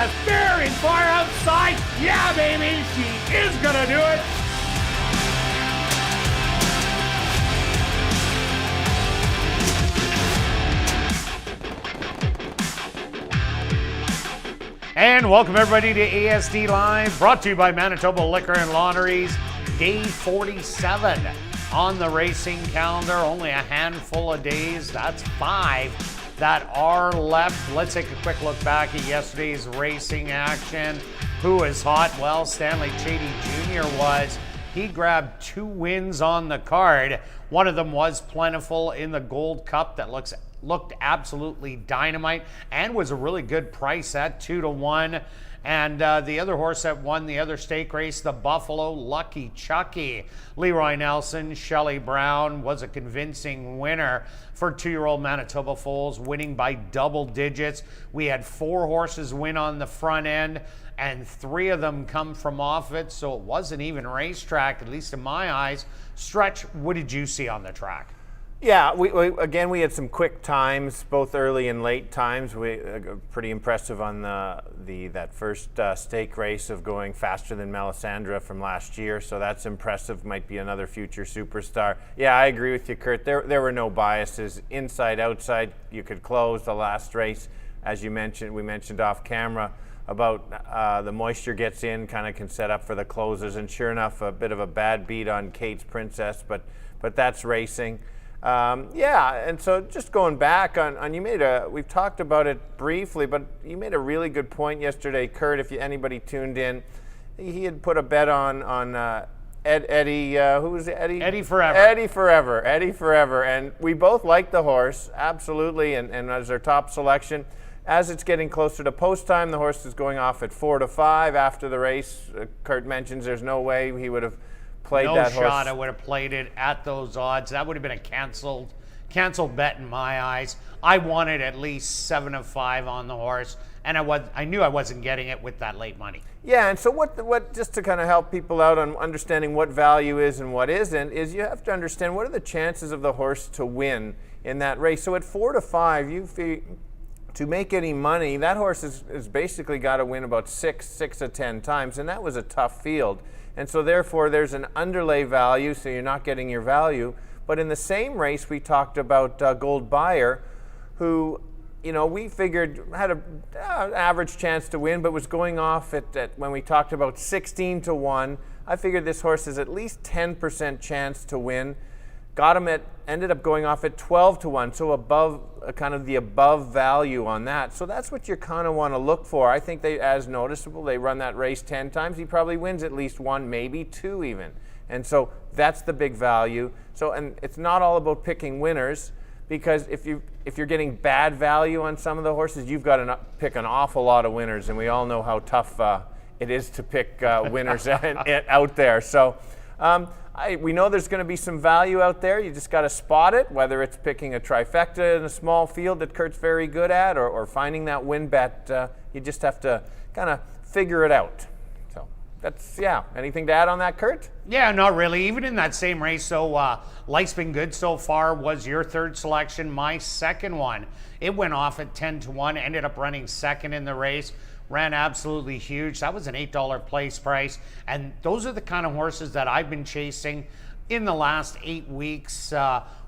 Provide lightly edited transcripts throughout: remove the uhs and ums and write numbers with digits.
as very far outside. Yeah, baby, she is gonna do it. And welcome everybody to ASD Live, brought to you by Manitoba Liquor and Lotteries. Day 47 on the racing calendar. Only a handful of days. That's 5 that are left. Let's take a quick look back at yesterday's racing action. Who was hot? Well, Stanley Chady Jr. was. He grabbed 2 wins on the card. One of them was Plentiful in the Gold Cup that looked absolutely dynamite and was a really good price at 2-1. And the other horse that won the other stake race, the Buffalo, Lucky Chucky. Leroy Nelson, Shelley Brown was a convincing winner for 2-year-old Manitoba foals, winning by double digits. We had 4 horses win on the front end, and 3 of them come from off it, so it was an even racetrack, at least in my eyes. Stretch, what did you see on the track? Yeah, we had some quick times, both early and late times. Pretty impressive on that first stake race of going faster than Melisandre from last year. So that's impressive. Might be another future superstar. Yeah, I agree with you, Kirt. There were no biases, inside, outside. You could close the last race, as you mentioned. We mentioned off camera about the moisture gets in, kind of can set up for the closes. And sure enough, a bit of a bad beat on Kate's Princess, but that's racing. Yeah, and so just going back on we've talked about it briefly, but you made a really good point yesterday, Kirt. If anybody tuned in, he had put a bet on Eddie. Who was it? Eddie Forever. Eddie Forever, and we both liked the horse absolutely, and as our top selection. As it's getting closer to post time, the horse is going off at 4-5 after the race. Kirt mentions there's no way he would have played that horse. No shot I would have played it at those odds. That would have been a canceled bet in my eyes. I wanted at least 7-5 on the horse, and I knew I wasn't getting it with that late money. Yeah, and so what just to kind of help people out on understanding what value is and what isn't, is you have to understand what are the chances of the horse to win in that race. So at 4-5, to make any money, that horse is basically got to win about 6 of 10 times, and that was a tough field. And so therefore there's an underlay value, so you're not getting your value. But in the same race, we talked about Gold Buyer, who, we figured had an average chance to win, but was going off at when we talked about 16-1. I figured this horse has at least 10% chance to win. Got him ended up going off at 12-1, so above kind of the above value on that. So that's what you kind of want to look for. I think as noticeable, they run that race 10 times. He probably wins at least 1, maybe 2 even. And so that's the big value. So, and it's not all about picking winners, because if you're getting bad value on some of the horses, you've got to pick an awful lot of winners, and we all know how tough it is to pick winners out there. So. We know there's going to be some value out there. You just got to spot it, whether it's picking a trifecta in a small field that Kirt's very good at, or finding that win bet. You just have to kind of figure it out. So that's, yeah. Anything to add on that, Kirt? Yeah, not really. Even in that same race, so Life's Been Good So Far was your third selection. My second one, it went off at 10-1, ended up running second in the race. Ran absolutely huge. That was an $8 place price. And those are the kind of horses that I've been chasing in the last 8 weeks.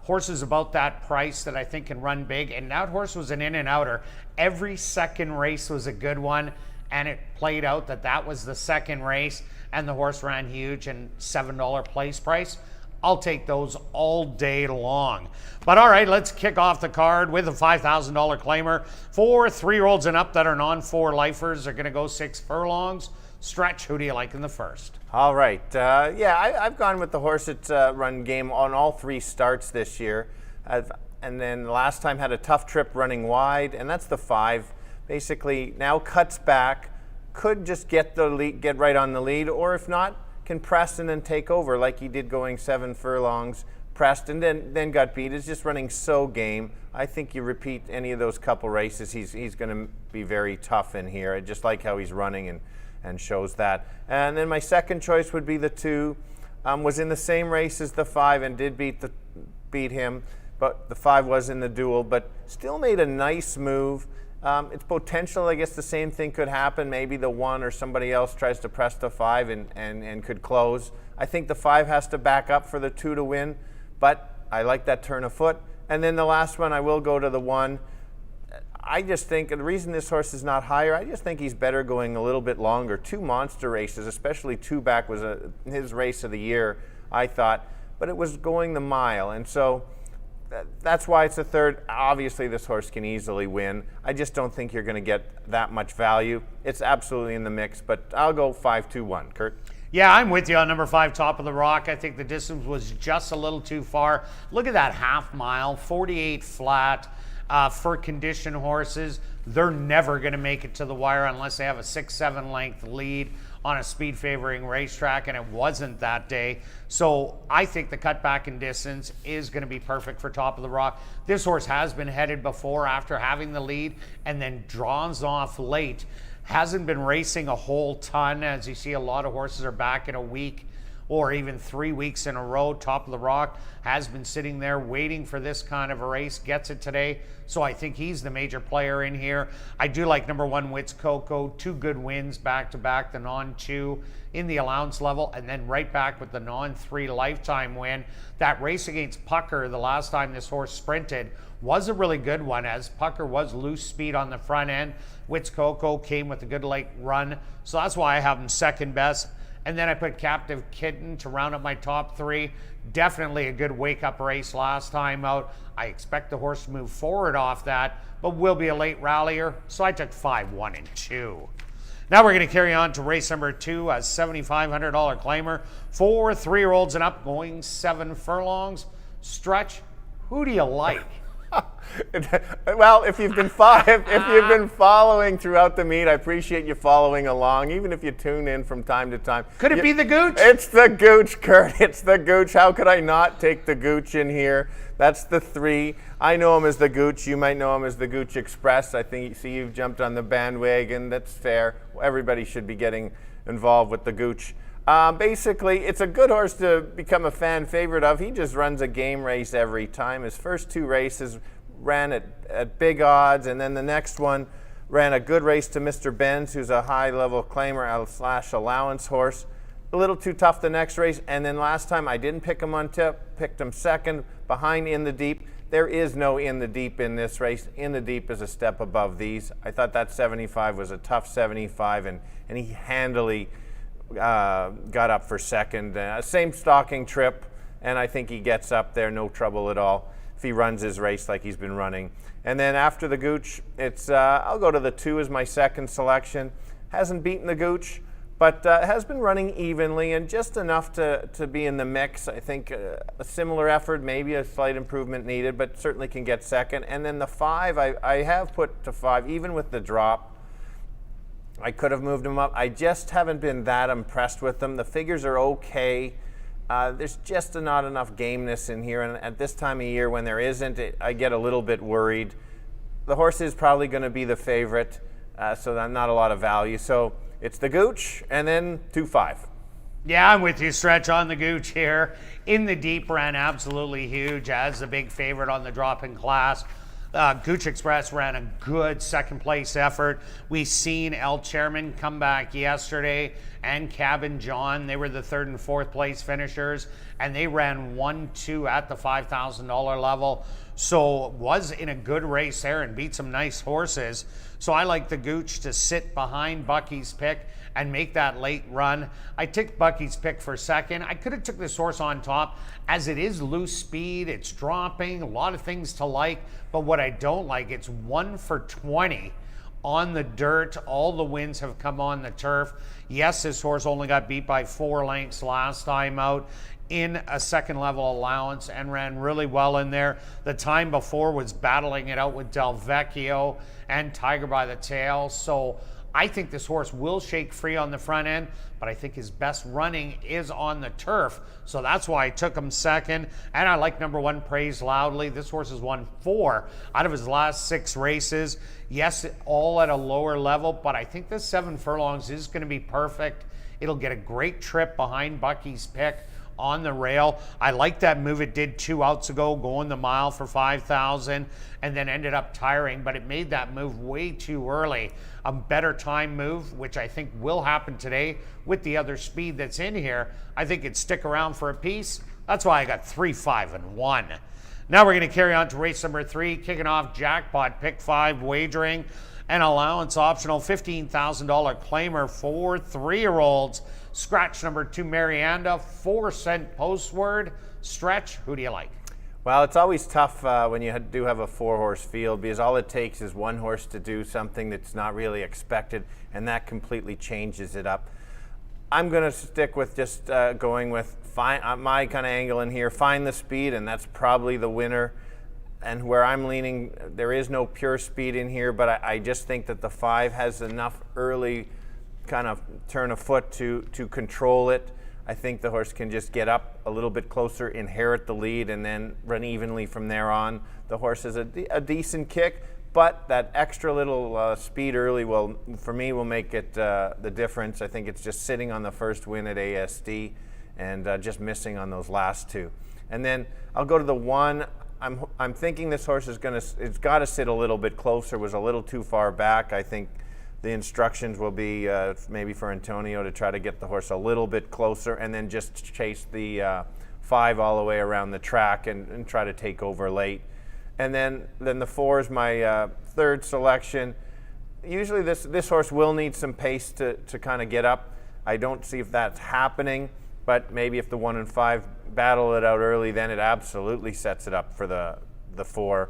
Horses about that price that I think can run big. And that horse was an in and outer. Every second race was a good one. And it played out that was the second race. And the horse ran huge and $7 place price. I'll take those all day long. But all right, let's kick off the card with a $5,000 claimer. 4 3-year-olds and up that are non-4 lifers are going to go 6 furlongs. Stretch, who do you like in the first? All right. I've gone with the horse that's run game on all 3 starts this year. And then last time had a tough trip running wide, and that's the 5. Basically now cuts back, could just get right on the lead, or if not, can press and then take over like he did going 7 furlongs, pressed and then got beat. It's just running so game. I think you repeat any of those couple races, he's going to be very tough in here. I just like how he's running and shows that. And then my second choice would be the 2. Was in the same race as the 5 and did beat him, but the 5 was in the duel, but still made a nice move. It's potential, I guess the same thing could happen. Maybe the 1 or somebody else tries to press the 5 and could close. I think the 5 has to back up for the 2 to win, but I like that turn of foot. And then the last one, I will go to the 1. I just think the reason this horse is not higher, I just think he's better going a little bit longer. 2 monster races, especially 2 back was his race of the year, I thought, but it was going the mile. And so that's why it's a third. Obviously, this horse can easily win. I just don't think you're going to get that much value. It's absolutely in the mix, but I'll go 5-2-1. Kirt? Yeah, I'm with you on number 5, Top of the Rock. I think the distance was just a little too far. Look at that half mile, 48 flat. For conditioned horses, they're never going to make it to the wire unless they have a 6-7 length lead on a speed favoring racetrack, and it wasn't that day. So I think the cutback in distance is going to be perfect for Top of the Rock. This horse has been headed before after having the lead and then draws off late. Hasn't been racing a whole ton. As you see, a lot of horses are back in a week or even 3 weeks in a row. Top of the Rock has been sitting there waiting for this kind of a race, gets it today. So I think he's the major player in here. I do like number 1, Wits Coco. 2 good wins back-to-back, the non-2 in the allowance level, and then right back with the non-3 lifetime win. That race against Pucker, the last time this horse sprinted, was a really good one, as Pucker was loose speed on the front end. Wits Coco came with a good late run, so that's why I have him second best. And then I put Captive Kitten to round up my top 3. Definitely a good wake-up race last time out. I expect the horse to move forward off that, but will be a late rallier. So I took 5, 1, and 2. Now we're going to carry on to race number 2, a $7,500 claimer for 3-year-olds and up, going 7 furlongs. Stretch, who do you like? Well, if you've been following throughout the meet, I appreciate you following along, even if you tune in from time to time. Could it be the Gooch? It's the Gooch, Kirt. It's the Gooch. How could I not take the Gooch in here? That's the 3. I know him as the Gooch. You might know him as the Gooch Express. I think see you've jumped on the bandwagon. That's fair. Everybody should be getting involved with the Gooch. Basically, it's a good horse to become a fan favorite of. He just runs a game race every time. His first 2 races ran at big odds, and then the next one ran a good race to Mr. Benz, who's a high-level claimer / allowance horse. A little too tough the next race, and then last time I didn't pick him on tip, picked him second behind In the Deep. There is no In the Deep in this race. In the Deep is a step above these. I thought that 75 was a tough 75, and he handily got up for second. Same stalking trip, and I think he gets up there, no trouble at all, if he runs his race like he's been running. And then after the Gooch, it's I'll go to the 2 as my second selection. Hasn't beaten the Gooch, but has been running evenly and just enough to be in the mix. I think a similar effort, maybe a slight improvement needed, but certainly can get second. And then the 5, I have put to 5, even with the drop. I could have moved him up. I just haven't been that impressed with them. The figures are okay. There's just not enough gameness in here, and at this time of year when there isn't, I get a little bit worried. The horse is probably going to be the favorite, so not a lot of value. So it's the Gooch, and then 2-5. Yeah, I'm with you, Stretch, on the Gooch here. In the Deep ran absolutely huge as the big favorite on the drop-in class. Gooch Express ran a good second place effort. We seen El Chairman come back yesterday, and Cabin John. They were the 3rd and 4th place finishers, and they ran 1-2 at the $5,000 level. So was in a good race there and beat some nice horses. So I like the Gooch to sit behind Bucky's Pick and make that late run. I took Bucky's Pick for second. I could have took this horse on top, as it is loose speed, it's dropping, a lot of things to like, but what I don't like, it's 1 for 20 on the dirt. All the wins have come on the turf. Yes, this horse only got beat by 4 lengths last time out in a second level allowance and ran really well in there. The time before was battling it out with Del Vecchio and Tiger by the Tail. So I think this horse will shake free on the front end, but I think his best running is on the turf. So that's why I took him second. And I like number 1, Praise Loudly. This horse has won 4 out of his last 6 races. Yes, all at a lower level, but I think this 7 furlongs is going to be perfect. It'll get a great trip behind Bucky's Pick on the rail. I like that move it did 2 outs ago, going the mile for 5,000 and then ended up tiring, but it made that move way too early. A better time move, which I think will happen today with the other speed that's in here. I think it'd stick around for a piece. That's why I got 3, 5, and 1. Now we're going to carry on to race number 3, kicking off jackpot pick 5 wagering and allowance optional $15,000 claimer for 3-year-olds. Scratch number 2, Marianda, 4-cent postword. Stretch, who do you like? Well, it's always tough when you do have a 4-horse field, because all it takes is one horse to do something that's not really expected, and that completely changes it up. I'm going to stick with just going with my kind of angle in here, find the speed, and that's probably the winner. And where I'm leaning, there is no pure speed in here, but I just think that the 5 has enough early kind of turn of foot to control it. I think the horse can just get up a little bit closer, inherit the lead, and then run evenly from there on. The horse has a decent kick, but that extra little speed early will, for me, will make it the difference. I think it's just sitting on the first win at ASD and just missing on those last 2. And then I'll go to the 1. I'm thinking this horse is it's got to sit a little bit closer, was a little too far back. I think the instructions will be maybe for Antonio to try to get the horse a little bit closer and then just chase the 5 all the way around the track and try to take over late. And then the 4 is my third selection. Usually this horse will need some pace to kind of get up. I don't see if that's happening, but maybe if the 1 and 5 battle it out early, then it absolutely sets it up for the 4.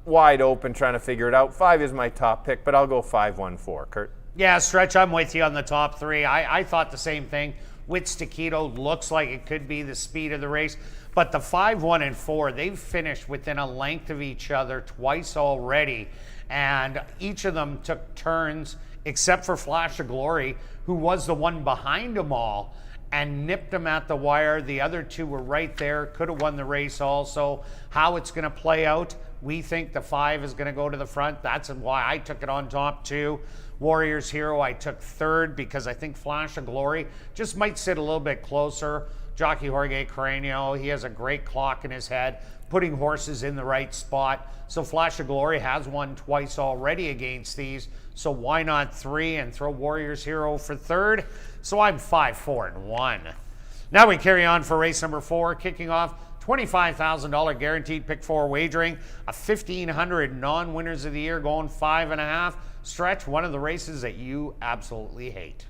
Wide open, trying to figure it out. 5 is my top pick, but I'll go 5, 1, 4. Kirt? Yeah, Stretch, I'm with you on the top 3. I thought the same thing. Wits Taquito looks like it could be the speed of the race, but the 5, 1, and 4, they've finished within a length of each other twice already, and each of them took turns, except for Flash of Glory, who was the one behind them all, and nipped them at the wire. The other 2 were right there, could have won the race also. How it's going to play out, we think the 5 is going to go to the front. That's why I took it on top 2. Warriors Hero, I took 3rd because I think Flash of Glory just might sit a little bit closer. Jockey Jorge Carreño, he has a great clock in his head, putting horses in the right spot. So Flash of Glory has won twice already against these. So why not 3 and throw Warriors Hero for 3rd? So I'm 5, 4, and 1. Now we carry on for race number 4, kicking off $25,000 guaranteed pick 4 wagering, a 1,500 non-winners of the year going 5.5. Stretch, one of the races that you absolutely hate.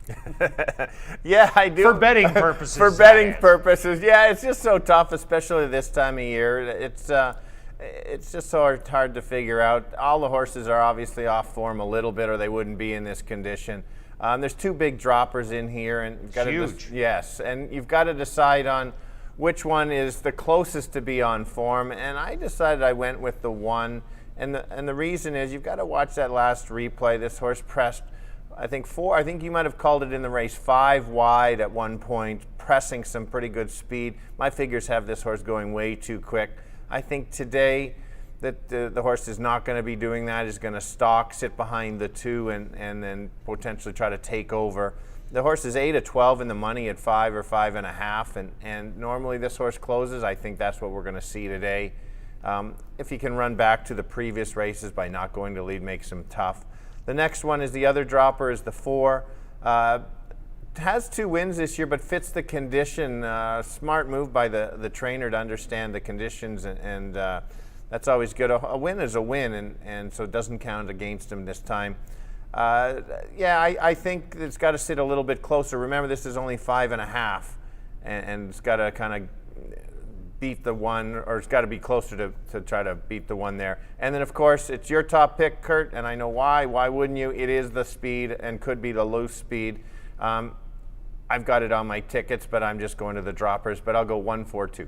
Yeah, I do. For betting purposes. For betting purposes, yeah, it's just so tough, especially this time of year. It's just so hard to figure out. All the horses are obviously off form a little bit, or they wouldn't be in this condition. There's 2 big droppers in here, and you've got huge. Yes, and you've got to decide on which one is the closest to be on form. And I decided I went with the 1, and the reason is you've got to watch that last replay. This horse pressed, I think 4. I think you might have called it in the race 5 wide at one point, pressing some pretty good speed. My figures have this horse going way too quick. I think today that the horse is not going to be doing that. Is going to stalk, sit behind the 2, and then potentially try to take over. The horse is 8-12 in the money at 5 or 5.5, and normally this horse closes. I think that's what we're going to see today. If he can run back to the previous races by not going to lead, makes him tough. The next one is the other dropper, is the 4. Has 2 wins this year, but fits the condition. Smart move by the trainer to understand the conditions, and that's always good. A win is a win, and so it doesn't count against him this time. I think it's got to sit a little bit closer. Remember, this is only 5.5, and it's got to kind of beat the 1, or it's got to be closer to try to beat the 1 there. And then, of course, it's your top pick, Kirt, and I know why. Why wouldn't you? It is the speed and could be the loose speed. I've got it on my tickets, but I'm just going to the droppers, but I'll go 1, 4, 2.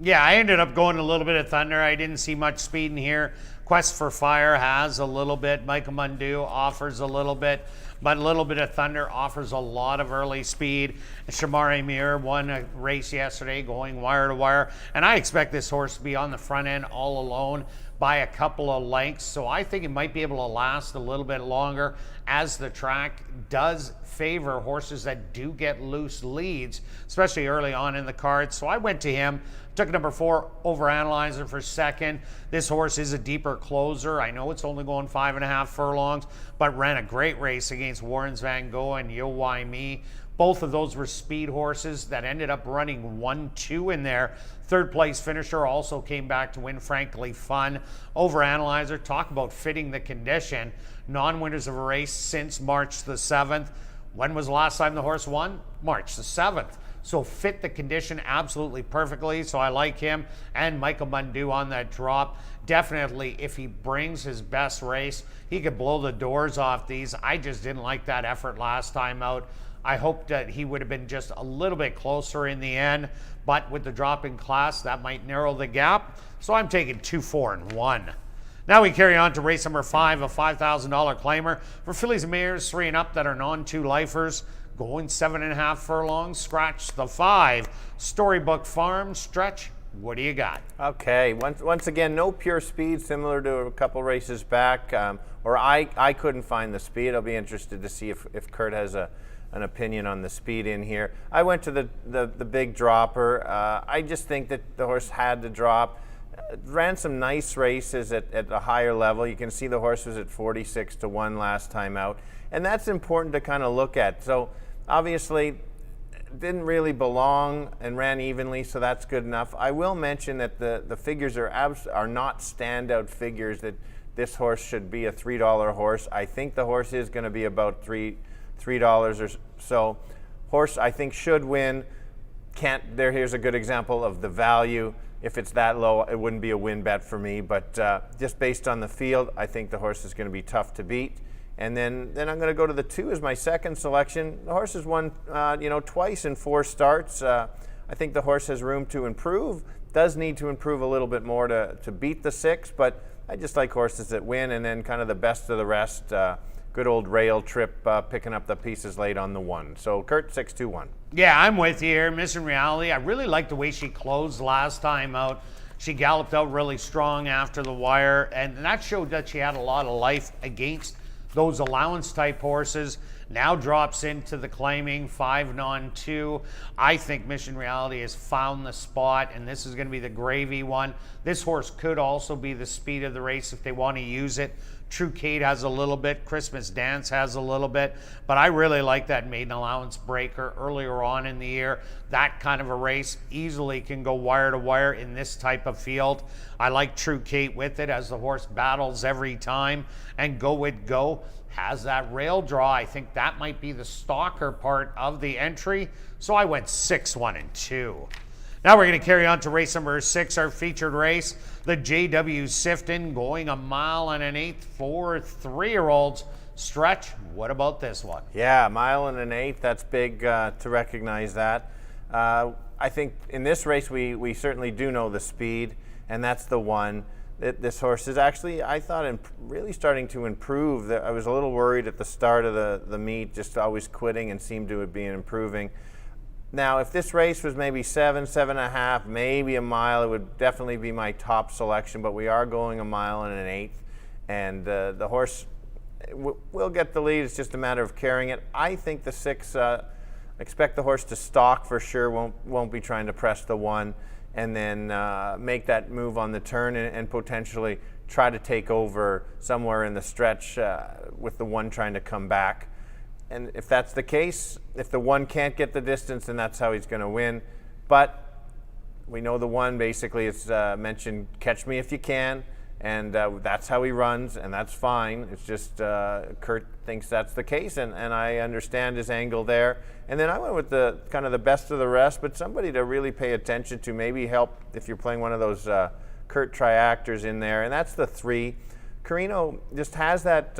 Yeah, I ended up going a little bit of Thunder. I didn't see much speed in here. Quest for Fire has a little bit. Michael Mundu offers a little bit. But a little bit of Thunder offers a lot of early speed. Shamari Mir won a race yesterday going wire to wire. And I expect this horse to be on the front end all alone by a couple of lengths. So I think it might be able to last a little bit longer as the track does favor horses that do get loose leads, especially early on in the card. So I went to him. Took number 4, Overanalyzer, for second. This horse is a deeper closer. I know it's only going 5.5 furlongs, but ran a great race against Warren's Van Gogh and Yo Why Me. Both of those were speed horses that ended up running 1-2 in there. Third place finisher also came back to win Frankly Fun. Overanalyzer, talk about fitting the condition. Non-winners of a race since March the 7th. When was the last time the horse won? March the 7th. So fit the condition absolutely perfectly. So I like him and Michael Mundu on that drop. Definitely, if he brings his best race, he could blow the doors off these. I just didn't like that effort last time out. I hoped that he would have been just a little bit closer in the end, but with the drop in class, that might narrow the gap. So I'm taking 2, 4, and 1. Now we carry on to race number 5, a $5,000 claimer for fillies and mares 3 and up that are non-2 lifers. Going 7.5 furlongs, scratch the 5. Storybook Farm, Stretch, what do you got? Okay, once again, no pure speed, similar to a couple races back, or I couldn't find the speed. I'll be interested to see if Kirt has an opinion on the speed in here. I went to the big dropper. I just think that the horse had to drop. Ran some nice races at a higher level. You can see the horse was at 46 to 1 last time out, and that's important to kind of look at. So obviously didn't really belong and ran evenly, so that's good enough. I will mention that the figures are not standout figures that this horse should be a $3 horse. I think the horse is going to be about $3 or so. Horse I think should win. Here's a good example of the value. If it's that low, it wouldn't be a win bet for me, but just based on the field, I think the horse is going to be tough to beat. And then I'm going to go to the 2 as my second selection. The horse has won twice in 4 starts. I think the horse has room to improve. Does need to improve a little bit more to beat the 6, but I just like horses that win, and then kind of the best of the rest. Good old rail trip, picking up the pieces late on the 1. So Kirt, 6-2-1. Yeah, I'm with you here. Mission Reality, I really liked the way she closed last time out. She galloped out really strong after the wire, and that showed that she had a lot of life against those allowance type horses. Now drops into the claiming 5 non-2. I think Mission Reality has found the spot, and this is going to be the gravy one. This horse could also be the speed of the race if they want to use it. True Kate has a little bit. Christmas Dance has a little bit. But I really like that maiden allowance breaker earlier on in the year. That kind of a race easily can go wire to wire in this type of field. I like True Kate with it as the horse battles every time. And Go It Go has that rail draw. I think that might be the stalker part of the entry. So I went 6, 1, and 2. Now we're going to carry on to race number 6, our featured race. The JW Sifton going 1 mile and an eighth for 3-year-olds. Stretch, what about this one? Yeah, 1 mile and an eighth, that's big to recognize that. I think in this race we certainly do know the speed, and that's the one. This horse is actually, I thought, really starting to improve. I was a little worried at the start of the meet, just always quitting, and seemed to be improving. Now, if this race was maybe 7, 7.5, maybe a mile, it would definitely be my top selection, but we are going 1 mile and an eighth, and the horse will get the lead. It's just a matter of carrying it. I think the 6, expect the horse to stalk for sure, won't be trying to press the 1, and then make that move on the turn and potentially try to take over somewhere in the stretch with the 1 trying to come back. And if that's the case, if the 1 can't get the distance, then that's how he's going to win. But we know the 1 basically is mentioned, catch me if you can, and that's how he runs, and that's fine. It's just Kirt thinks that's the case, and I understand his angle there. And then I went with the kind of the best of the rest, but somebody to really pay attention to, maybe help if you're playing one of those Kirt triactors in there, and that's the 3. Carino just has that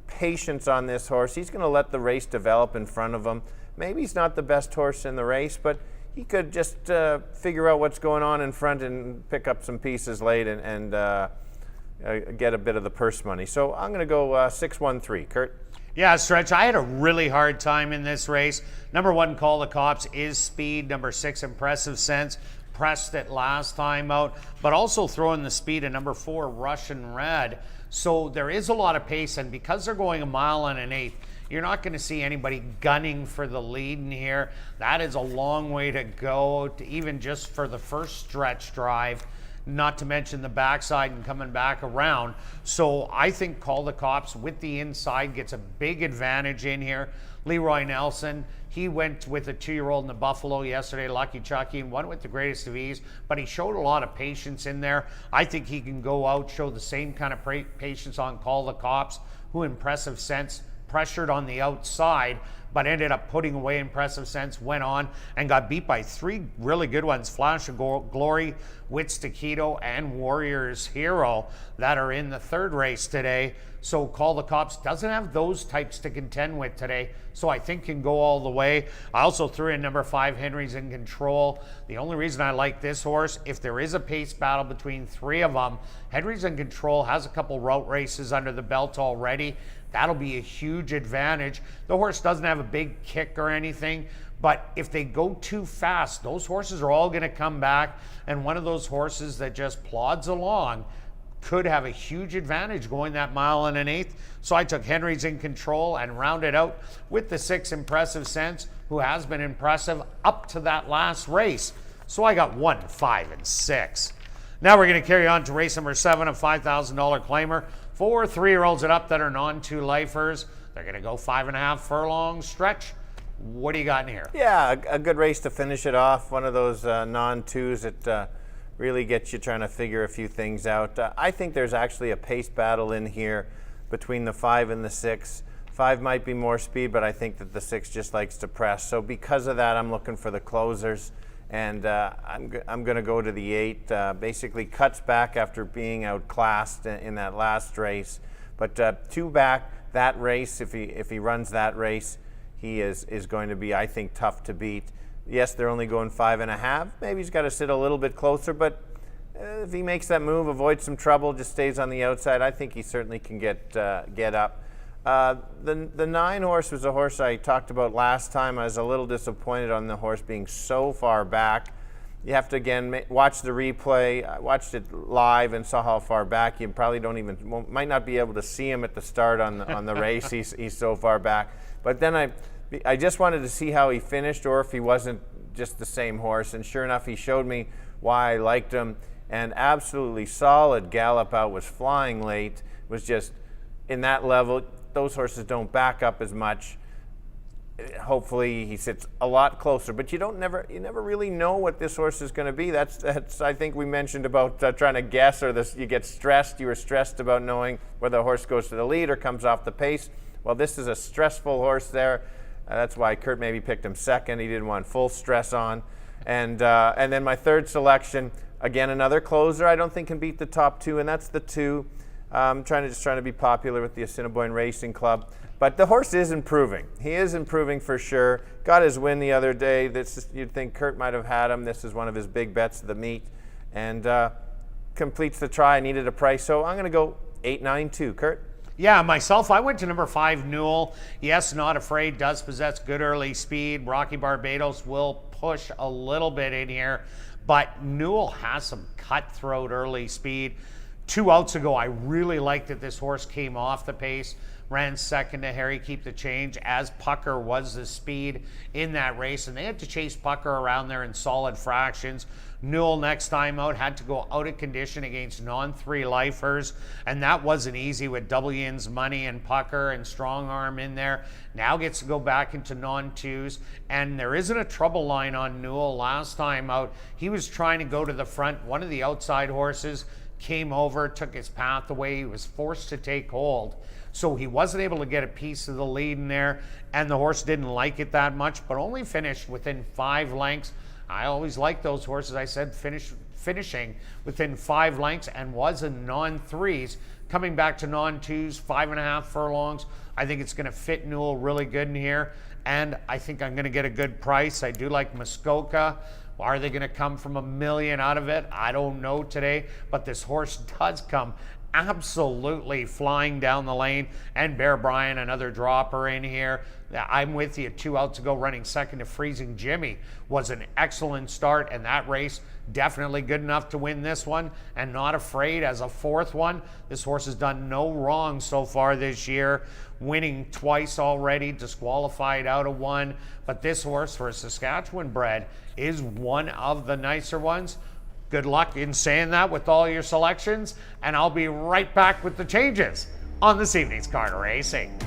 patience on this horse. He's going to let the race develop in front of him. Maybe he's not the best horse in the race, but he could just figure out what's going on in front and pick up some pieces late and get a bit of the purse money. So I'm going to go 6-1-3. Kirt? Yeah, Stretch, I had a really hard time in this race. Number 1, Call the Cops, is speed. Number 6, Impressive Sense, pressed it last time out, but also throwing the speed of number 4, Russian Red. So there is a lot of pace, and because they're going 1 1/8 miles, you're not going to see anybody gunning for the lead in here. That is a long way to go, even just for the first stretch drive, not to mention the backside and coming back around. So I think Call the Cops with the inside gets a big advantage in here. Leroy Nelson, he went with a 2-year-old in the Buffalo yesterday, Lucky Chucky, and won with the greatest of ease, but he showed a lot of patience in there. I think he can go out, show the same kind of patience on Call the Cops, who Impressive Sense pressured on the outside, but ended up putting away Impressive Sense, went on and got beat by 3 really good ones, Flash of Glory, Wits Taquito, and Warriors Hero, that are in the 3rd race today. So Call the Cops doesn't have those types to contend with today, so I think can go all the way. I also threw in number 5, Henry's in Control. The only reason I like this horse, if there is a pace battle between 3 of them, Henry's in Control has a couple route races under the belt already. That'll be a huge advantage. The horse doesn't have a big kick or anything, but if they go too fast, those horses are all going to come back, and one of those horses that just plods along could have a huge advantage going that 1 1/8 miles. So I took Henry's in Control and rounded out with the 6, Impressive Sense, who has been impressive up to that last race. So I got 1, 5, and 6. Now we're going to carry on to race number 7, a $5,000 claimer for 3-year-olds and up that are non-2 lifers. They're going to go 5.5 furlong stretch. What do you got in here? Yeah, a good race to finish it off. One of those non-2s that really gets you trying to figure a few things out. I think there's actually a pace battle in here between the 5 and the 6. 5 might be more speed, but I think that the 6 just likes to press. So because of that, I'm looking for the closers, and I'm going to go to the 8. Basically cuts back after being outclassed in that last race. But 2 back that race, if he runs that race, he is going to be, I think, tough to beat. Yes, they're only going 5.5. Maybe he's got to sit a little bit closer, but if he makes that move, avoids some trouble, just stays on the outside, I think he certainly can get up. The 9 horse was a horse I talked about last time. I was a little disappointed on the horse being so far back. You have to, again, watch the replay. I watched it live and saw how far back. You probably might not be able to see him at the start on the race. He's so far back. But then I just wanted to see how he finished, or if he wasn't just the same horse. And sure enough, he showed me why I liked him. And absolutely solid gallop out, was flying late, was just in that level. Those horses don't back up as much. Hopefully he sits a lot closer, but you never really know what this horse is going to be. That's I think we mentioned about trying to guess, or you get stressed. You were stressed about knowing whether a horse goes to the lead or comes off the pace. Well, this is a stressful horse there. That's why Kirt maybe picked him second. He didn't want full stress on. And then my 3rd selection, again, another closer I don't think can beat the top 2, and that's the 2. I'm trying to be popular with the Assiniboia Racing Club. But the horse is improving. He is improving for sure. Got his win the other day. You'd think Kirt might have had him. This is one of his big bets of the meet. And completes the try. I needed a price, so I'm going to go 8-9-2. Kirt? Yeah, myself, I went to number 5, Newell. Yes, Not Afraid, does possess good early speed. Rocky Barbados will push a little bit in here, but Newell has some cutthroat early speed. 2 outs ago, I really liked that this horse came off the pace, ran second to Harry Keep the Change, as Pucker was the speed in that race, and they had to chase Pucker around there in solid fractions. Newell, next time out, had to go out of condition against non-3 lifers, and that wasn't easy with Double Yin's Money and Pucker and Strong Arm in there. Now gets to go back into non-2s, and there isn't a trouble line on Newell. Last time out, he was trying to go to the front. One of the outside horses came over, took his path away. He was forced to take hold. So he wasn't able to get a piece of the lead in there, and the horse didn't like it that much, but only finished within 5 lengths. I always like those horses. I said finishing within 5 lengths, and was in non-3s. Coming back to non-2s, 5.5 furlongs. I think it's going to fit Newell really good in here, and I think I'm going to get a good price. I do like Muskoka. Are they going to come from $1 million out of it? I don't know today, but this horse does come absolutely flying down the lane. And Bear Bryant, another dropper in here. I'm with you. 2 outs ago, running second to Freezing Jimmy was an excellent start, and that race definitely good enough to win this one, and Not Afraid as a fourth one. This horse has done no wrong so far this year, winning twice already, disqualified out of one. But this horse, for a Saskatchewan bred, is one of the nicer ones. Good luck in saying that with all your selections, and I'll be right back with the changes on this evening's card of racing.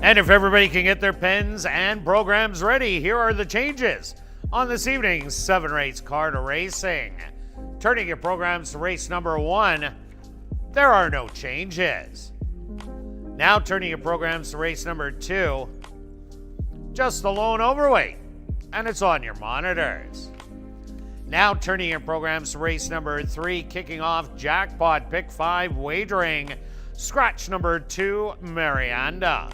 And if everybody can get their pens and programs ready, here are the changes on this evening's 7-race car to racing. Turning your programs to race number 1, there are no changes. Now turning your programs to race number 2, just the lone overweight, and it's on your monitors. Now turning your programs to race number 3, kicking off jackpot pick 5 wagering, scratch number 2, Marianda.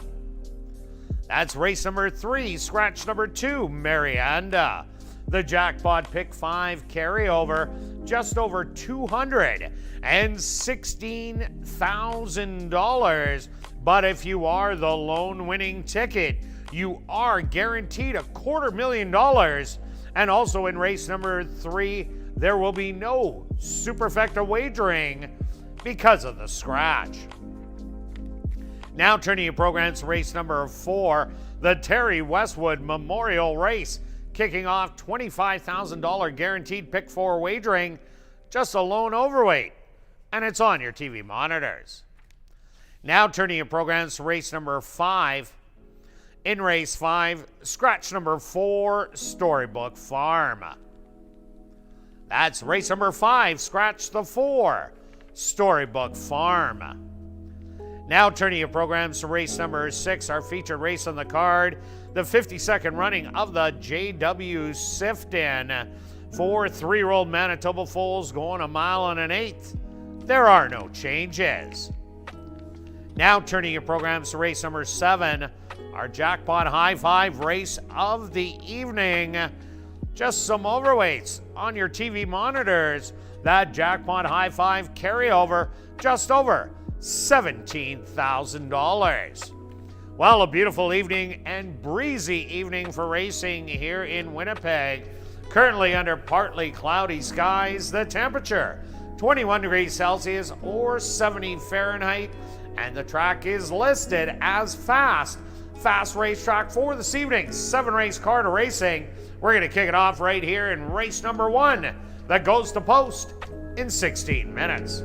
That's race number 3, scratch number 2, Marianda. The jackpot pick 5 carryover, just over $216,000. But if you are the lone winning ticket, you are guaranteed $250,000. And also in race number 3, there will be no superfecta wagering because of the scratch. Now turning your programs to race number 4, the Terry Westwood Memorial Race, kicking off $25,000 guaranteed pick 4 wagering, just a lone overweight, and it's on your TV monitors. Now turning your programs to race number 5. In race 5, scratch number 4, Storybook Farm. That's race number 5, scratch the 4, Storybook Farm. Now turning your programs to race number 6, our featured race on the card, the 52nd running of the JW Sifton. 4 3-year-old Manitoba foals going 1 1/8 miles. There are no changes. Now turning your programs to race number 7, our jackpot high 5 race of the evening. Just some overweights on your TV monitors. That jackpot high 5 carryover, just over $17,000. Well, a beautiful evening and breezy evening for racing here in Winnipeg. Currently under partly cloudy skies, the temperature 21 degrees Celsius or 70 Fahrenheit, and the track is listed as fast. Fast racetrack for this evening's 7-race car to racing. We're going to kick it off right here in race number 1 that goes to post in 16 minutes.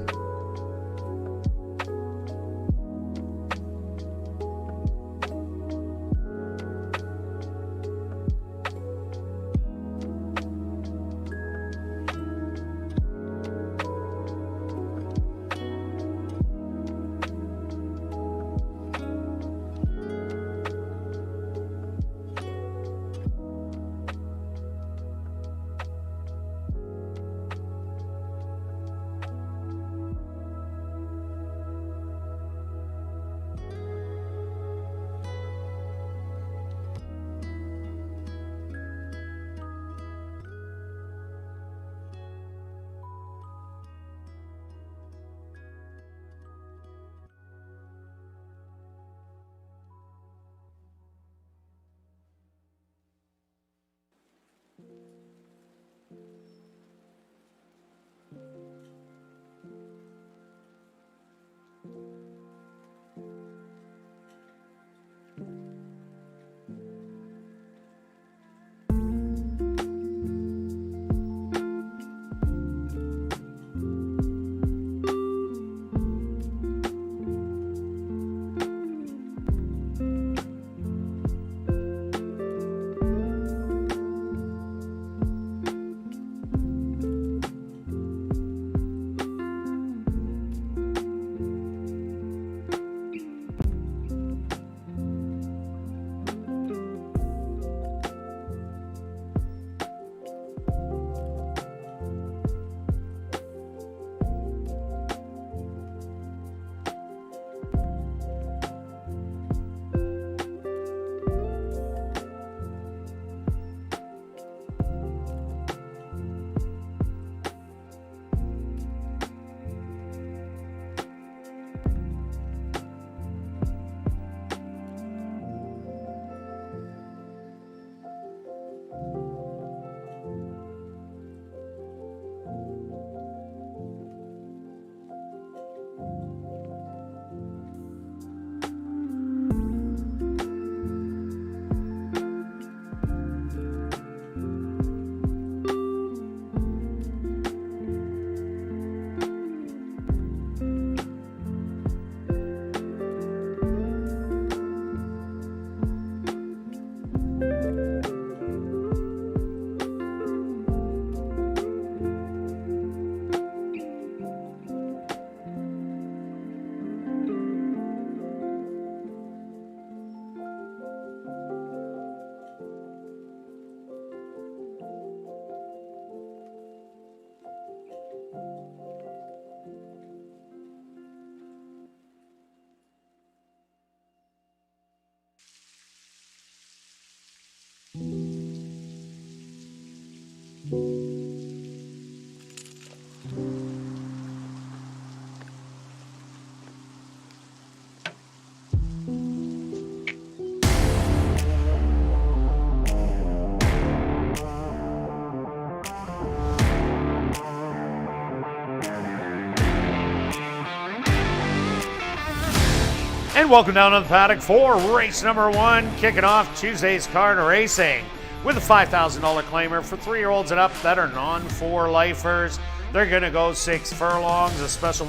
And welcome down to the paddock for race number 1, kicking off Tuesday's car to racing with a $5,000 claimer for 3-year-olds and up that are non-4-lifers. They're going to go 6 furlongs. A special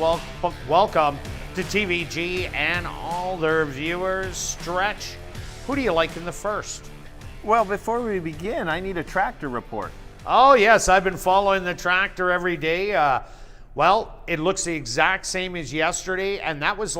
welcome to TVG and all their viewers. Stretch, who do you like in the first? Well, before we begin, I need a tractor report. Oh, yes, I've been following the tractor every day. Well, it looks the exact same as yesterday, and that was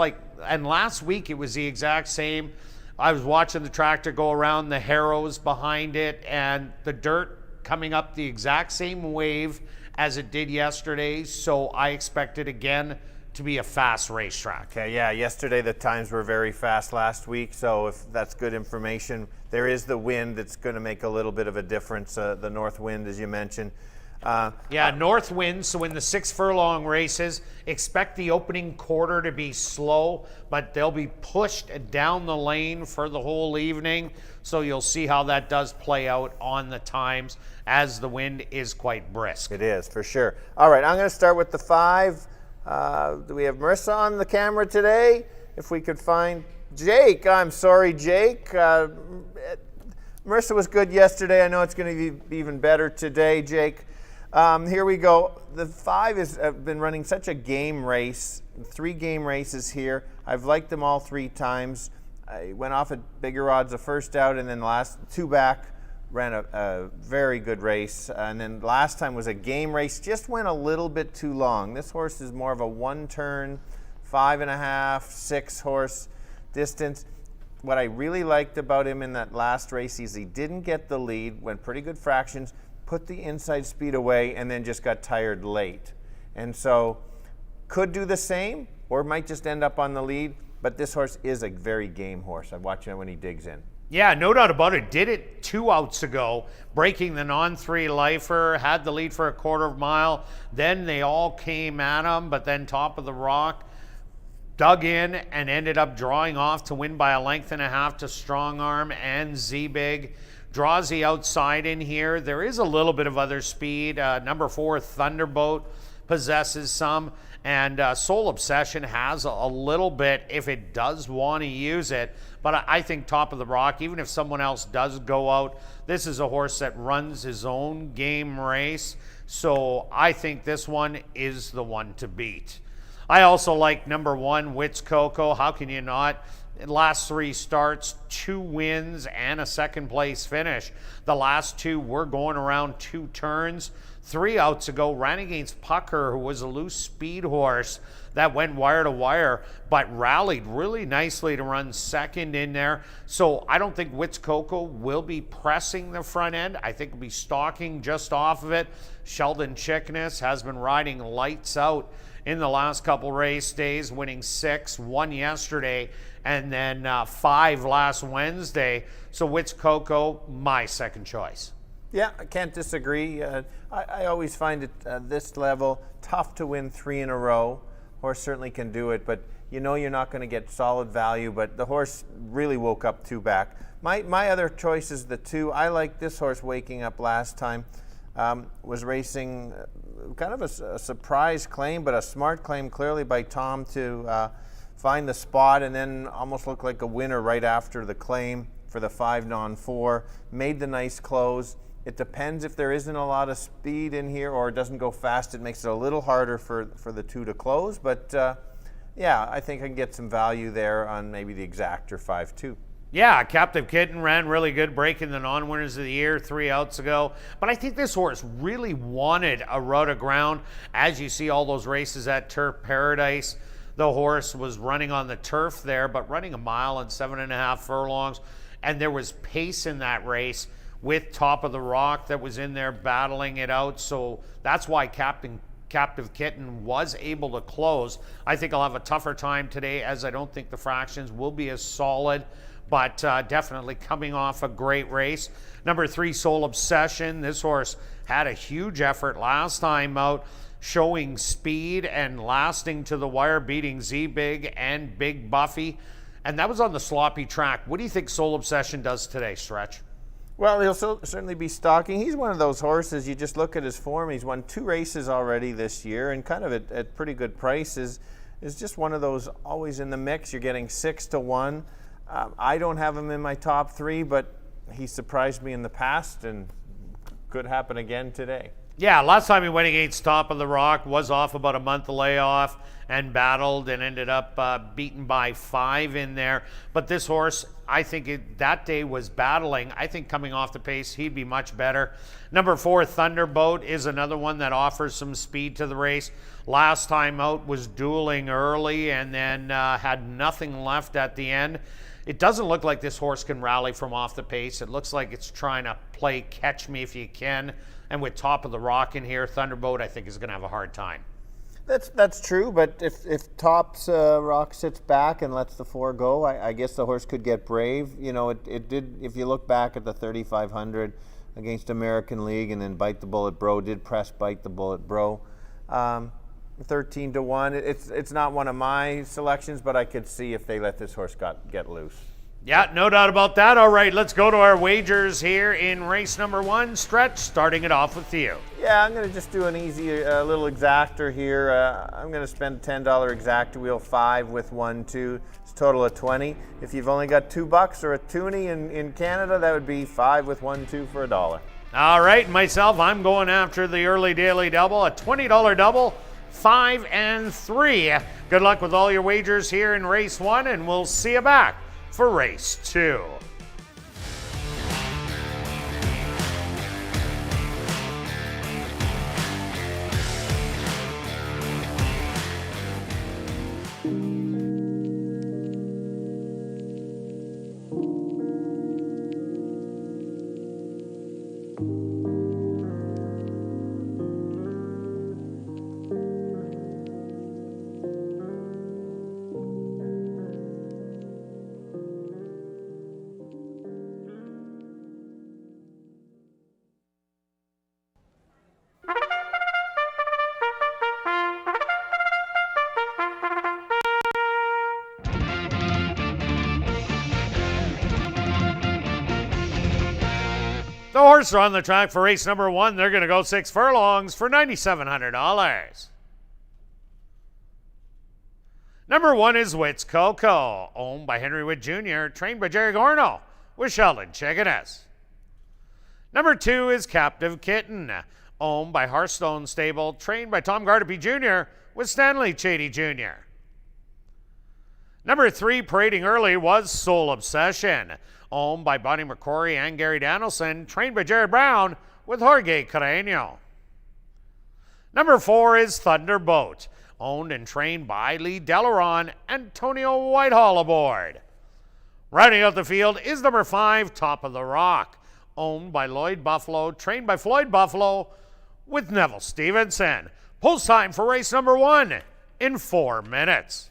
and last week it was the exact same. I was watching the tractor go around the harrows behind it and the dirt coming up the exact same wave as it did yesterday, so I expect it again to be a fast racetrack. Okay, yeah, yesterday the times were very fast last week, so if that's good information. There is the wind that's going to make a little bit of a difference, the north wind, as you mentioned. North wind, so in the 6 furlong races, expect the opening quarter to be slow, but they'll be pushed down the lane for the whole evening, so you'll see how that does play out on the times as the wind is quite brisk. It is, for sure. All right, I'm going to start with the 5. Do we have Marissa on the camera today? if we could find Jake. I'm sorry, Jake. Marissa was good yesterday. I know it's going to be even better today, Jake. Here we go. The 5 has been running such a game race, 3 game races here. I've liked them all 3 times. I went off at bigger odds the first out, and then the last 2 back ran a very good race. And then last time was a game race, just went a little bit too long. This horse is more of a 1-turn, 5.5, 6 horse distance. What I really liked about him in that last race is he didn't get the lead, went pretty good fractions, put the inside speed away, and then just got tired late. And so could do the same or might just end up on the lead, but this horse is a very game horse. I'm watching it when he digs in. Yeah, no doubt about it. Did it 2 outs ago, breaking the non-3 lifer, had the lead for a quarter of a mile. Then they all came at him, but then top of the rock, dug in and ended up drawing off to win by a length and a half to Strong Arm and Z-Big. Draws the outside in here. There is a little bit of other speed. Number 4, Thunderbolt, possesses some. And Soul Obsession has a little bit if it does want to use it. But I think top of the rock, even if someone else does go out, this is a horse that runs his own game race. So I think this one is the one to beat. I also like number 1, Wits Coco. How can you not? Last 3 starts, 2 wins and a second place finish. The last 2 were going around 2 turns. 3 outs ago, ran against Pucker, who was a loose speed horse that went wire to wire, but rallied really nicely to run second in there. So I don't think Wits Coco will be pressing the front end. I think he'll be stalking just off of it. Sheldon Chickness has been riding lights out in the last couple race days, winning 6, 1 yesterday, and then 5 last Wednesday. So Wits Coco, my second choice. Yeah, I can't disagree. I always find it this level tough to win 3 in a row. Horse certainly can do it, but you know you're not going to get solid value. But the horse really woke up 2 back. My other choice is the 2. I like this horse waking up last time. Was racing kind of a surprise claim, but a smart claim clearly by Tom to find the spot, and then almost looked like a winner right after the claim for the 5 non-4. Made the nice close. It depends if there isn't a lot of speed in here or it doesn't go fast. It makes it a little harder for the 2 to close. But yeah, I think I can get some value there on maybe the exactor 5-2. Yeah, Captive Kitten ran really good, breaking the non-winners of the year 3 outs ago. But I think this horse really wanted a road of ground. As you see all those races at Turf Paradise, the horse was running on the turf there, but running a mile and 7.5 furlongs. And there was pace in that race with Top of the Rock that was in there battling it out. So that's why Captive Kitten was able to close. I think I'll have a tougher time today, as I don't think the fractions will be as solid, but definitely coming off a great race. Number 3, Soul Obsession. This horse had a huge effort last time out, showing speed and lasting to the wire, beating Z-Big and Big Buffy. And that was on the sloppy track. What do you think Soul Obsession does today, Stretch? Well, he'll certainly be stalking. He's one of those horses, you just look at his form, he's won 2 races already this year and kind of at pretty good prices. Is just one of those always in the mix. You're getting 6 to 1. I don't have him in my top 3, but he surprised me in the past and could happen again today. Yeah, last time he went against Top of the Rock, was off about a month of layoff and battled and ended up beaten by 5 in there. But this horse, I think that day was battling. I think coming off the pace, he'd be much better. Number 4, Thunderbolt, is another one that offers some speed to the race. Last time out was dueling early and then had nothing left at the end. It doesn't look like this horse can rally from off the pace. It looks like it's trying to play catch me if you can. And with Top of the Rock in here, Thunderbolt, I think, is going to have a hard time. That's true, but if Top's Rock sits back and lets the 4 go, I guess the horse could get brave. You know, it did, if you look back at the 3,500 against American League and then Bite the Bullet Bro, did press Bite the Bullet Bro. 13 to 1. It's not one of my selections, but I could see if they let this horse get loose. Yeah, no doubt about that. All right, let's go to our wagers here in race number 1. Stretch, starting it off with you. Yeah, I'm going to just do an easy little exactor here. I'm going to spend $10 exacta wheel 5 with 1, 2. It's a total of 20. If you've only got $2 or a toonie in Canada, that would be 5 with 1, 2 for $1. All right, myself, I'm going after the early daily double, a $20 double, 5 and 3. Good luck with all your wagers here in race 1, and we'll see you back for race 2. The horses are on the track for race number 1. They're going to go 6 furlongs for $9,700. Number 1 is Wits Coco, owned by Henry Witt Jr., trained by Jerry Gorno, with Sheldon Chickanis. Number 2 is Captive Kitten, owned by Hearthstone Stable, trained by Tom Gardapi Jr., with Stanley Chady Jr. Number 3, parading early, was Soul Obsession, owned by Bonnie McCrory and Gary Danielson, trained by Jared Brown, with Jorge Carreño. Number 4 is Thunderbolt, owned and trained by Lee Delaron, Antonio Whitehall aboard. Rounding out the field is number 5, Top of the Rock, owned by Lloyd Buffalo, trained by Floyd Buffalo, with Neville Stevenson. Post time for race number 1 in 4 minutes.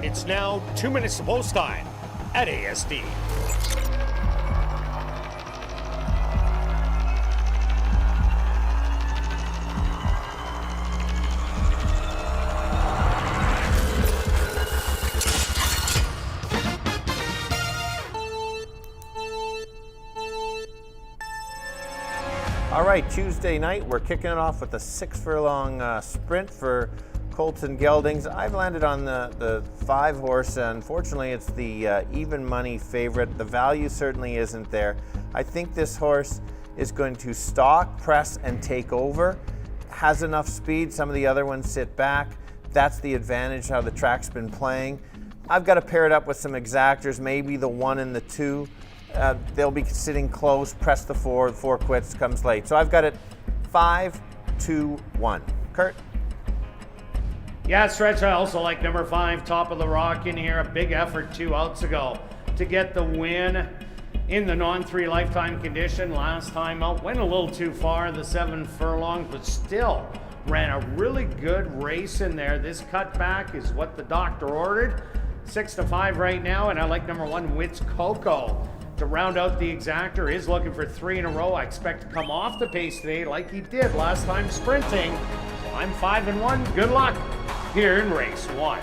It's now 2 minutes to post time at ASD. All right, Tuesday night, we're kicking it off with a 6 furlong sprint for Colton Geldings. I've landed on the 5 horse, and unfortunately it's the even money favorite. The value certainly isn't there. I think this horse is going to stalk, press, and take over. Has enough speed. Some of the other ones sit back. That's the advantage how the track's been playing. I've got to pair it up with some exactors, maybe the 1 and the 2. They'll be sitting close, press the 4 quits, comes late. So I've got it 5, 2, 1. Kirt? Yeah, Stretch, I also like number 5, Top of the Rock in here. A big effort 2 outs ago to get the win in the non-3 lifetime condition. Last time out, went a little too far, the 7 furlongs, but still ran a really good race in there. This cutback is what the doctor ordered. 6-5 right now, and I like number 1, Wits Coco. To round out the exactor, is looking for 3 in a row. I expect to come off the pace today like he did last time sprinting. So I'm 5-1. Good luck here in race 1.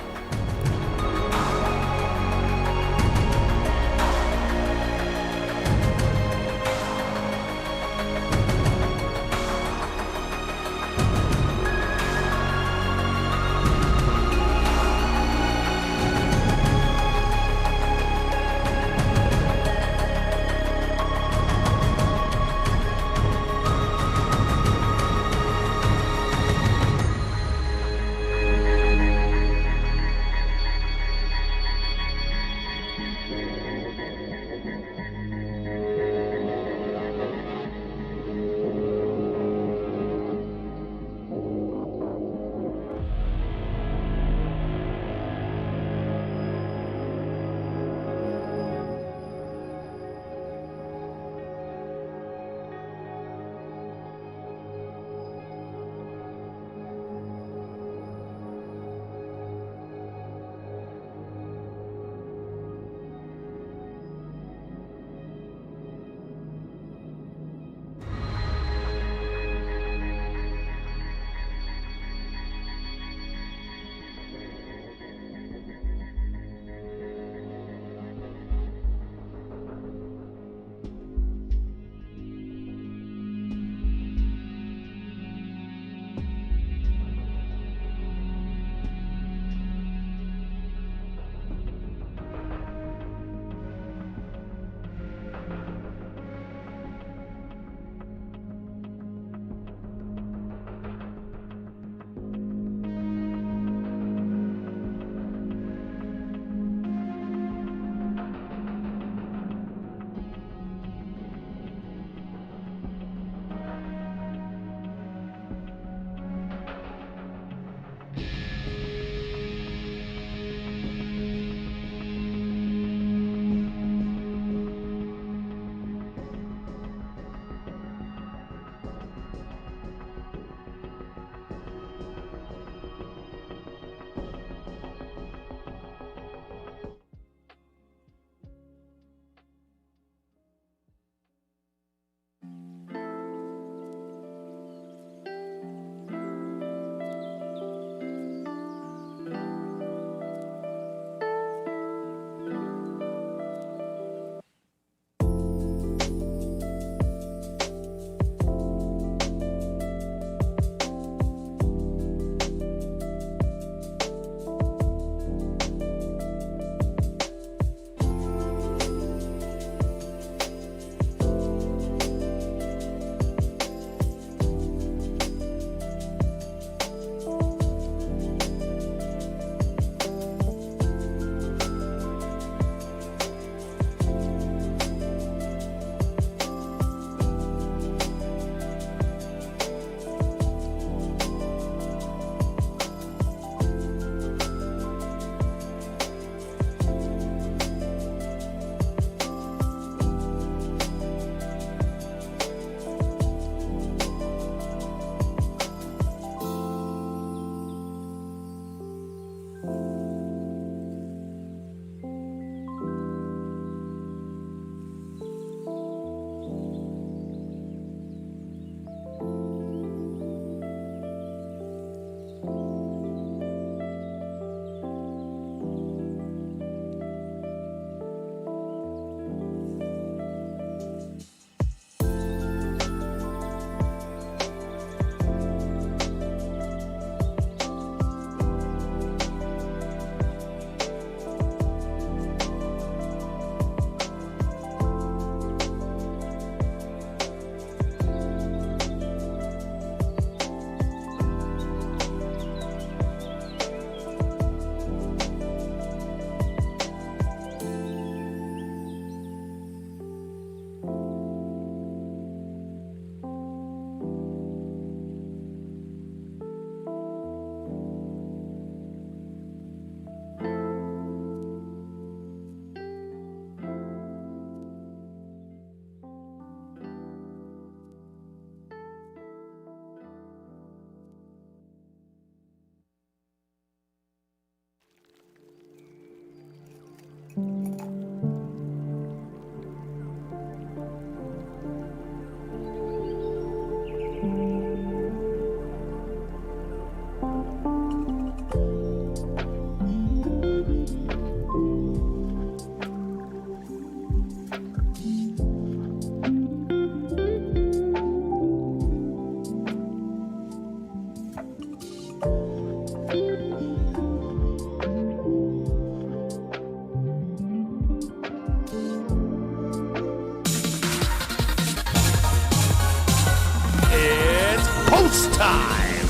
post time.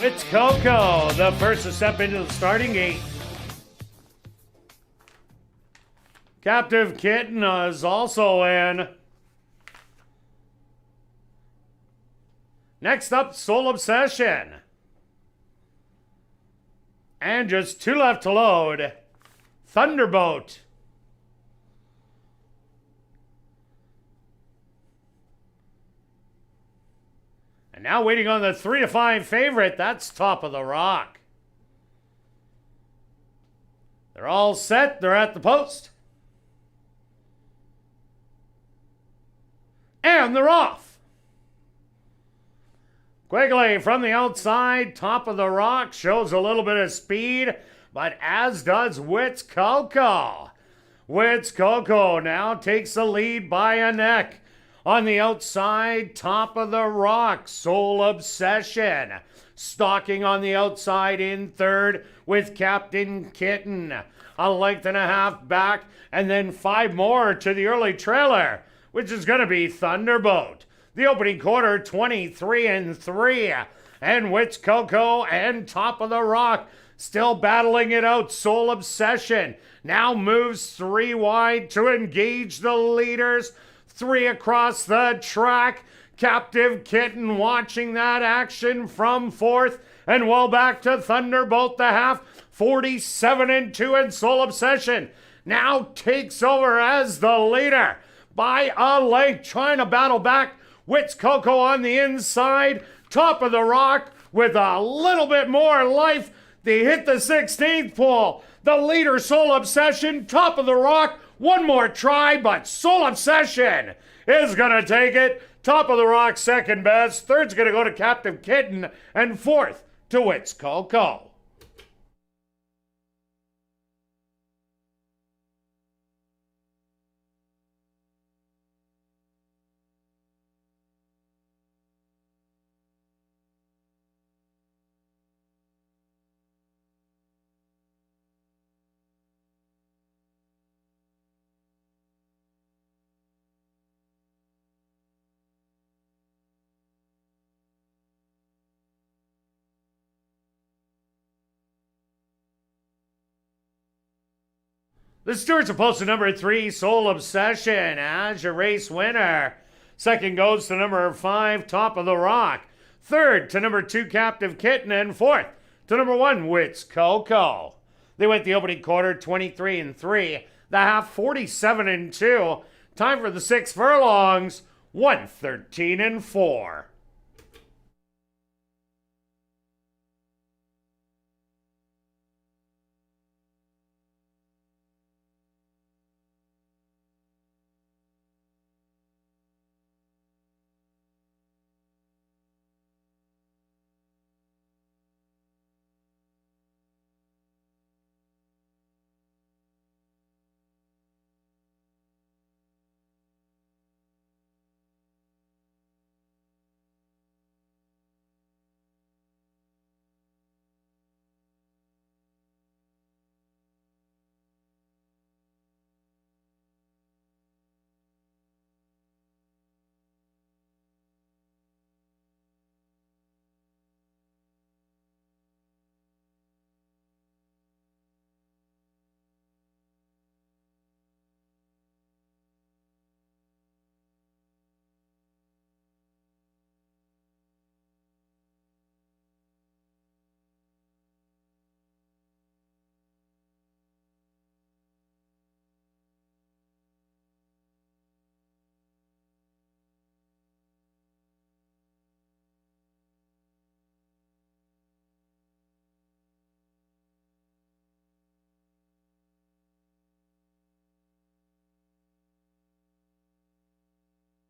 It's Coco, the first to step into the starting gate. Captive Kitten is also in. Next up, Soul Obsession. And just 2 left to load. Thunderbolt. And now waiting on the 3 to 5 favorite, that's Top of the Rock. They're all set, they're at the post. And they're off. Quigley from the outside, Top of the Rock, shows a little bit of speed, but as does Wits Coco. Wits Coco now takes the lead by a neck. On the outside, Top of the Rock, Soul Obsession. Stalking on the outside in third with Captain Kitten. A length and a half back, and then 5 more to the early trailer, which is going to be Thunderbolt. The opening quarter, 23-3. And Wits Coco and Top of the Rock still battling it out. Soul Obsession now moves 3 wide to engage the leaders. 3 across the track. Captive Kitten watching that action from 4th. And well back to Thunderbolt the half. 47-2, and Soul Obsession now takes over as the leader by a length, trying to battle back. Wits Coco on the inside. Top of the Rock with a little bit more life. They hit the 16th pole. The leader, Soul Obsession. Top of the Rock. One more try, but Soul Obsession is going to take it. Top of the Rock, second best. Third's going to go to Captive Kitten. And 4th to Wits Coco. The stewards are posted number 3, Soul Obsession, as your race winner. Second goes to number 5, Top of the Rock. Third to number 2, Captive Kitten. And 4th to number 1, Wits Coco. They went the opening quarter 23-3. The half 47-2. Time for the 6 furlongs, 113-4.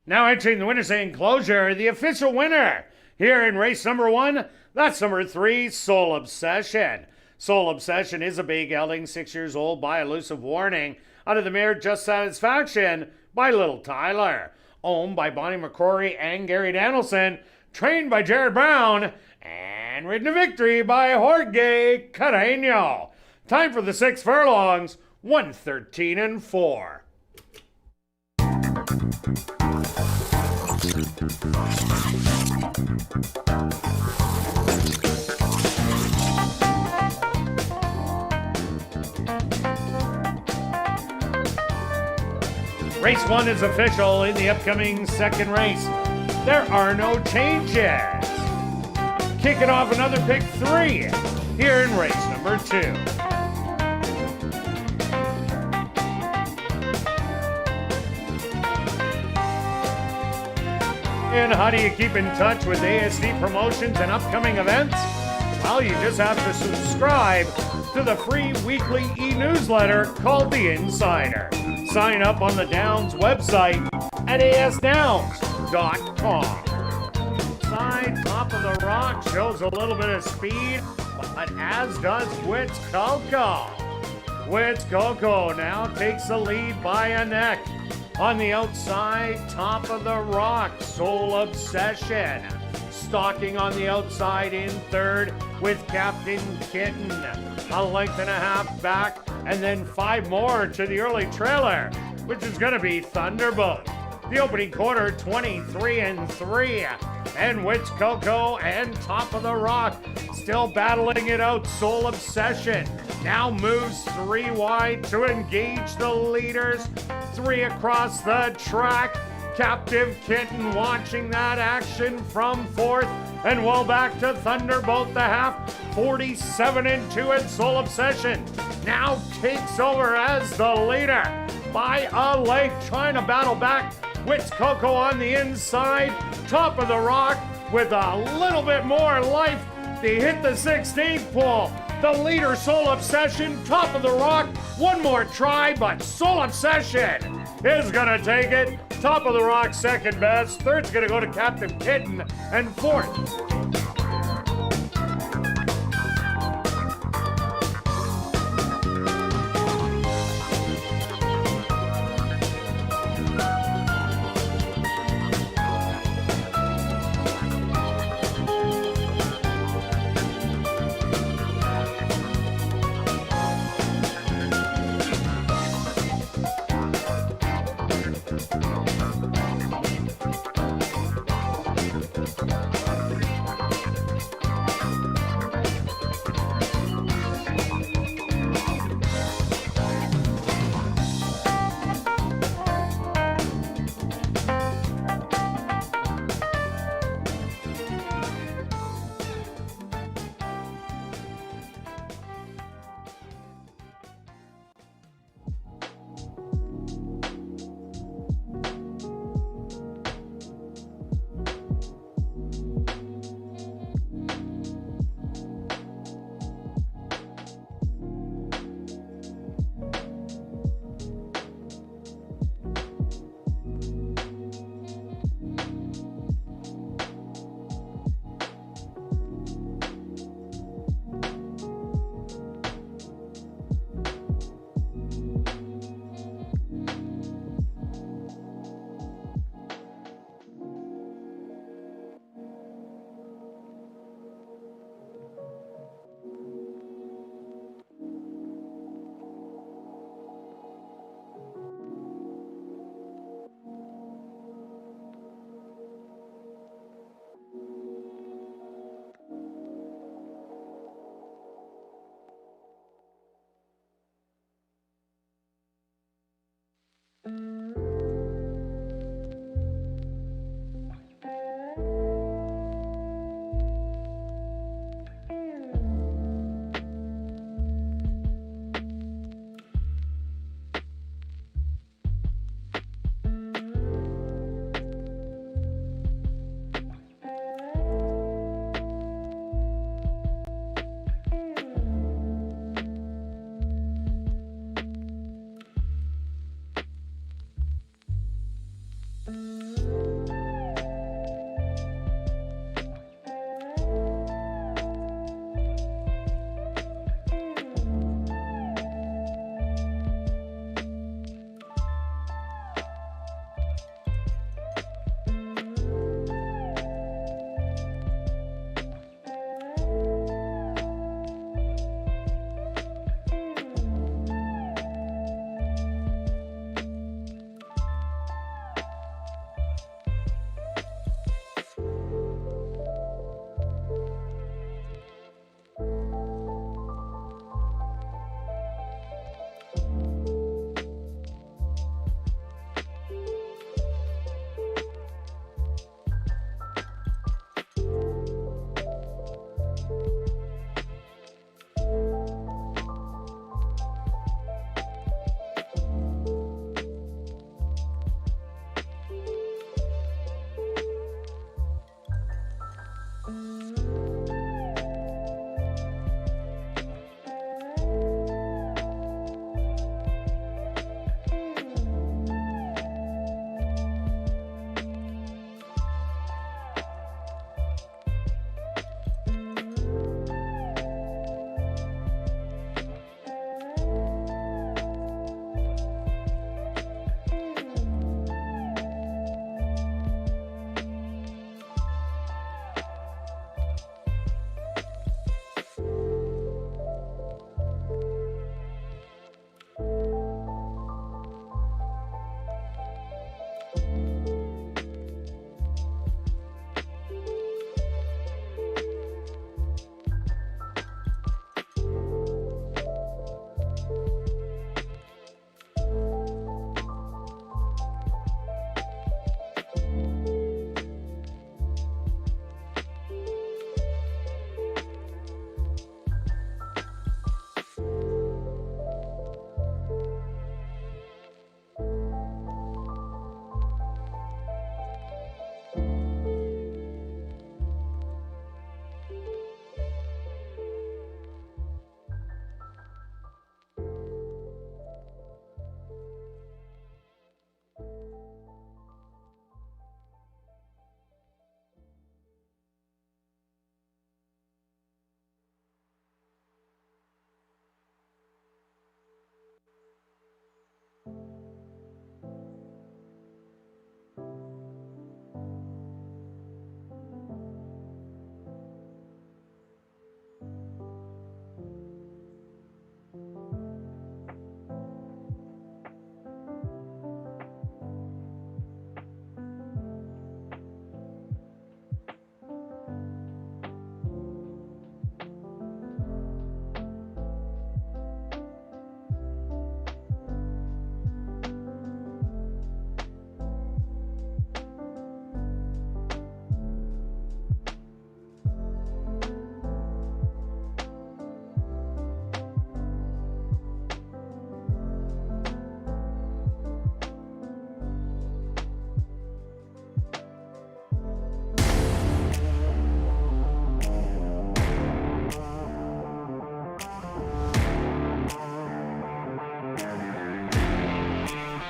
Now entering the winner's enclosure, the official winner here in race number 1, that's number 3, Soul Obsession. Soul Obsession is a bay gelding, 6 years old, by elusive warning. Out of the mare, Just Satisfaction by Little Tyler. owned by Bonnie McCrory and Gary Danielson, trained by Jared Brown, and ridden to victory by Jorge Carreño. Time for the 6 furlongs, 1:13 and 4. Race 1 is official in the upcoming second race. There are no changes. Kicking off another pick 3 here in race number 2. And how do you keep in touch with ASD promotions and upcoming events? Well, you just have to subscribe to the free weekly e-newsletter called The Insider. Sign up on the Downs website at asdowns.com. Side top of the rock shows a little bit of speed, but as does Wits Coco. Wits Coco now takes the lead by a neck. On the outside, top of the rock, Soul Obsession. Stalking on the outside in third with Captain Kitten. A length and a half back, and then 5 more to the early trailer, which is going to be Thunderbolt. The opening quarter, 23 and 3. And Witch Coco and Top of the Rock still battling it out. Soul Obsession now moves 3 wide to engage the leaders. 3 across the track. Captive Kitten watching that action from 4th. And well back to Thunderbolt the half. 47 and 2, and Soul Obsession now takes over as the leader by a length, trying to battle back. Wits Coco on the inside. Top of the Rock with a little bit more life. They hit the 16th pole. The leader, Soul Obsession, Top of the Rock. One more try, but Soul Obsession is gonna take it. Top of the Rock, second best. Third's gonna go to Captain Kitten, and 4th.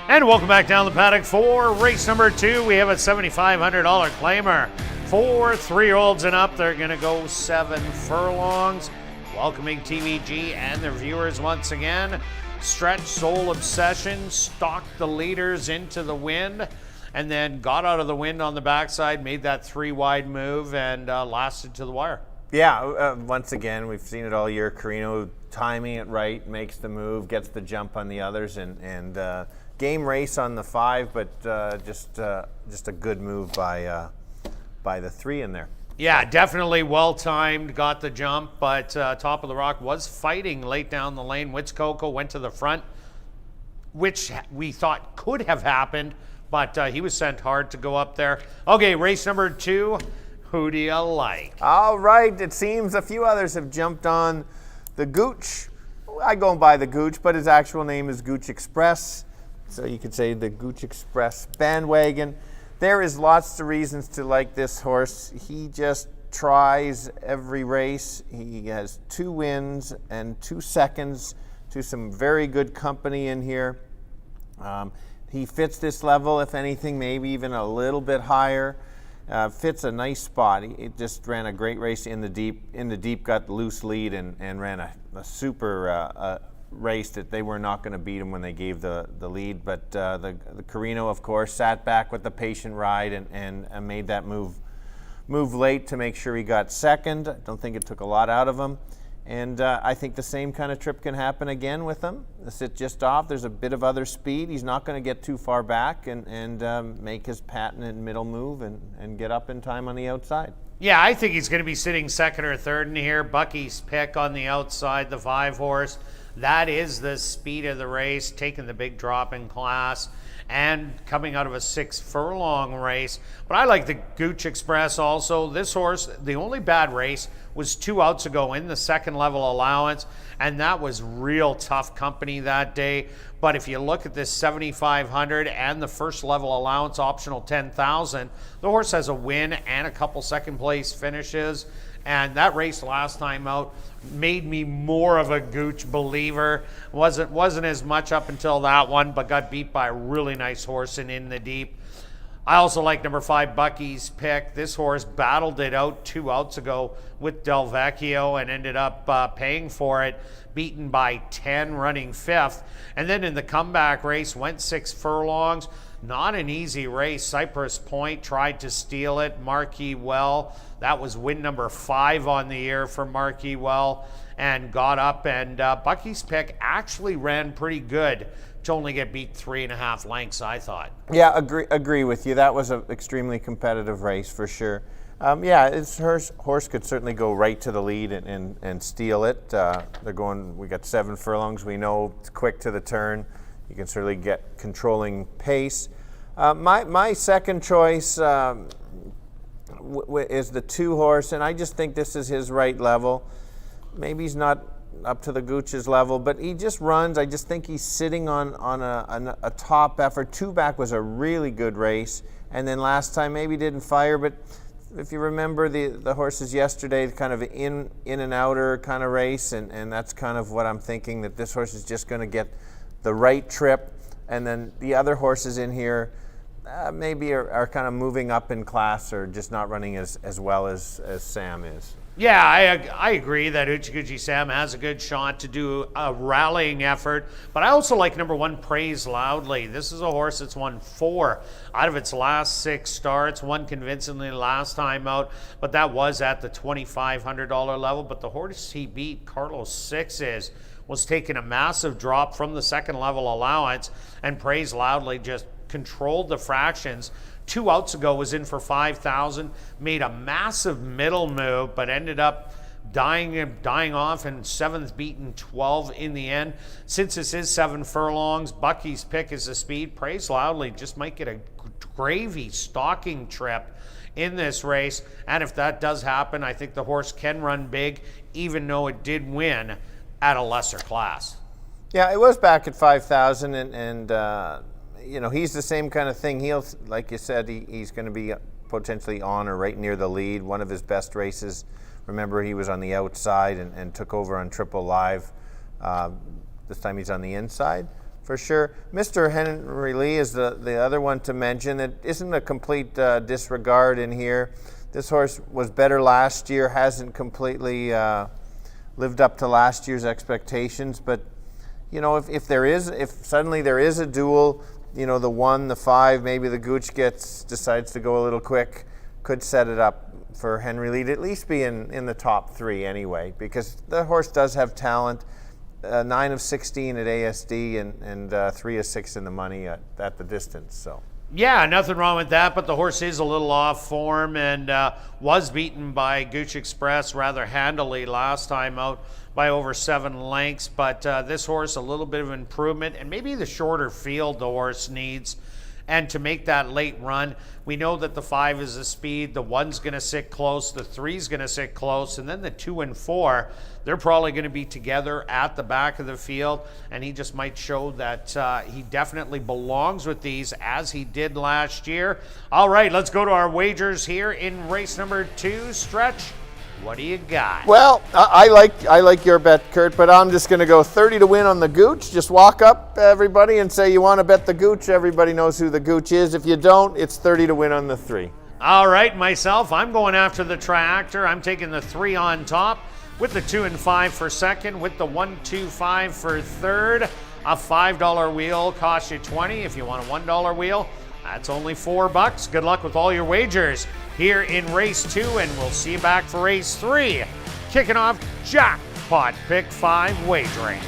And welcome back down the paddock for race number 2. We have a $7,500 claimer for 3-year-olds and up. They're going to go 7 furlongs. Welcoming TVG and their viewers once again. Stretch, Soul Obsession stalked the leaders into the wind and then got out of the wind on the backside, made that 3-wide move and lasted to the wire. Yeah, once again, we've seen it all year. Carino timing it right, makes the move, gets the jump on the others, and game race on the 5, but just a good move by the 3 in there. Yeah, definitely well-timed, got the jump, but Top of the Rock was fighting late down the lane. Witzcoco went to the front, which we thought could have happened, but he was sent hard to go up there. Okay, race number 2. Who do you like? All right, it seems a few others have jumped on the Gooch. I go by the Gooch, but his actual name is Gooch Express. So you could say the Gooch Express bandwagon. There is lots of reasons to like this horse. He just tries every race. He has 2 wins and 2 seconds to some very good company in here. He fits this level, if anything, maybe even a little bit higher. Fits a nice spot. He just ran a great race in the deep. In the deep, got the loose lead and ran a super race that they were not going to beat him when they gave the lead. But the Carino, of course, sat back with the patient ride and made that move late to make sure he got second. I don't think it took a lot out of him. And I think the same kind of trip can happen again with him. Sit just off. There's a bit of other speed. He's not going to get too far back and make his patented middle move and get up in time on the outside. Yeah, I think he's going to be sitting second or third in here. Bucky's Pick on the outside, the 5 horse. That is the speed of the race, taking the big drop in class and coming out of a 6 furlong race. But I like the Gooch Express also. This horse, the only bad race was 2 outs ago in the second level allowance, and that was real tough company that day. But if you look at this 7,500 and the first level allowance optional 10,000, the horse has a win and a couple second place finishes. And that race last time out made me more of a Gooch believer. Wasn't as much up until that one, but got beat by a really nice horse in the deep. I also like number 5, Bucky's Pick. This horse battled it out 2 outs ago with Del Vecchio and ended up paying for it, beaten by 10, running 5th. And then in the comeback race, went 6 furlongs. Not an easy race. Cypress Point tried to steal it. Marquis Well, that was win number 5 on the year for Marquis Well, and got up. And Bucky's Pick actually ran pretty good to only get beat 3.5 lengths, I thought. Yeah, agree with you. That was an extremely competitive race for sure. Yeah, horse could certainly go right to the lead and steal it. They're going. We got 7 furlongs. We know it's quick to the turn. You can certainly get controlling pace. My second choice is the 2 horse, and I just think this is his right level. Maybe he's not up to the Gooch's level, but he just runs. I just think he's sitting on a top effort. 2 back was a really good race, and then last time maybe didn't fire, but if you remember the horses yesterday, kind of in and outer kind of race, and that's kind of what I'm thinking, that this horse is just going to get the right trip, and then the other horses in here maybe are kind of moving up in class or just not running as well as Sam is. Yeah, I agree that Uchiguchi Sam has a good shot to do a rallying effort, but I also like number 1, Praise Loudly. This is a horse that's won 4 out of its last 6 starts, won convincingly last time out, but that was at the $2,500 level. But the horse he beat, Carlos Sixes, was taking a massive drop from the second level allowance, and Praise Loudly just controlled the fractions. 2 outs ago was in for 5,000, made a massive middle move, but ended up dying off in 7th, beaten 12 in the end. Since this is 7 furlongs, Bucky's Pick is the speed. Praise Loudly just might get a gravy stalking trip in this race, and if that does happen, I think the horse can run big, even though it did win at a lesser class. Yeah, it was back at 5,000, and you know, he's the same kind of thing. He'll, like you said, he's going to be potentially on or right near the lead. One of his best races. Remember, he was on the outside and took over on Triple Live. This time he's on the inside For sure. Mr. Henry Lee is the other one to mention. It isn't a complete disregard in here. This horse was better last year, hasn't completely lived up to last year's expectations, but you know, if suddenly there is a duel, you know, the 1, the 5, maybe the Gooch decides to go a little quick, could set it up for Henry Lee to at least be in the top 3 anyway, because the horse does have talent. 9 of 16 at ASD and 3 of 6 in the money at the distance. So. Yeah, nothing wrong with that, but the horse is a little off form and was beaten by Gooch Express rather handily last time out by over 7 lengths. But this horse, a little bit of improvement, and maybe the shorter field the horse needs. And to make that late run, we know that the 5 is the speed, the 1's going to sit close, the 3's going to sit close, and then the 2 and 4, they're probably going to be together at the back of the field, and he just might show that he definitely belongs with these as he did last year. All right, let's go to our wagers here in race number 2. Stretch, what do you got? Well, I like your bet, Kirt, but I'm just going to go 30 to win on the Gooch. Just walk up, everybody, and say you want to bet the Gooch. Everybody knows who the Gooch is. If you don't, it's 30 to win on the 3. All right, myself, I'm going after the Triactor. I'm taking the 3 on top with the 2 and 5 for second, with the 1, 2, 5 for third. A $5 wheel costs you 20. If you want a $1 wheel, that's only $4. Good luck with all your wagers here in race 2, and we'll see you back for race 3. Kicking off Jackpot Pick 5 wagering.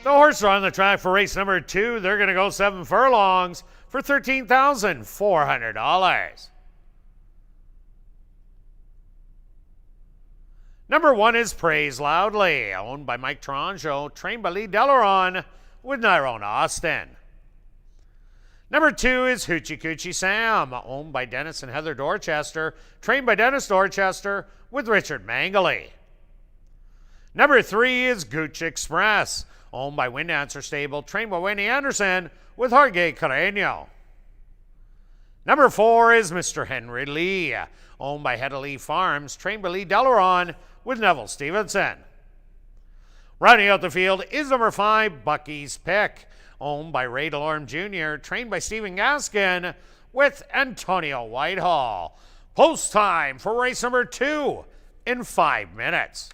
The horses are on the track for race number 2. They're going to go 7 furlongs for $13,400. Number 1 is Praise Loudly, owned by Mike Toronjo, trained by Lee Delaron with Nyrone Austin. Number 2 is Hoochie Coochie Sam, owned by Dennis and Heather Dorchester, trained by Dennis Dorchester with Richard Mangley. Number 3 is Gooch Express, owned by Wind Answer Stable, trained by Winnie Anderson with Jorge Carreño. Number 4 is Mr. Henry Lee, owned by Hedda Lee Farms, trained by Lee Delaron with Neville Stevenson. Rounding out the field is number 5, Bucky's Pick, owned by Ray DeLorme Jr., trained by Stephen Gaskin with Antonio Whitehall. Post time for race number 2 in 5 minutes.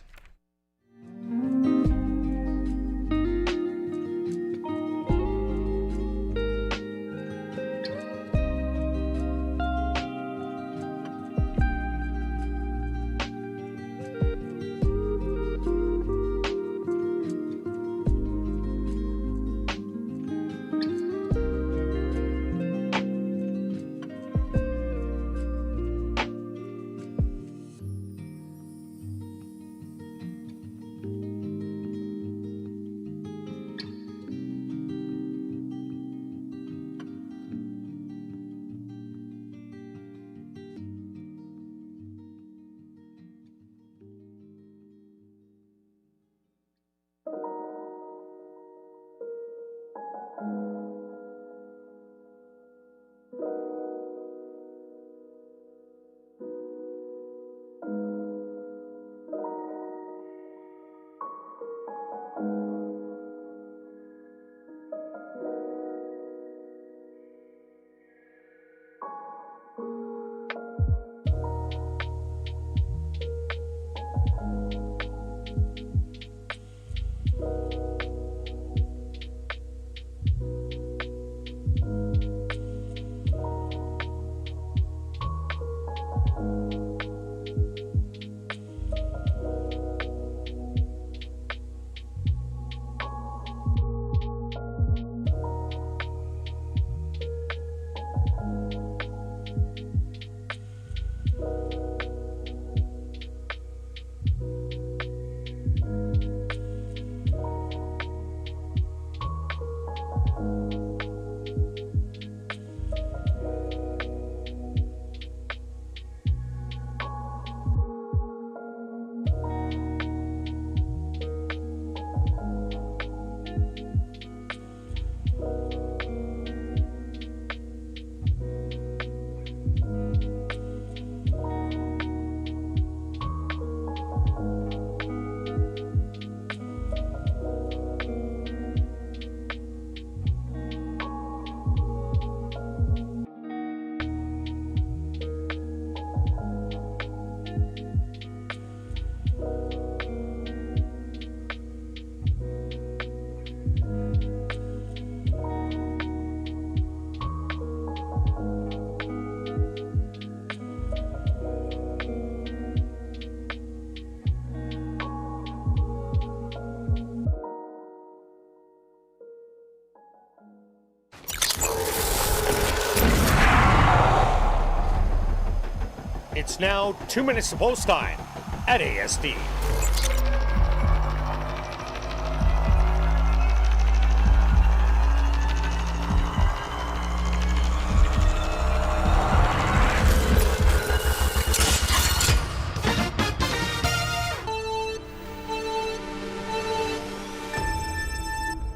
It's now 2 minutes to post time at ASD.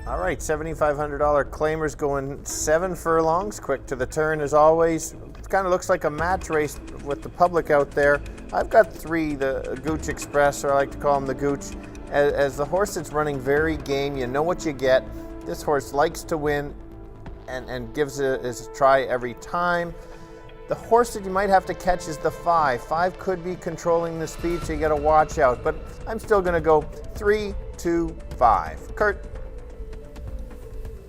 All right, $7,500 claimers going 7 furlongs, quick to the turn as always. It kind of looks like a match race with the public out there. I've got 3, the Gooch Express, or I like to call him the Gooch. As the horse that's running very game, you know what you get. This horse likes to win and gives it a try every time. The horse that you might have to catch is the 5. 5 could be controlling the speed, so you got to watch out. But I'm still going to go 3, 2, 5. Kirt.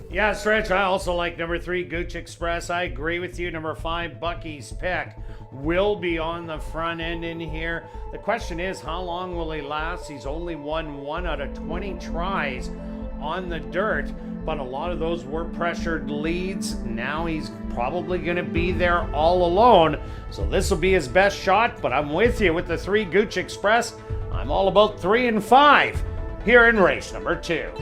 Yeah, Stretch, I also like number 3, Gooch Express. I agree with you. Number 5, Bucky's Pick, will be on the front end in here. The question is, how long will he last? He's only won 1 out of 20 tries on the dirt, but a lot of those were pressured leads. Now he's probably going to be there all alone. So this will be his best shot, but I'm with you with the 3, Gooch Express. I'm all about 3 and 5 here in race number 2.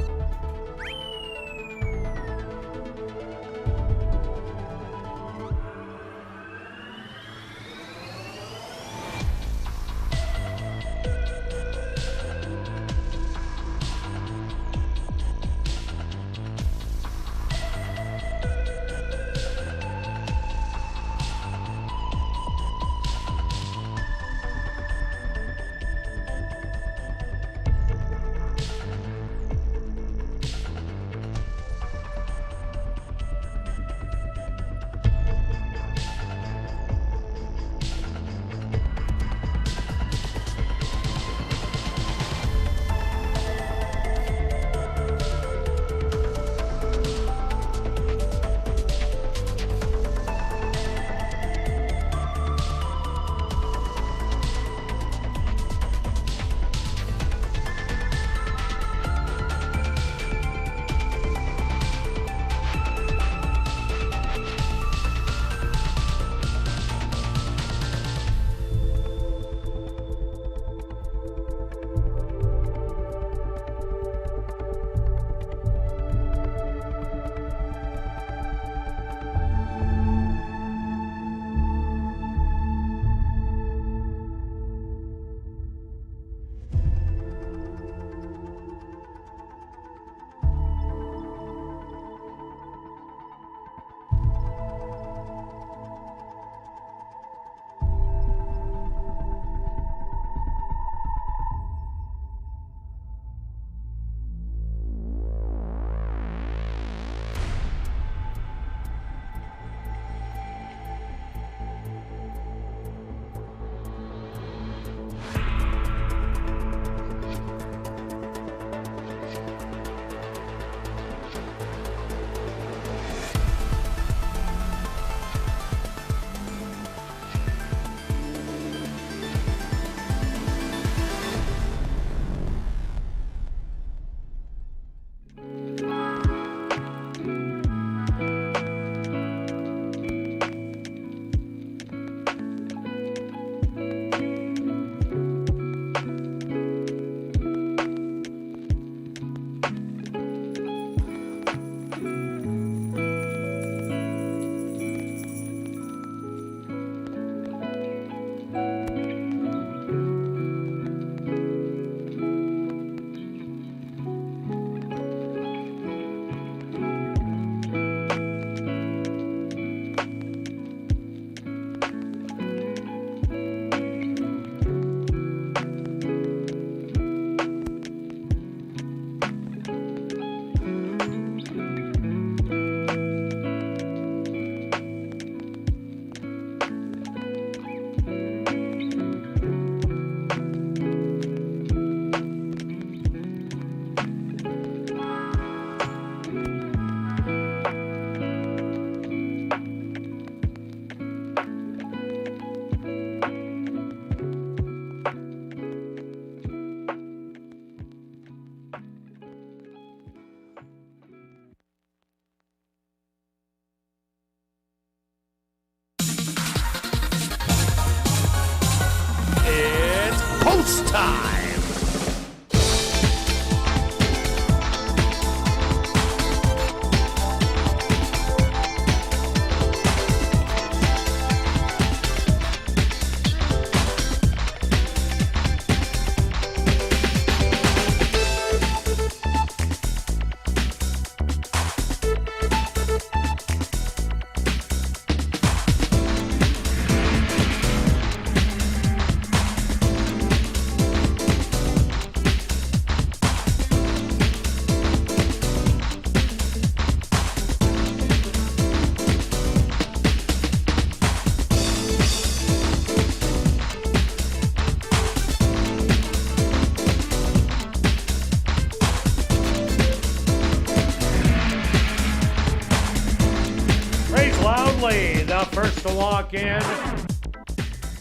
Loudly, the first to walk in.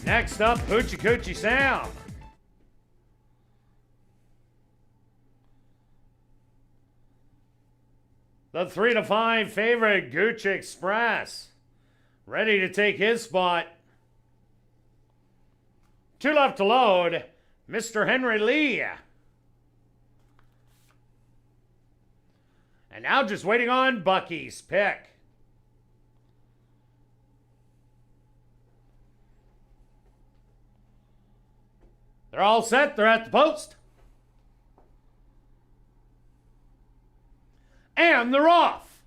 Next up, Hoochie Coochie Sam. The 3 to 5 favorite, Gooch Express. Ready to take his spot. 2 left to load, Mr. Henry Lee. And now just waiting on Bucky's pick. They're all set. They're at the post. And they're off.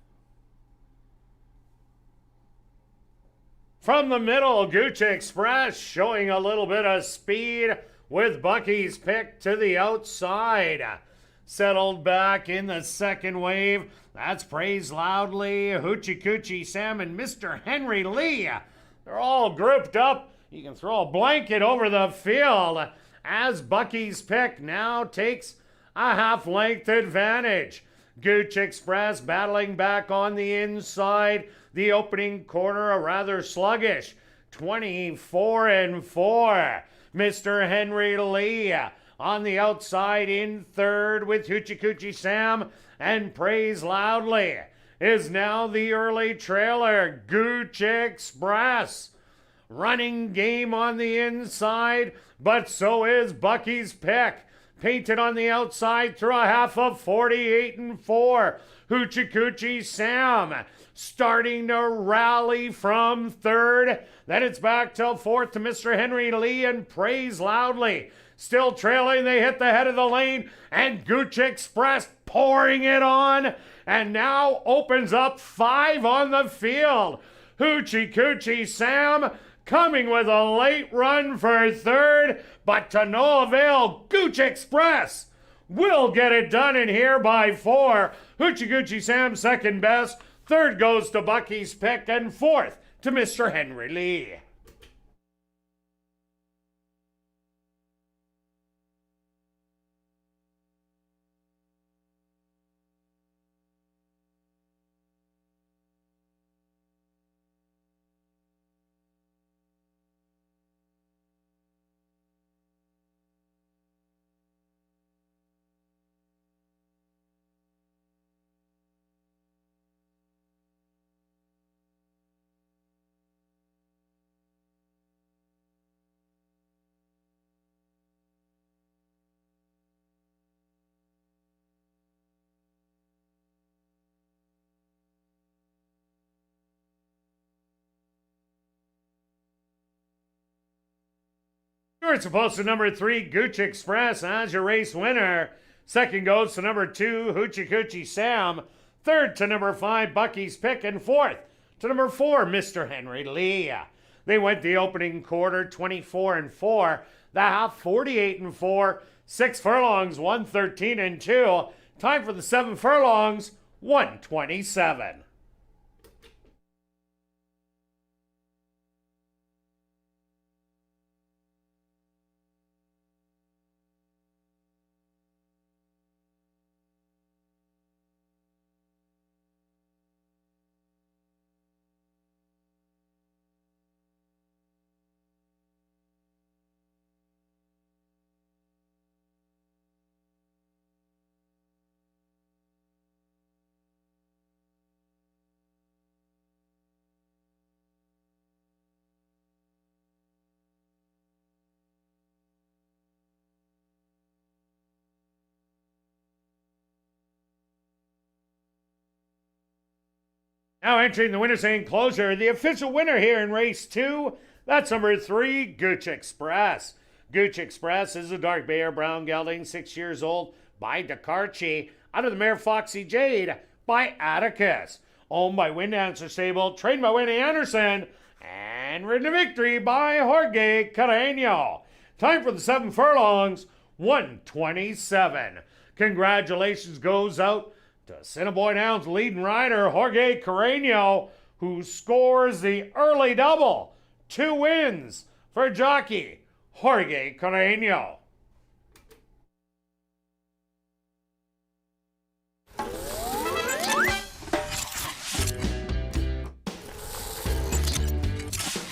From the middle, Gooch Express showing a little bit of speed with Bucky's pick to the outside. Settled back in the second wave. That's Praise Loudly, Hoochie Coochie Sam, and Mr. Henry Lee. They're all grouped up. You can throw a blanket over the field as Bucky's pick now takes a half-length advantage. Gooch Express battling back on the inside. The opening quarter, a rather sluggish 24-4. Mr. Henry Lee on the outside in third with Hoochie Coochie Sam, and Praise Loudly is now the early trailer. Gooch Express running game on the inside, but so is Bucky's pick. Painted on the outside through a half of 48-4. Hoochie Coochie Sam starting to rally from third. Then it's back to fourth to Mr. Henry Lee and Praise Loudly. Still trailing, they hit the head of the lane, and Gooch Express pouring it on, and now opens up 5 on the field. Hoochie Coochie Sam coming with a late run for third, but to no avail. Gooch Express will get it done in here by 4. Hoochie Coochie Sam second best. Third goes to Bucky's pick, and fourth to Mr. Henry Lee. It's supposed to number 3, Gooch Express as your race winner. Second goes to number 2, Hoochie Coochie Sam. Third to number 5, Bucky's pick. And fourth to number 4, Mr. Henry Lee. They went the opening quarter 24-4. The half 48-4. 6 furlongs, 113-2. Time for the 7 furlongs, 127. Now entering the winner's enclosure, the official winner here in race 2, that's number 3, Gooch Express. Gooch Express is a dark bay or brown gelding, 6 years old, by Dakarchi, out of the mare Foxy Jade by Atticus. Owned by Wind Dancer Stable, trained by Winnie Anderson, and ridden to victory by Jorge Carreño. Time for the 7 furlongs, 127. Congratulations goes out to Assiniboia Downs leading rider Jorge Carreño, who scores the early double. 2 wins for jockey Jorge Carreño.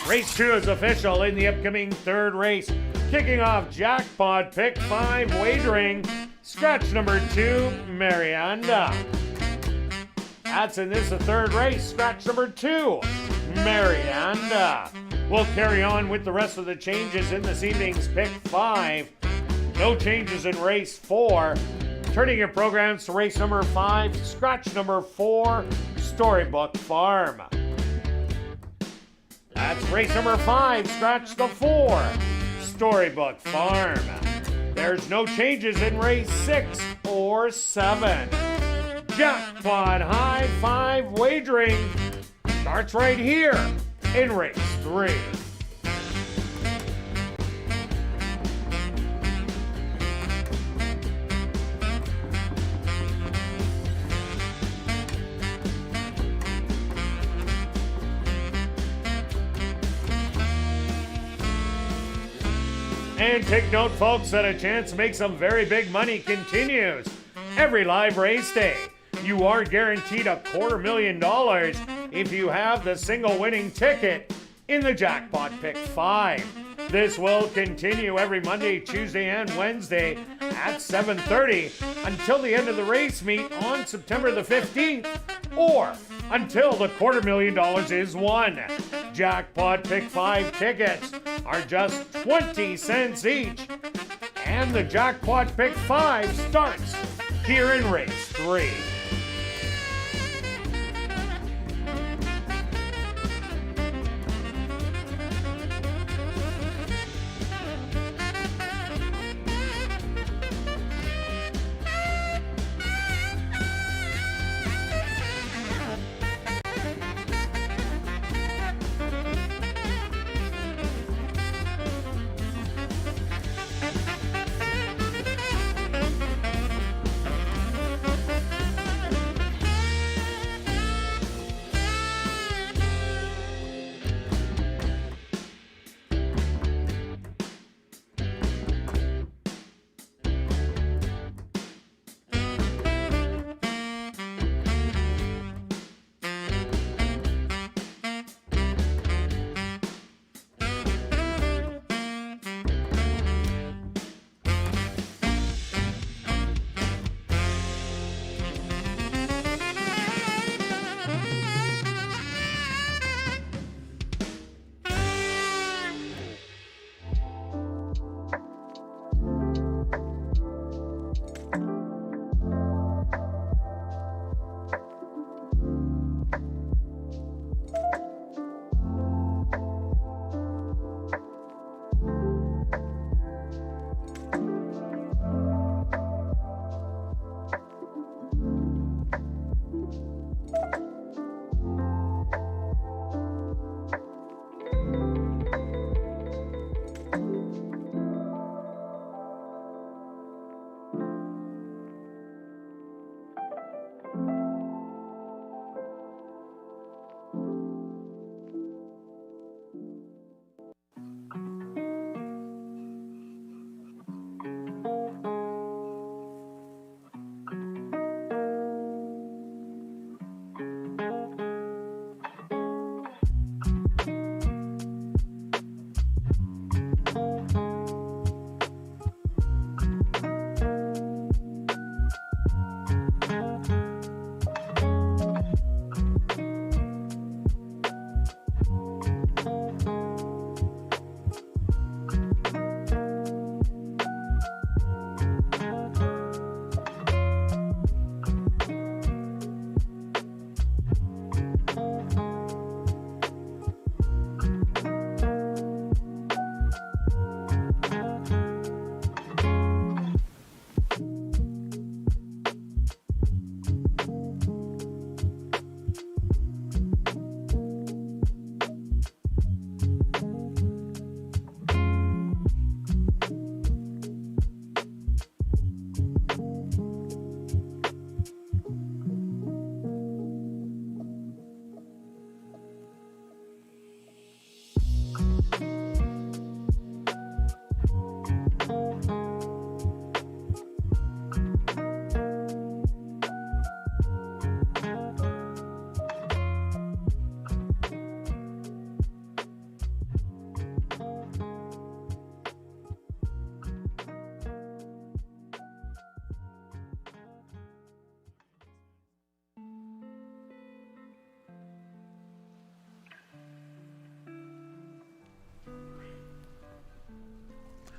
Race 2 is official in the upcoming third race. Kicking off jackpot pick 5 wagering. Scratch number 2, Marianda. That's in this the third race. Scratch number 2, Marianda. We'll carry on with the rest of the changes in this evening's pick 5. No changes in race 4. Turning your programs to race number 5, scratch number 4, Storybook Farm. That's race number 5, scratch the 4, Storybook Farm. There's no changes in race 6 or 7. Jackpot High 5 wagering starts right here in race 3. And take note, folks, that a chance to make some very big money continues. Every live race day, you are guaranteed $250,000 if you have the single winning ticket in the jackpot pick 5. This will continue every Monday, Tuesday, and Wednesday at 7:30 until the end of the race meet on September the 15th, or until the $250,000 is won. Jackpot pick 5 tickets are just 20 cents each, and the jackpot pick 5 starts here in race 3.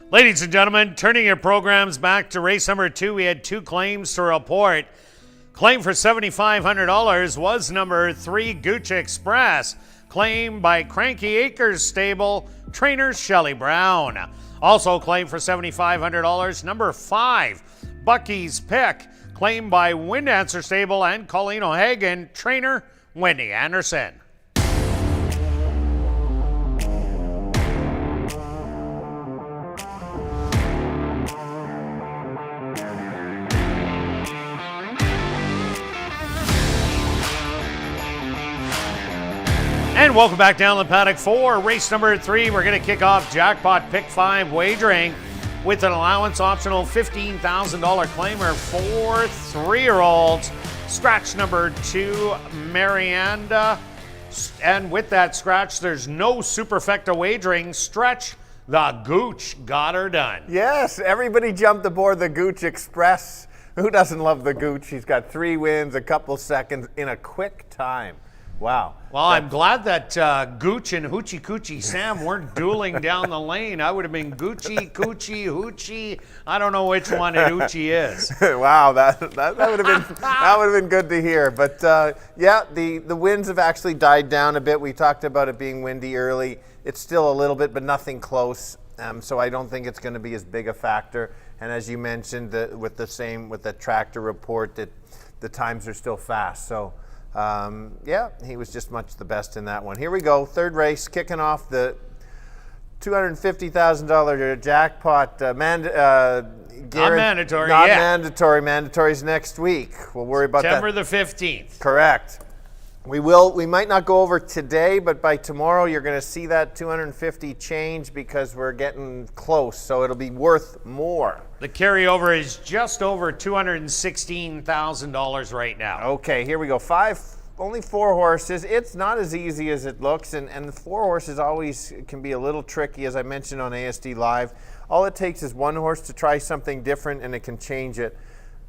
Ladies and gentlemen, turning your programs back to race number 2, we had 2 claims to report. Claim for $7,500 was number 3, Gooch Express. Claim by Cranky Acres Stable, trainer Shelley Brown. Also claimed for $7,500, number 5, Bucky's Pick. Claimed by Wind Answer Stable and Colleen O'Hagan, trainer Wendy Anderson. And welcome back down the paddock for race number 3. We're going to kick off Jackpot Pick 5 wagering with an allowance optional $15,000 claimer for 3-year-olds. Scratch number 2, Marianda. And with that scratch, there's no superfecta wagering. Stretch, the Gooch got her done. Yes, everybody jumped aboard the Gooch Express. Who doesn't love the Gooch? He's got 3 wins, a couple seconds in a quick time. Wow. Well, I'm glad that Gooch and Hoochie Coochie Sam weren't dueling down the lane. I would have been Gucci, Coochie, Hoochie. I don't know which one Hoochie is. Wow, that would have been good to hear. But yeah, the winds have actually died down a bit. We talked about it being windy early. It's still a little bit, but nothing close. So I don't think it's going to be as big a factor. And as you mentioned, with the tractor report, that the times are still fast. So. Yeah, he was just much the best in that one. Here we go, third race, kicking off the $250,000 jackpot. Not mandatory, Not mandatory. Mandatory's next week. We'll worry about that. September the 15th. Correct. We might not go over today, but by tomorrow you're going to see that 250 change because we're getting close, so it'll be worth more. The carryover is just over $216,000 right now. Okay, here we go. Only 4 horses. It's not as easy as it looks, and the 4 horses always can be a little tricky, as I mentioned on ASD Live. All it takes is 1 horse to try something different, and it can change it.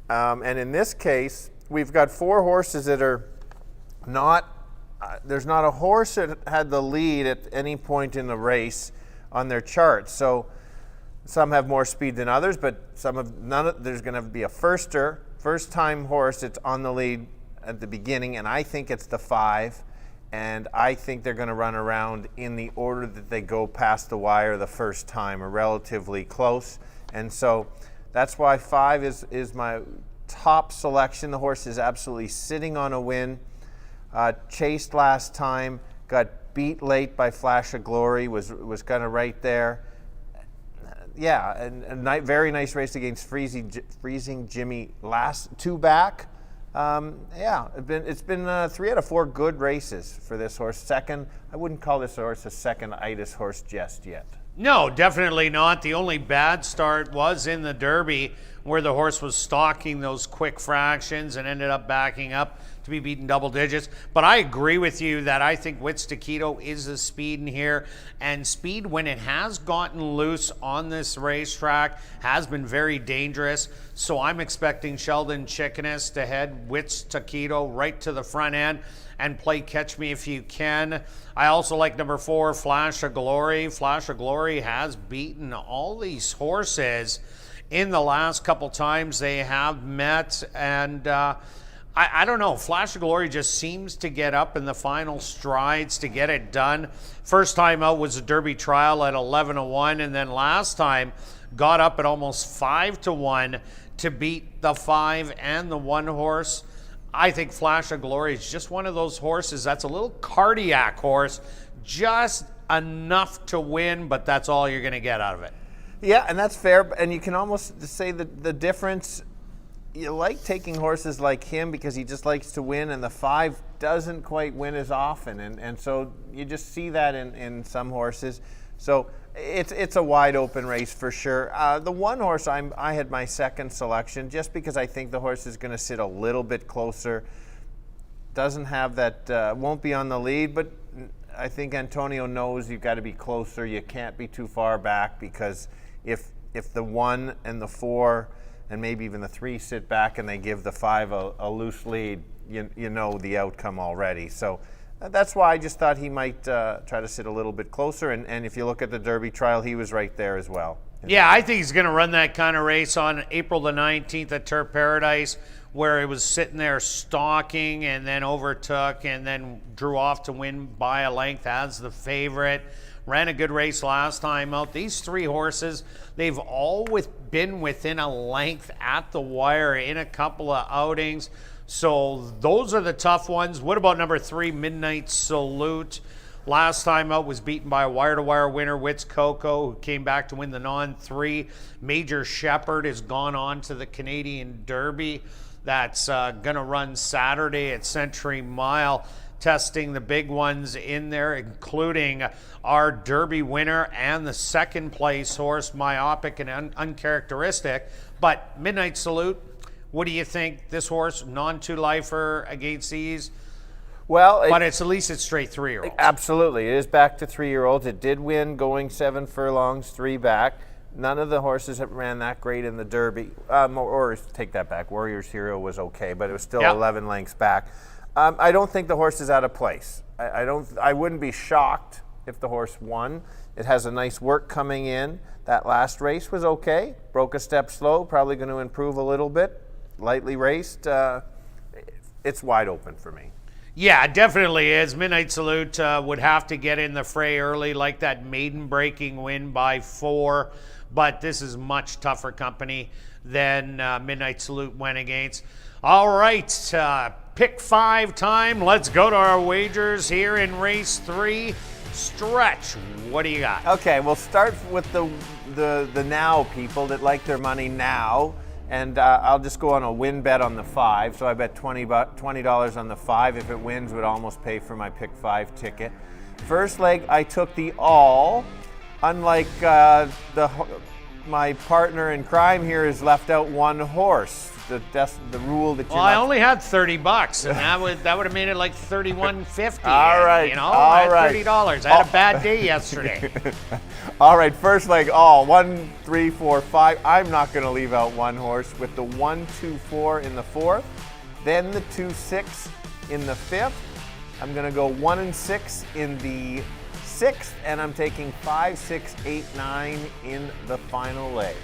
And in this case, we've got 4 horses that are there's not a horse that had the lead at any point in the race on their chart. So some have more speed than others, but there's going to be a first-time horse that's on the lead at the beginning, and I think it's the 5, and I think they're going to run around in the order that they go past the wire the first time, or relatively close. And so that's why 5 is my top selection. The horse is absolutely sitting on a win. Chased last time, got beat late by Flash of Glory, was kind of right there. Yeah, and very nice race against Freezing Jimmy last 2 back. Yeah, it's been 3 out of 4 good races for this horse. Second, I wouldn't call this horse a second-itis horse just yet. No, definitely not. The only bad start was in the Derby, where the horse was stalking those quick fractions and ended up backing up to be beaten double digits. But I agree with you that I think Wits Taquito is the speed in here. And speed, when it has gotten loose on this racetrack, has been very dangerous. So I'm expecting Sheldon Chickeness to head Wits Taquito right to the front end and play Catch Me If You Can. I also like number 4, Flash of Glory. Flash of Glory has beaten all these horses in the last couple times they have met, and I don't know, Flash of Glory just seems to get up in the final strides to get it done. First time out was a Derby trial at 11-1, and then last time got up at almost 5-1 to beat the 5 and the 1 horse. I think Flash of Glory is just one of those horses that's a little cardiac horse, just enough to win, but that's all you're going to get out of it. Yeah, and that's fair, and you can almost say that the difference, you like taking horses like him because he just likes to win, and the 5 doesn't quite win as often, and so you just see that in some horses. So it's a wide open race for sure. The 1 horse, I had my second selection just because I think the horse is going to sit a little bit closer. Doesn't have that, won't be on the lead, but I think Antonio knows you've got to be closer. You can't be too far back because if the 1 and the 4 and maybe even the 3 sit back and they give the 5 a loose lead, you know the outcome already. So that's why I just thought he might try to sit a little bit closer. And if you look at the Derby trial, he was right there as well. Yeah, I think he's going to run that kind of race on April the 19th at Turf Paradise, where it was sitting there stalking and then overtook and then drew off to win by a length as the favorite. Ran a good race last time out. These 3 horses, they've all been within a length at the wire in a couple of outings. So those are the tough ones. What about number 3, Midnight Salute? Last time out was beaten by a wire-to-wire winner, Wits Coco, who came back to win the non-3. Major Shepherd has gone on to the Canadian Derby. That's going to run Saturday at Century Mile, testing the big ones in there, including our Derby winner and the second place horse, Myopic and Uncharacteristic. But Midnight Salute, what do you think? This horse, non-2-lifer against these? Well, but at least it's straight 3-year-olds. Absolutely. It is back to 3-year-olds. It did win going 7 furlongs, 3 back. None of the horses that ran that great in the Derby, or take that back, Warrior's Hero was okay, but it was still 11 lengths back. I don't think the horse is out of place. I wouldn't be shocked if the horse won. It has a nice work coming in. That last race was okay. Broke a step slow, probably going to improve a little bit. Lightly raced. It's wide open for me. Yeah, it definitely is. Midnight Salute would have to get in the fray early, like that maiden breaking win by 4. But this is much tougher company than Midnight Salute went against. All right, pick 5 time. Let's go to our wagers here in race 3. Stretch, what do you got? Okay, we'll start with the now people that like their money now. And I'll just go on a win bet on the 5. So I bet $20 on the 5. If it wins, would almost pay for my pick 5 ticket. First leg, I took the all. Unlike my partner in crime here has left out one horse. The rule that you. Well, I only had $30, and that would have made it like $31.50. All right, you know, all I had right. $30. I had a bad day yesterday. All right, first leg, all 1, 3, 4, 5. I'm not going to leave out one horse with the 1, 2, 4 in the 4th, then the 2, 6 in the 5th. I'm going to go 1 and 6 in the 6th, and I'm taking 5, 6, 8, 9 in the final leg.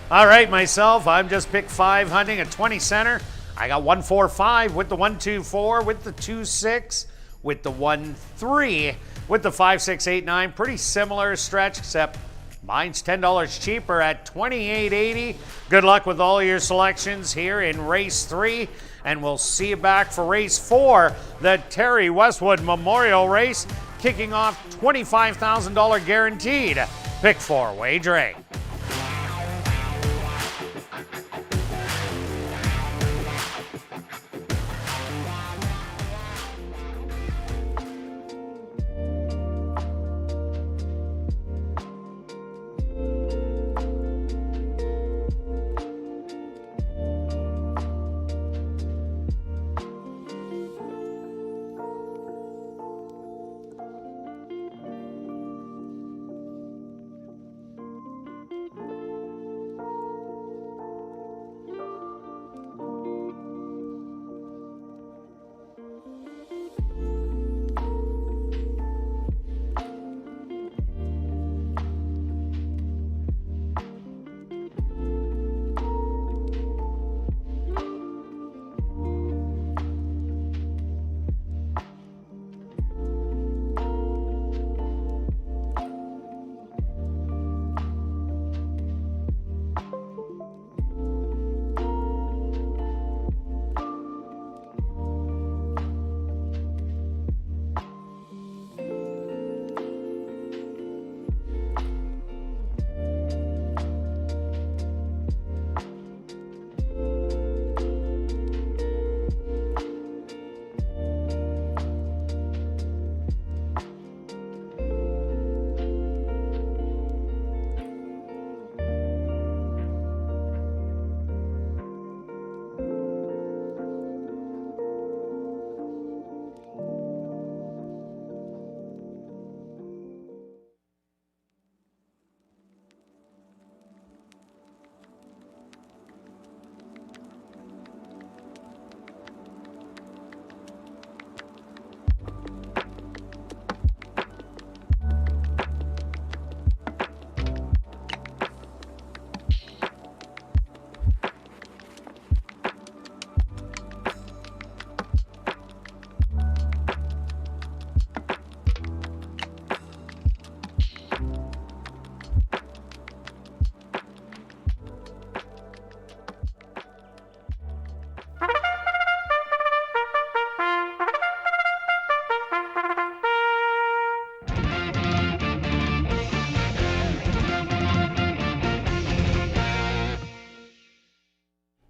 All right, myself, I'm just pick 5 hunting a 20 center. I got 1, 4, 5 with the 1, 2, 4 with the 2, 6 with the 1, 3 with the 5, 6, 8, 9. Pretty similar stretch, except mine's $10 cheaper at $28.80. Good luck with all your selections here in race 3, and we'll see you back for race 4, the Terry Westwood Memorial Race, kicking off $25,000 guaranteed. Pick 4 wagering.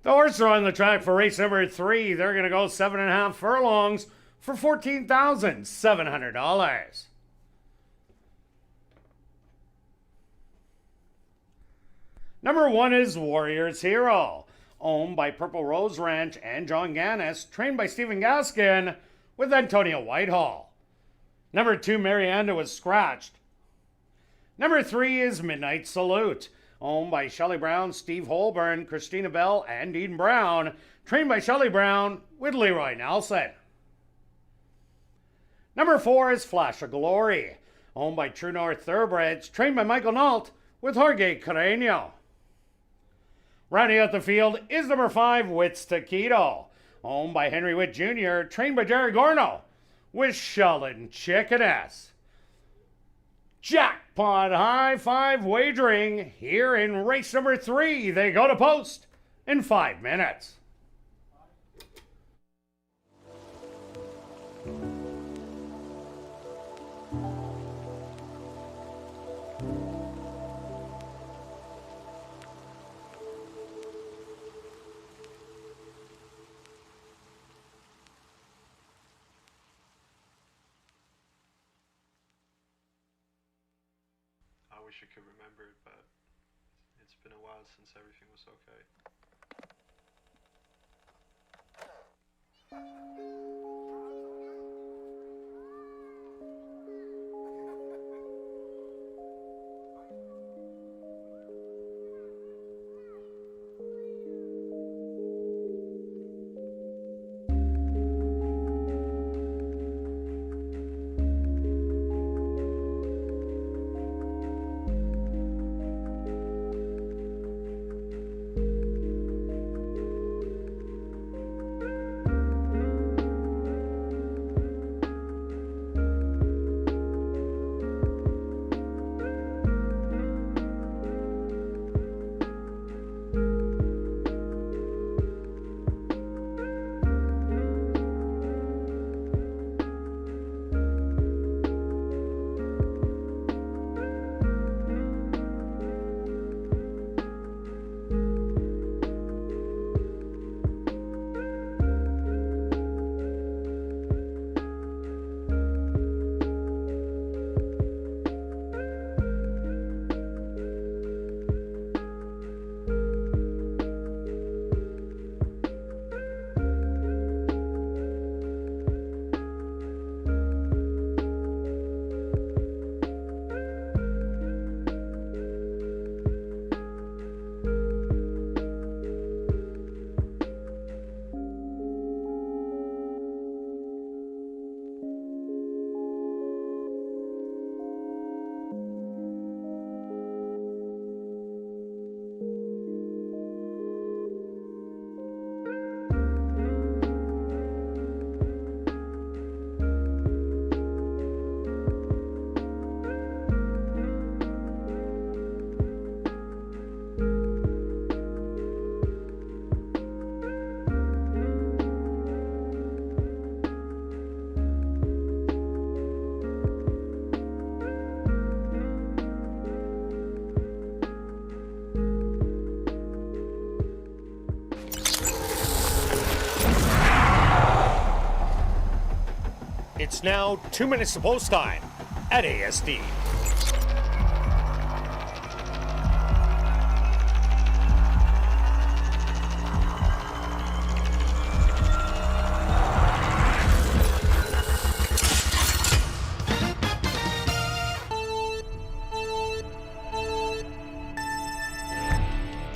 The horses are on the track for race number 3. They're going to go 7.5 furlongs for $14,700. Number 1 is Warrior's Hero, owned by Purple Rose Ranch and John Gannis, trained by Stephen Gaskin with Antonio Whitehall. Number 2, Marianda, was scratched. Number 3 is Midnight Salute, owned by Shelley Brown, Steve Holborn, Christina Bell, and Eden Brown, trained by Shelley Brown with Leroy Nelson. Number 4 is Flash of Glory, owned by True North Thoroughbreds, trained by Michael Nault with Jorge Carreño. Rounding out the field is number 5, Wits Taquito, owned by Henry Witt Jr., trained by Jerry Gorno with Sheldon Chickeness. Jackpot High 5 wagering here in race number 3. They go to post in 5 minutes. I wish I could remember it, but it's been a while since everything was okay. It's now 2 minutes to post time at ASD.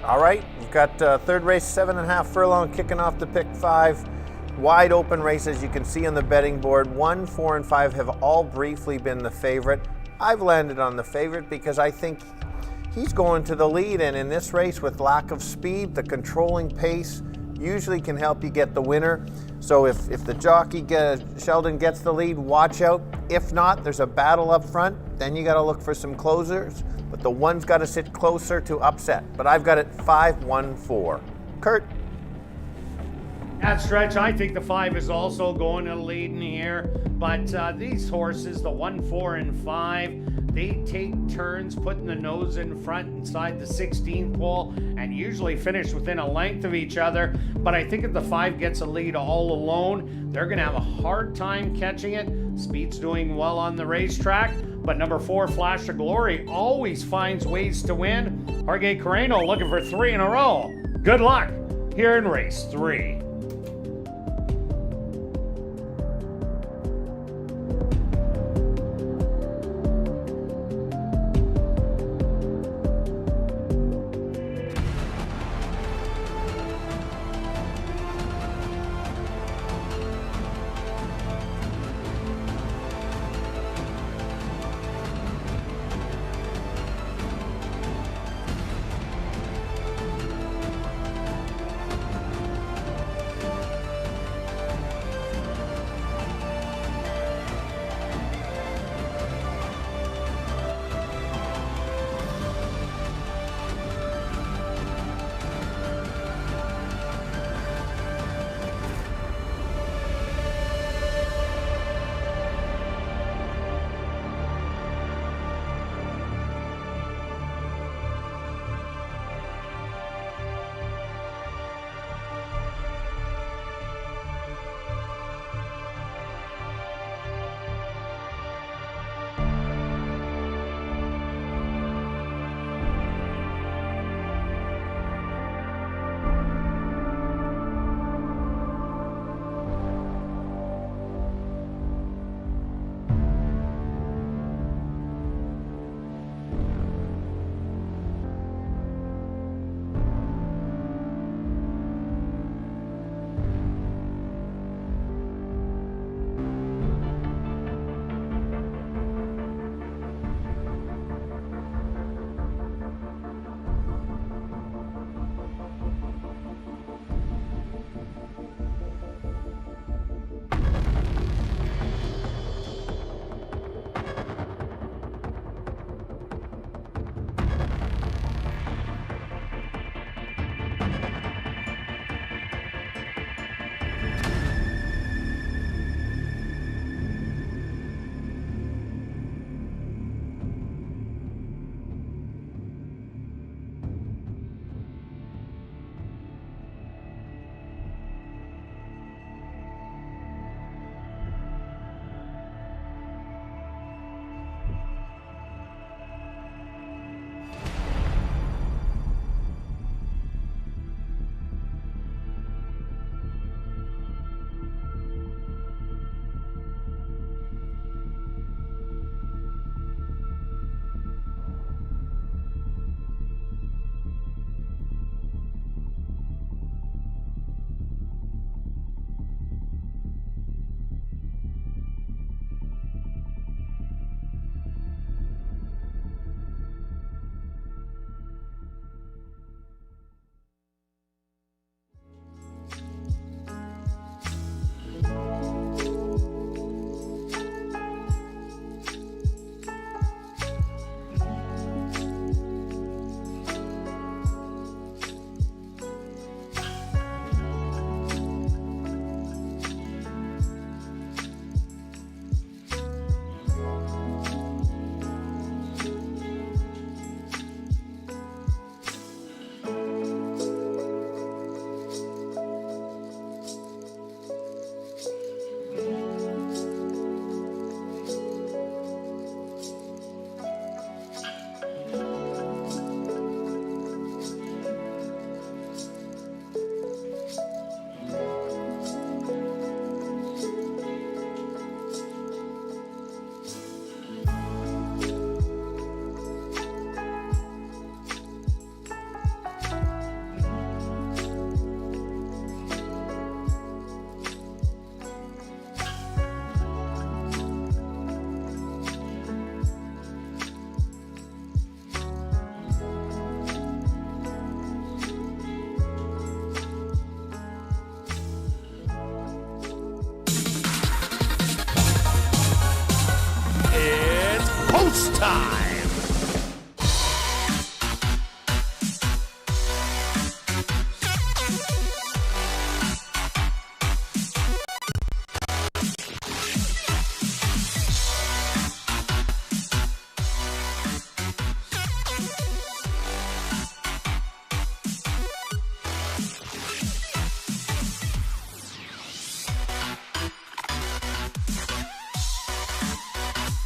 All right, we've got third race, 7.5 furlong, kicking off the pick 5. Wide open race, as you can see on the betting board. 1, 4, and 5 have all briefly been the favorite. I've landed on the favorite because I think he's going to the lead, and in this race with lack of speed, the controlling pace usually can help you get the winner. So if the jockey Sheldon gets the lead, watch out. If not, there's a battle up front. Then you got to look for some closers, but the one's got to sit closer to upset. But I've got it 5-1-4. Kirt. At stretch, I think the 5 is also going to lead in here, but these horses, the 1, 4, and 5, they take turns putting the nose in front inside the 16th pole and usually finish within a length of each other. But I think if the 5 gets a lead all alone, they're going to have a hard time catching it. Speed's doing well on the racetrack, but number 4, Flash of Glory, always finds ways to win. Jorge Carreno looking for 3 in a row. Good luck here in race 3.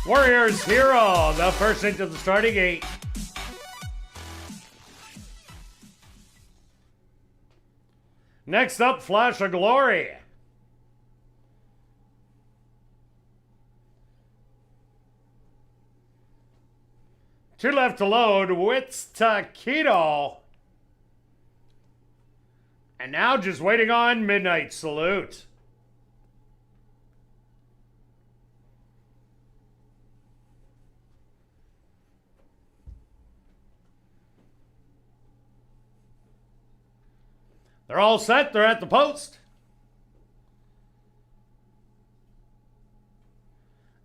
Warriors Hero, the first into the starting gate. Next up, Flash of Glory. Two left to load, Wits Taquito. And now just waiting on Midnight Salute. They're all set. They're at the post.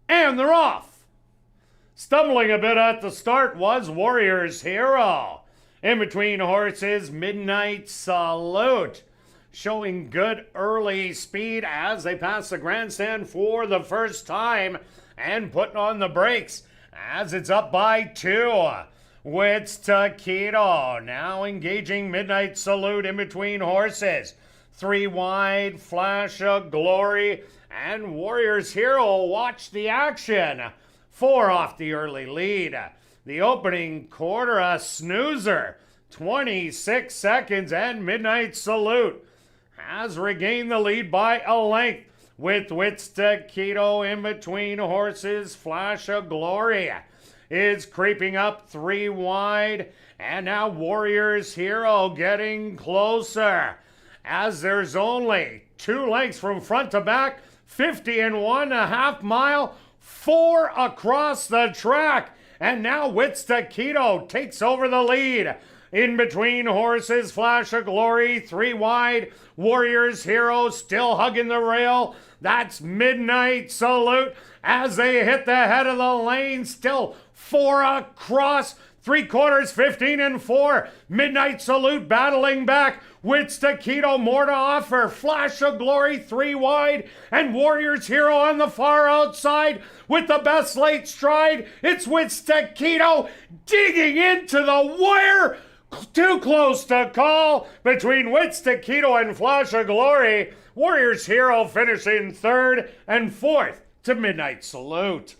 And they're off. Stumbling a bit at the start was Warriors Hero. In between horses, Midnight Salute. Showing good early speed as they pass the grandstand for the first time and putting on the brakes as it's up by 2. Wits Taquito now engaging Midnight Salute in between horses. 3 wide, Flash of Glory, and Warriors Hero watch the action. 4 off the early lead. The opening quarter, a snoozer. 26 seconds, and Midnight Salute has regained the lead by a length. With Wits Taquito in between horses, Flash of Glory is creeping up 3 wide, and now Warriors Hero getting closer as there's only 2 lengths from front to back, 50.5 mile, 4 across the track, and now Wits Taquito takes over the lead. In between horses, Flash of Glory, 3 wide, Warriors Hero still hugging the rail. That's Midnight Salute as they hit the head of the lane, still 4 across, 3/4, 15.4. Midnight Salute battling back. Wits Taquito more to offer. Flash of Glory 3 wide, and Warriors Hero on the far outside with the best late stride. It's Wits Taquito digging into the wire. Too close to call between Wits Taquito and Flash of Glory. Warriors Hero finishing 3rd and 4th to Midnight Salute.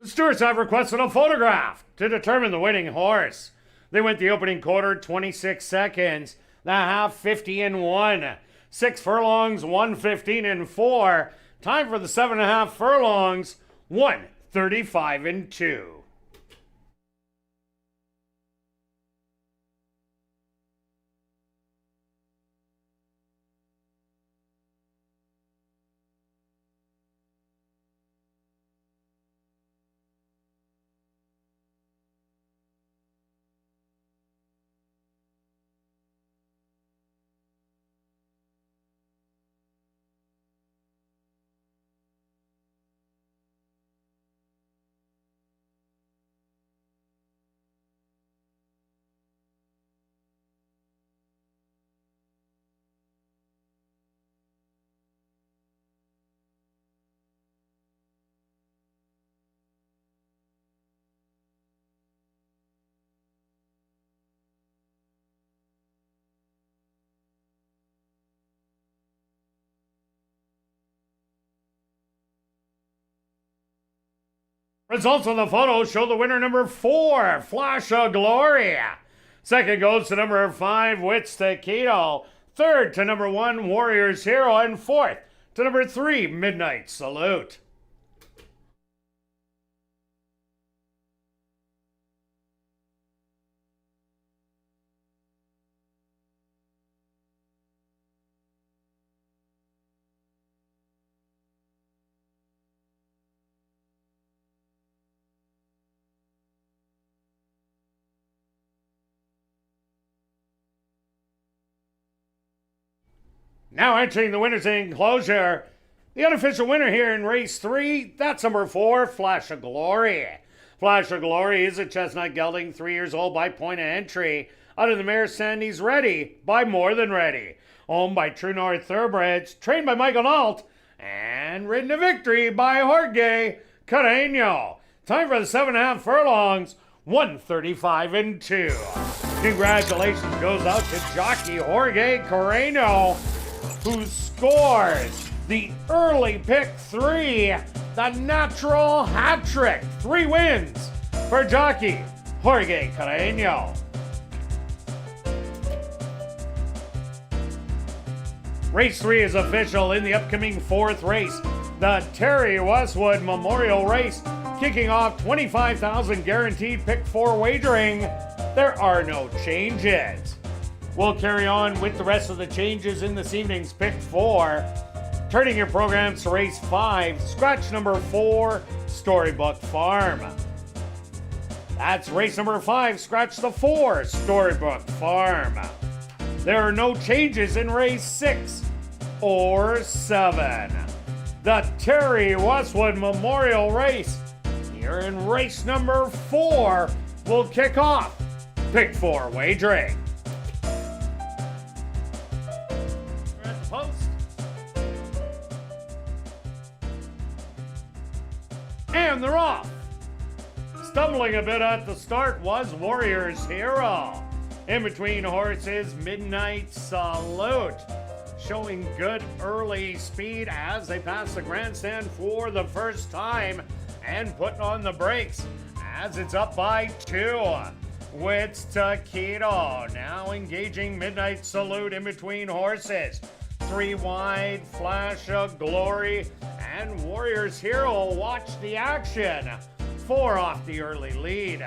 The stewards have requested a photograph to determine the winning horse. They went the opening quarter 26 seconds, the half 50.1, 6 furlongs 1:15.4. Time for the 7.5 furlongs 1:35.2. Results of the photo show the winner number 4, Flash of Glory. Second goes to number 5, Wits Taquito. Third to number 1, Warriors Hero. And fourth to number 3, Midnight Salute. Now entering the winner's enclosure, the unofficial winner here in race 3, that's number 4, Flash of Glory. Flash of Glory is a chestnut gelding, 3 years old by point of entry, out of the mare Sandy's Ready by More Than Ready. Owned by True North Thoroughbreds, trained by Michael Nault, and ridden to victory by Jorge Carreño. Time for the 7.5 furlongs, 135 and 2. Congratulations goes out to jockey Jorge Carreño, who scores the early pick 3, the natural hat trick. 3 wins for jockey Jorge Carreño. Race 3 is official in the upcoming 4th race, the Terry Westwood Memorial Race, kicking off 25,000 guaranteed pick 4 wagering. There are no changes. We'll carry on with the rest of the changes in this evening's pick 4. Turning your programs to race 5, scratch number 4, Storybook Farm. That's race number 5, scratch the 4, Storybook Farm. There are no changes in race 6 or 7. The Terry Westwood Memorial Race, here in race number 4, will kick off pick 4 wagering. At the post. And they're off. Stumbling a bit at the start was Warrior's Hero. In between horses, Midnight Salute, showing good early speed as they pass the grandstand for the first time and putting on the brakes as it's up by 2. With Taquito now engaging Midnight Salute in between horses. 3 wide, Flash of Glory, and Warrior's Hero watch the action. 4 off the early lead.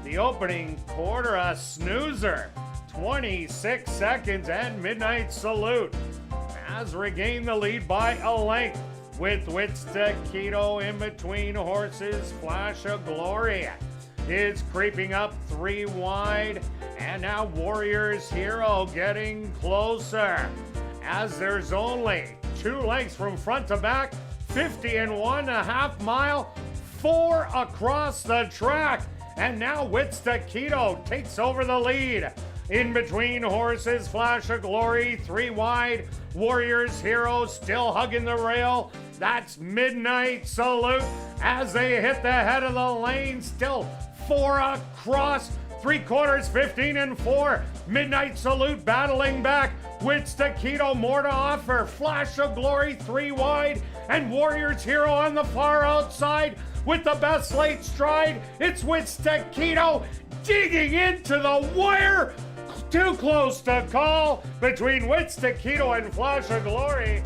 The opening quarter, a snoozer. 26 seconds, and Midnight Salute has regained the lead by a length. With Taquito in between horses, Flash of Glory is creeping up 3 wide, and now Warrior's Hero getting closer as there's only 2 lengths from front to back, 50.5 miles, 4 across the track, and now Taquito takes over the lead. In between horses, Flash of Glory, 3 wide, Warrior's Hero still hugging the rail. That's Midnight Salute as they hit the head of the lane, still 4 across, 3/4, 15.4. Midnight Salute battling back with Taquito, more to offer. Flash of Glory 3 wide, and Warrior's Hero on the far outside with the best late stride. It's Taquito digging into the wire. Too close to call between Taquito and Flash of Glory.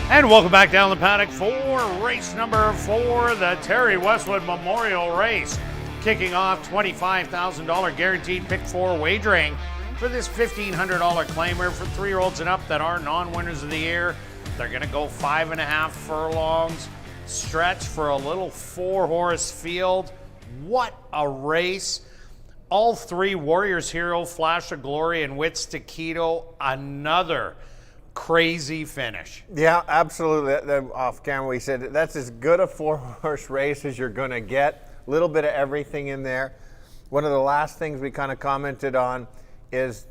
And welcome back down the paddock for race number 4, the Terry Westwood Memorial Race. Kicking off $25,000 guaranteed pick 4 wagering for this $1,500 claimer for 3-year-olds and up that are non-winners of the year. They're going to go 5.5 furlongs stretch for a little 4-horse field. What a race. All 3 Warriors Hero, Flash of Glory, and Wits Taquito, another crazy finish. Yeah, absolutely. Off camera, we said that's as good a 4-horse race as you're going to get. A little bit of everything in there. One of the last things we kind of commented on is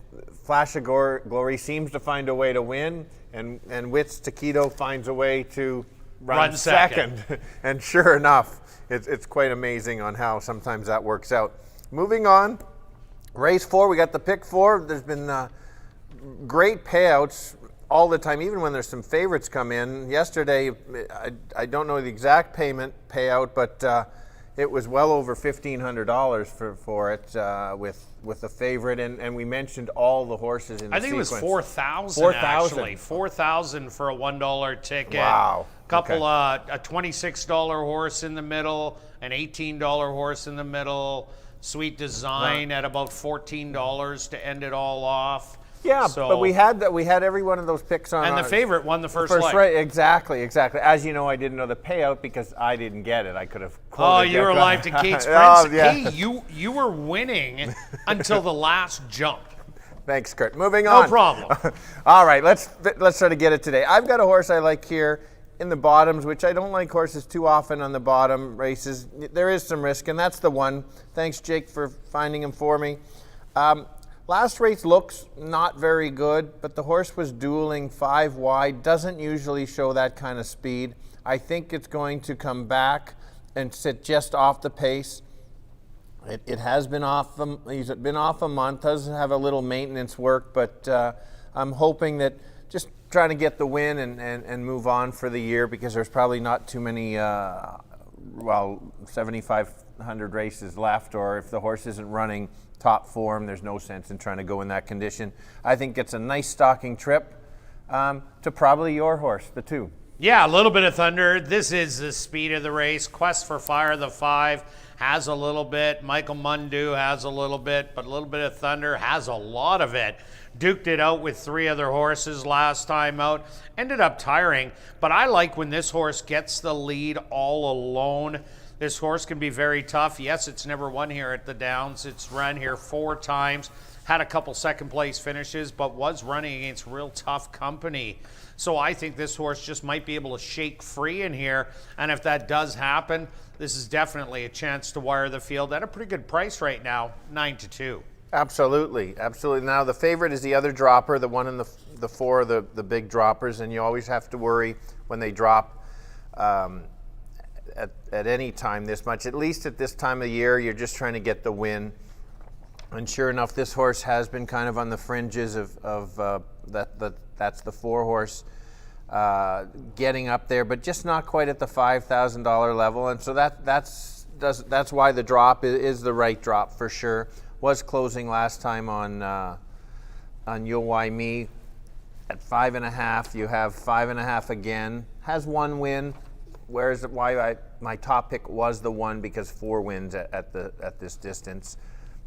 Flash of Glory seems to find a way to win, and Wits Taquito finds a way to run second. And sure enough, it's quite amazing on how sometimes that works out. Moving on, race 4, we got the pick 4. There's been great payouts all the time, even when there's some favorites come in. Yesterday, I don't know the exact payout, but it was well over $1,500 for it with the favorite, and we mentioned all the horses in the sequence. I think it was 4,000 actually. 4,000 for a $1 ticket. Wow. Couple a $26 horse in the middle, an $18 horse in the middle, Sweet Design at about $14 to end it all off. Yeah, but we had every one of those picks on. And the favorite won the first leg. Right, exactly. As you know, I didn't know the payout because I didn't get it. I could have quoted. Oh, you were live to Kate's Prince. Oh, yeah. Hey, you were winning until the last jump. Thanks, Kirt. Moving on. No problem. All right, let's try to get it today. I've got a horse I like here in the bottoms, which I don't like horses too often on the bottom races. There is some risk, and that's the one. Thanks, Jake, for finding him for me. Last race looks not very good, but the horse was dueling 5 wide, doesn't usually show that kind of speed. I think it's going to come back and sit just off the pace. It has been off, he's been off a month, does have a little maintenance work, but I'm hoping that just trying to get the win and move on for the year, because there's probably not too many, 7,500 races left, or if the horse isn't running top form, there's no sense in trying to go in that condition. I think it's a nice stocking trip to probably your horse, the 2. Yeah, a little bit of thunder. This is the speed of the race. Quest for Fire, the 5, has a little bit. Michael Mundu has a little bit, but a little bit of thunder has a lot of it. Duked it out with 3 other horses last time out. Ended up tiring, but I like when this horse gets the lead all alone. This horse can be very tough. Yes, it's never won here at the Downs. It's run here 4 times, had a couple second place finishes, but was running against real tough company. So I think this horse just might be able to shake free in here. And if that does happen, this is definitely a chance to wire the field at a pretty good price right now, 9-2. Absolutely, absolutely. Now the favorite is the other dropper, the one in the 4, the big droppers, and you always have to worry when they drop at any time this much. At least at this time of year, you're just trying to get the win. And sure enough, this horse has been kind of on the fringes of that's the 4 horse getting up there, but just not quite at the $5,000 level. And so that's why the drop is the right drop for sure. Was closing last time on You'll Why Me at 5.5. You have 5.5 again. Has 1 win. Whereas my top pick was the 1, because 4 wins at this distance.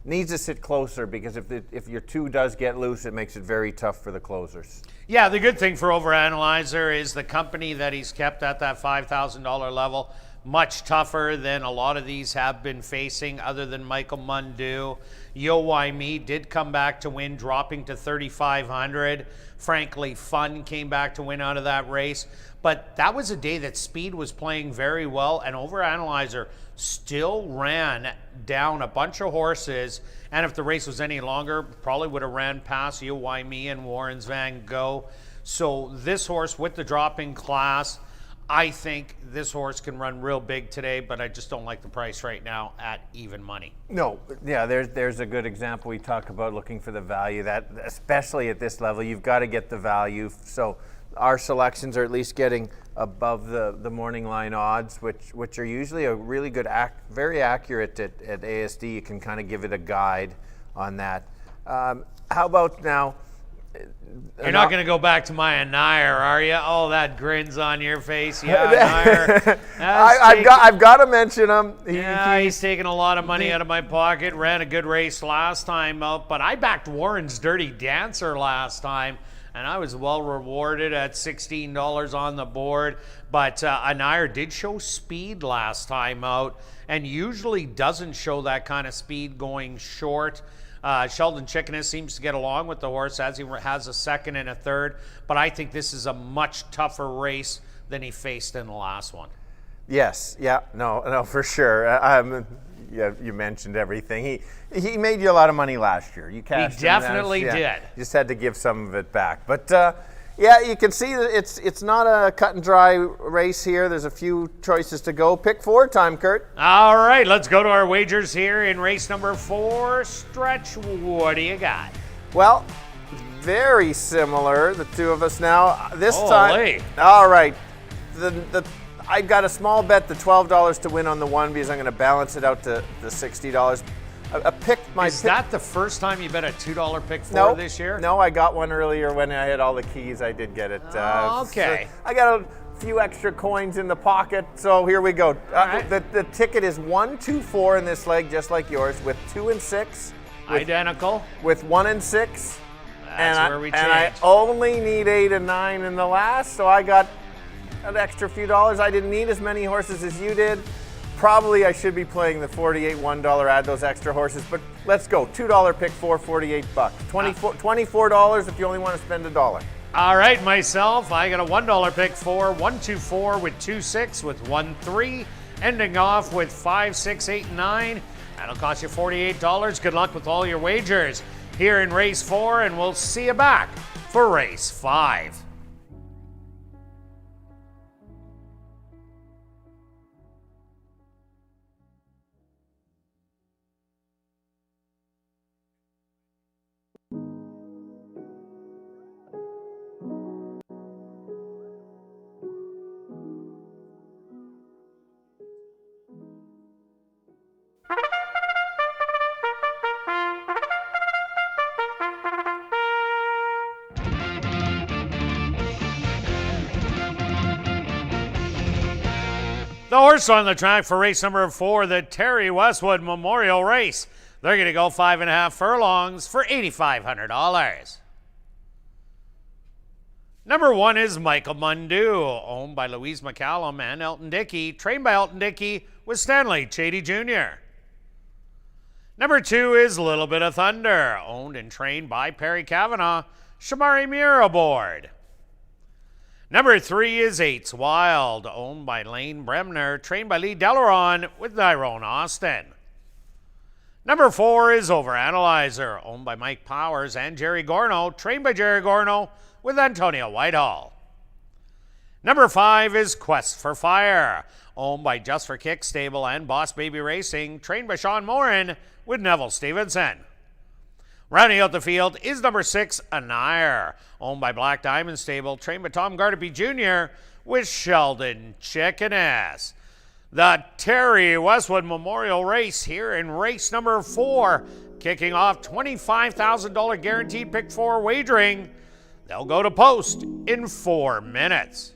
Needs to sit closer, because if your 2 does get loose, it makes it very tough for the closers. Yeah, the good thing for Overanalyzer is the company that he's kept at that $5,000 level, much tougher than a lot of these have been facing, other than Michael Mundu. Yo Why Me did come back to win, dropping to 3,500. Frankly, Fun came back to win out of that race. But that was a day that speed was playing very well, and Overanalyzer still ran down a bunch of horses. And if the race was any longer, probably would have ran past You Why Me and Warren's Van Gogh. So this horse with the dropping class, I think this horse can run real big today, but I just don't like the price right now at even money. No, yeah, there's a good example we talk about, looking for the value. That especially at this level, you've got to get the value. So our selections are at least getting above the morning line odds, which are usually a really good, very accurate at ASD. You can kind of give it a guide on that. How about now You're not going to go back to my Anire, are you? Oh, that grin's on your face. Yeah, Anire. I've got to mention him. He's taking a lot of money out of my pocket. Ran a good race last time out, but I backed Warren's Dirty Dancer last time, and I was well rewarded at $16 on the board. But Anire did show speed last time out, and usually doesn't show that kind of speed going short. Sheldon Chickeness seems to get along with the horse as he has a second and a third, but I think this is a much tougher race than he faced in the last one. Yes, yeah, no, for sure. Yeah, you mentioned everything. He made you a lot of money last year. You cashed He definitely did. You just had to give some of it back. But yeah, you can see that it's not a cut and dry race here. There's a few choices to go. Pick 4 time, Kirt. All right, let's go to our wagers here in race number 4. Stretch, what do you got? Well, very similar, the two of us now. This Holy. time, all right. I got a small bet, the $12 to win on the one, because I'm going to balance it out to the $60. Is that the first time you bet a $2 pick 4 this year? No, I got one earlier when I had all the keys. I did get it. Okay. So I got a few extra coins in the pocket, so here we go. Right. The ticket is 1, 2, 4 in this leg, just like yours, with 2 and 6. Identical. With 1 and 6. That's where we change. And I only need 8 and 9 in the last, so I got an extra few dollars. I didn't need as many horses as you did. Probably I should be playing the $48 $1, add those extra horses, but let's go. $2 pick 4, $48. $24 if you only want to spend $1. All right, myself, I got a $1 pick 4, 1, 2, 4 with 2, 6 with 1, 3, ending off with 5, 6, 8, 9. That'll cost you $48. Good luck with all your wagers here in race 4, and we'll see you back for race 5. The horse on the track for race number 4, the Terry Westwood Memorial Race. They're going to go 5.5 furlongs for $8,500. Number 1 is Michael Mundu, owned by Louise McCallum and Elton Dickey, trained by Elton Dickey with Stanley Chady Jr. Number 2 is Little Bit of Thunder, owned and trained by Perry Cavanaugh, Shamari Muir aboard. Number 3 is Eights Wild, owned by Lane Bremner, trained by Lee Delaron with Tyrone Austin. Number 4 is Overanalyzer, owned by Mike Powers and Jerry Gorno, trained by Jerry Gorno with Antonio Whitehall. Number 5 is Quest for Fire, owned by Just for Kicks Stable and Boss Baby Racing, trained by Sean Morin with Neville Stevenson. Rounding out the field is number 6, Anire, owned by Black Diamond Stable, trained by Tom Gardaby Jr. with Sheldon Chickeness. The Terry Westwood Memorial Race here in race number 4, kicking off $25,000 guaranteed pick 4 wagering. They'll go to post in 4 minutes.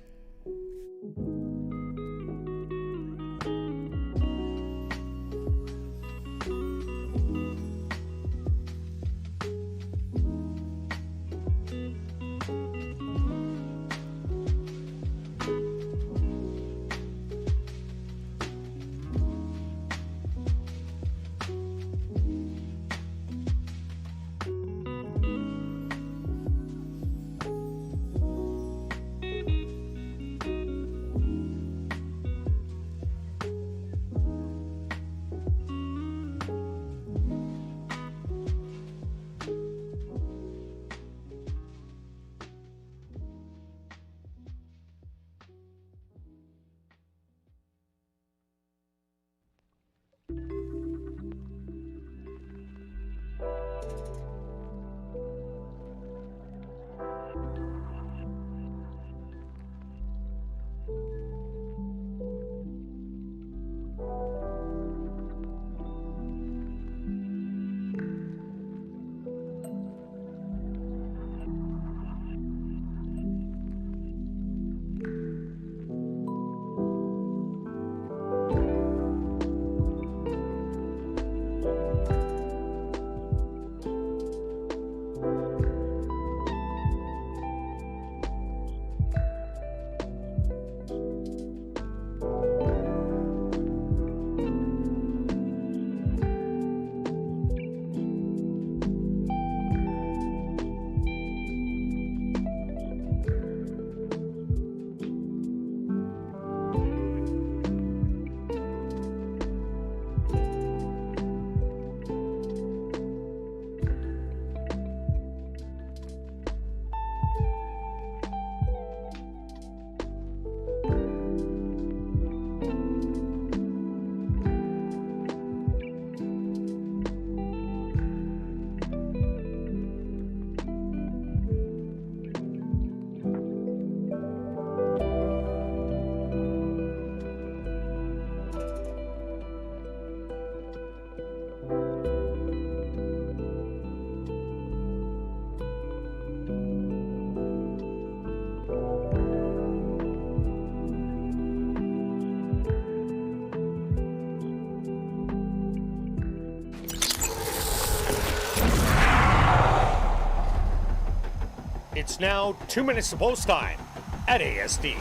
It's now 2 minutes to post time at ASD.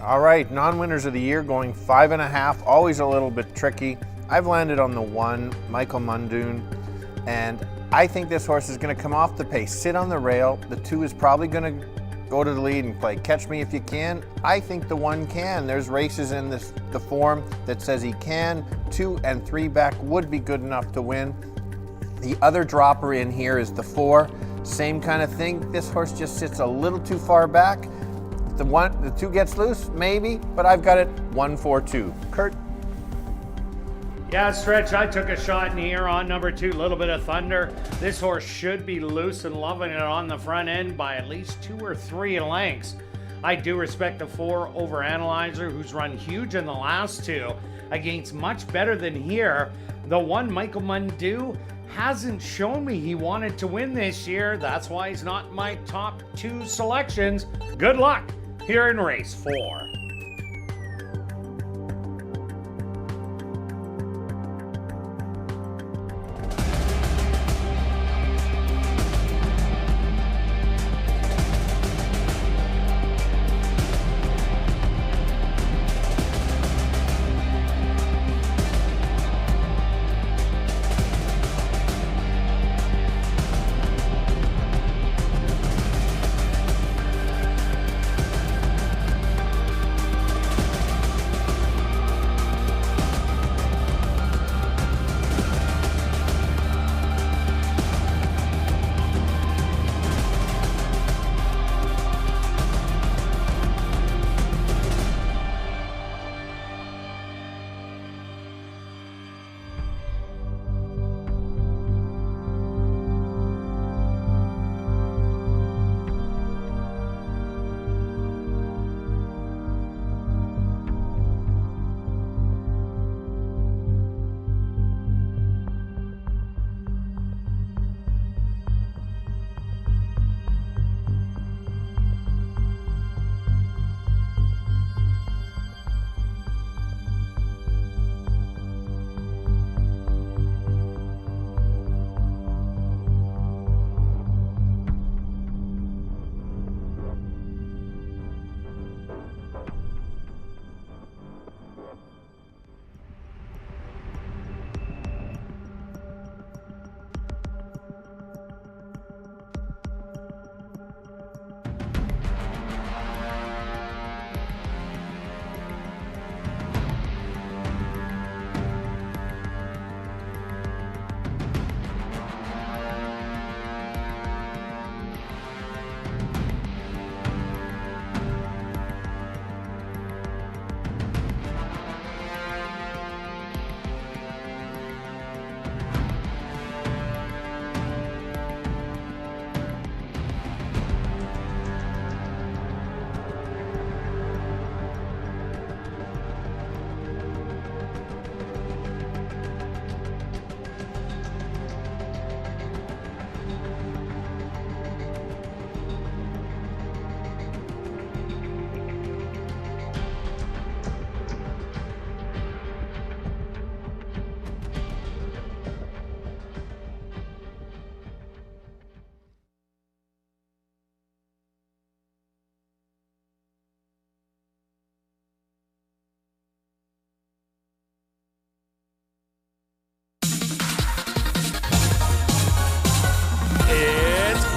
All right, non-winners of the year going 5.5, always a little bit tricky. I've landed on the 1, Michael Muldoon, and I think this horse is going to come off the pace, sit on the rail. The 2 is probably going to go to the lead and play Catch Me If You Can. I think the 1 can. There's races in the form that says he can. 2 and 3 back would be good enough to win. The other dropper in here is the 4. Same kind of thing. This horse just sits a little too far back. The 2 gets loose, maybe, but I've got it 1-4-2. Kirt? Yeah, Stretch, I took a shot in here on number 2, Little Bit of Thunder. This horse should be loose and loving it on the front end by at least 2 or 3 lengths. I do respect the 4 over Analyzer, who's run huge in the last 2 against much better than here. The 1, Michael Muldoon, hasn't shown me he wanted to win this year. That's why he's not my top 2 selections. Good luck here in race 4.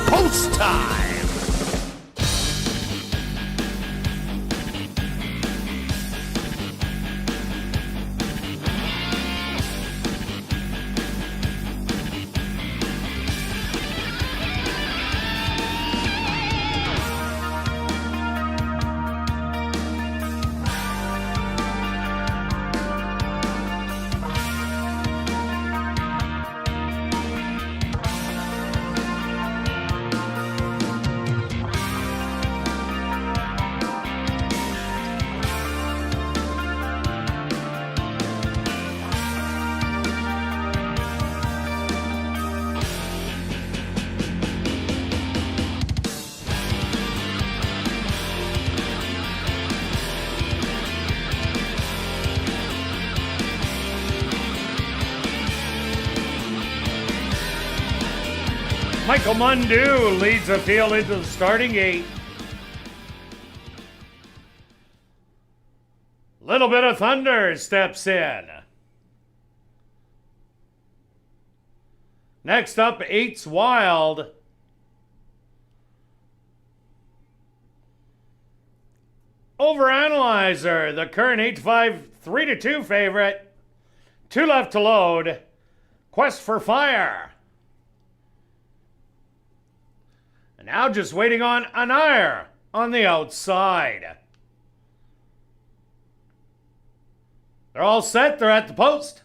Post time! Michael Mundu leads the field into the starting gate. Little Bit of Thunder steps in. Next up, 8's Wild. Overanalyzer, the current 8-5, 3-2 favorite. 2 left to load. Quest for Fire. And now just waiting on Anire on the outside. They're all set. They're at the post.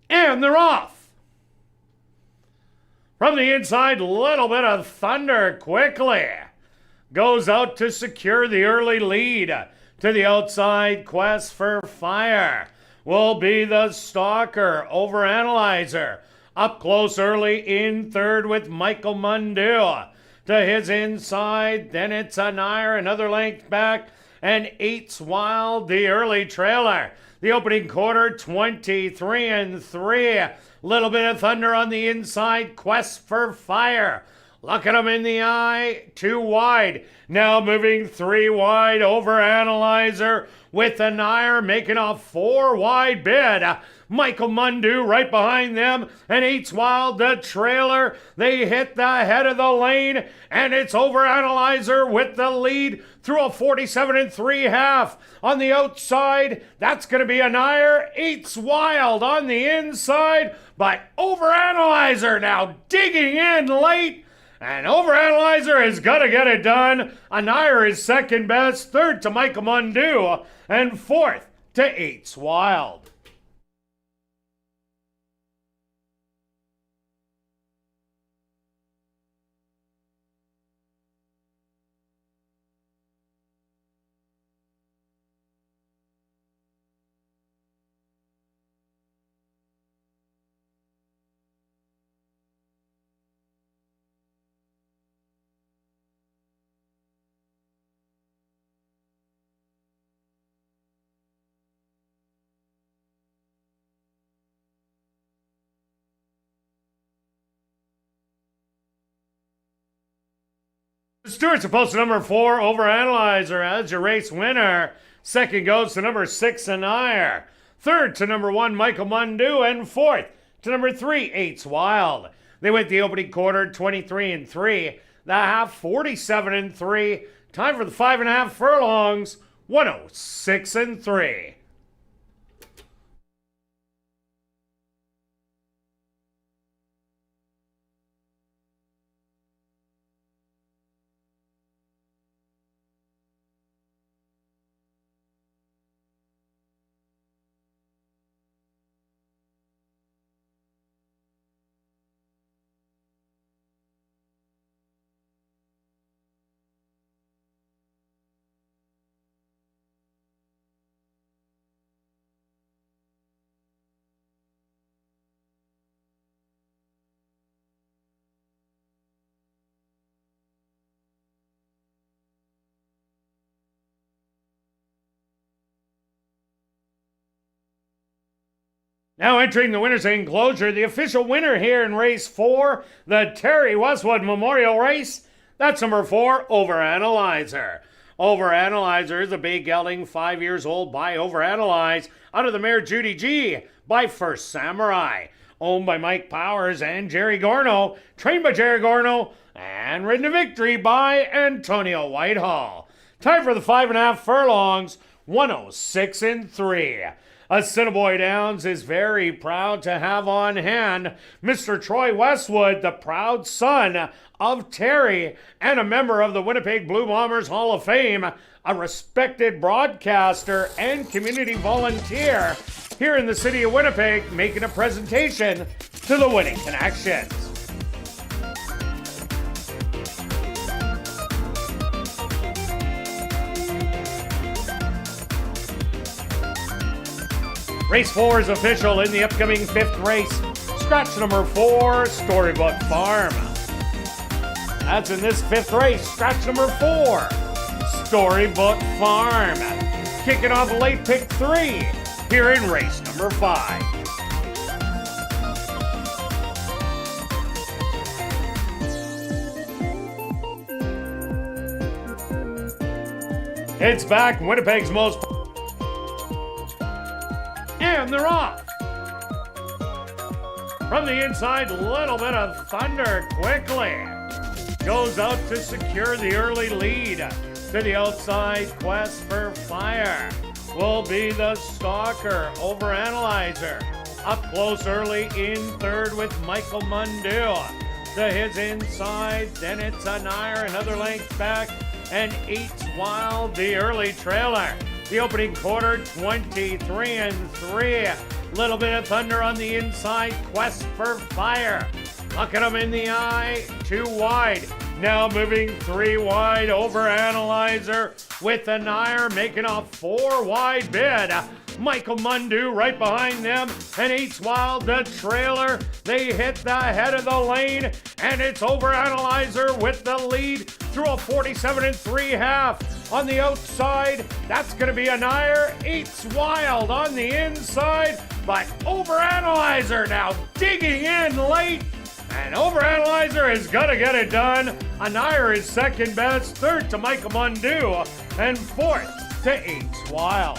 And they're off. From the inside, Little Bit of Thunder quickly goes out to secure the early lead. To the outside, Quest for Fire will be the stalker. Overanalyzer up close early in third with Michael Mundu. To his inside, then it's Anire, another length back, and 8's Wild, the early trailer. The opening quarter, 23-3. Little Bit of Thunder on the inside, Quest for Fire. Look at him in the eye, 2 wide. Now moving 3 wide, Overanalyzer with Anire making a 4 wide bid. Michael Mundu right behind them, and 8's Wild, the trailer. They hit the head of the lane, and it's Overanalyzer with the lead through a 47-3 half. On the outside, that's going to be Anire. 8's Wild on the inside, but Overanalyzer now digging in late. And Overanalyzer has got to get it done. Anire is second best, third to Michael Mundu, and fourth to 8's Wild. Stewart's supposed to number 4, Overanalyzer as your race winner. Second goes to number 6, Anire. Third to number 1, Michael Mundu. And fourth to number 3, 8's Wild. They went the opening quarter 23-3. The half 47-3. Time for the 5.5 furlongs, 106-3. Now entering the winner's enclosure, the official winner here in race 4, the Terry Westwood Memorial Race. That's number 4, Overanalyzer. Overanalyzer is a big gelding, 5 years old by Overanalyze, out of the mare Judy G by First Samurai. Owned by Mike Powers and Jerry Gorno, trained by Jerry Gorno, and ridden to victory by Antonio Whitehall. Time for the 5.5 furlongs, 106-3. Assiniboia Downs is very proud to have on hand Mr. Troy Westwood, the proud son of Terry and a member of the Winnipeg Blue Bombers Hall of Fame, a respected broadcaster and community volunteer here in the city of Winnipeg, making a presentation to the Winning Connections. Race 4 is official in the upcoming 5th race. Scratch number 4, Storybook Farm. That's in this 5th race. Scratch number 4, Storybook Farm. Kicking off late pick 3 here in race number 5. It's back, Winnipeg's most. And they're off. From the inside, little bit of thunder quickly. Goes out to secure the early lead. To the outside, Quest for Fire will be the stalker. Overanalyzer up close early in third with Michael Mundu. To his inside, then it's Anire, another length back, and Eats Wild, the early trailer. The opening quarter, 23-3. Little bit of thunder on the inside, Quest for Fire. Looking him in the eye, 2 wide. Now moving 3 wide, Overanalyzer with Anire making a 4 wide bid. Michael Mundu right behind them, and Eats Wild, the trailer. They hit the head of the lane, and it's Overanalyzer with the lead through a 47-3.5. On the outside, that's going to be Anire. Eats Wild on the inside, but Overanalyzer now digging in late. And Overanalyzer is going to get it done. Anire is second best, third to Michael Mundu, and fourth to Eats Wild.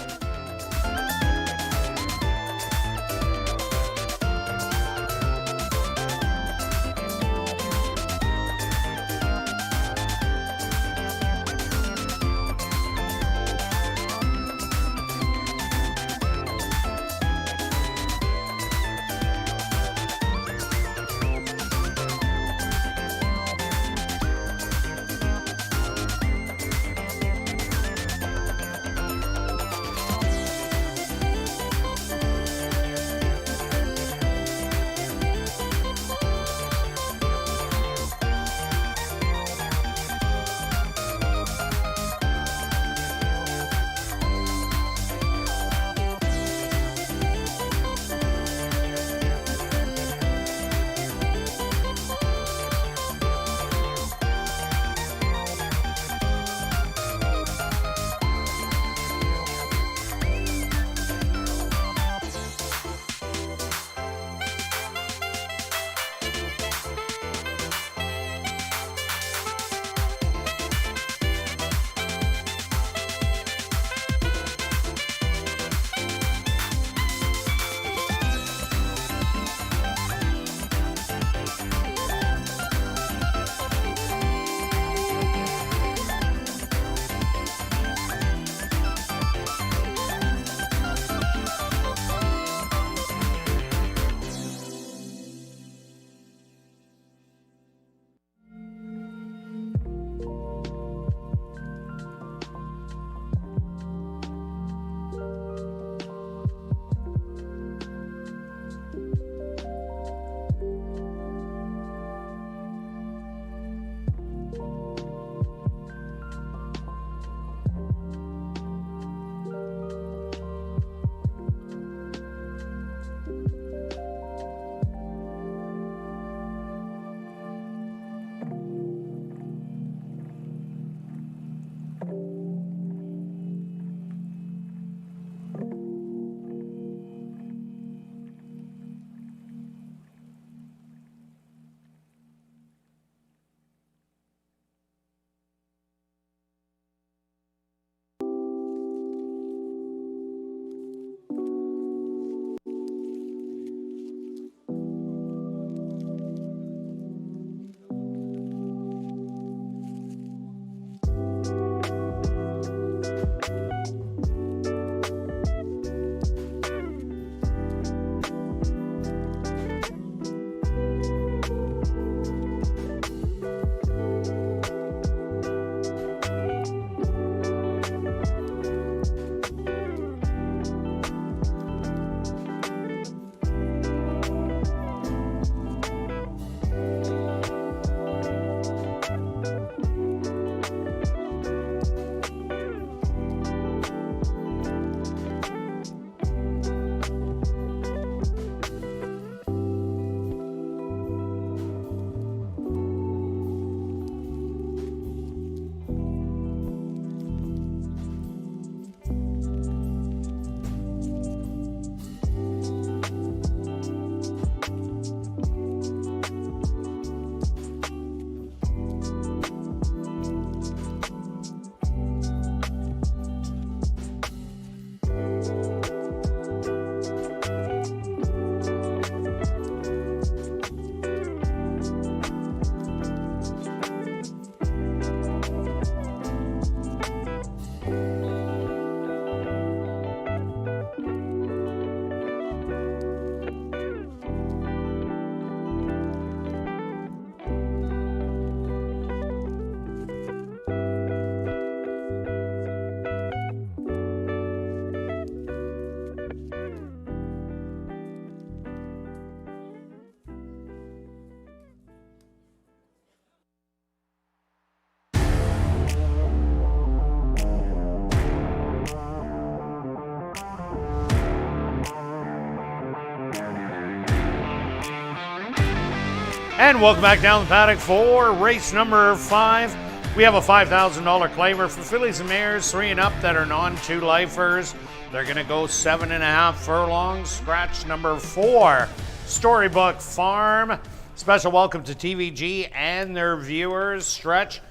And welcome back down the paddock for race number 5. We have a $5,000 claimer for fillies and mares 3 and up that are non-2 lifers. They're going to go 7.5 furlongs. Scratch number 4, Storybook Farm. Special welcome to TVG and their viewers. Stretch,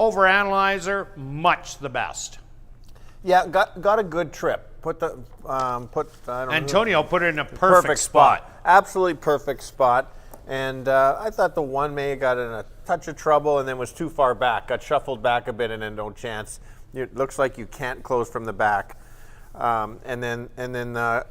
overanalyzer, much the best. Yeah, got a good trip. Antonio put it in a perfect spot. Absolutely perfect spot. And I thought the one may have got in a touch of trouble and then was too far back. Got shuffled back a bit and then no chance. It looks like you can't close from the back. And then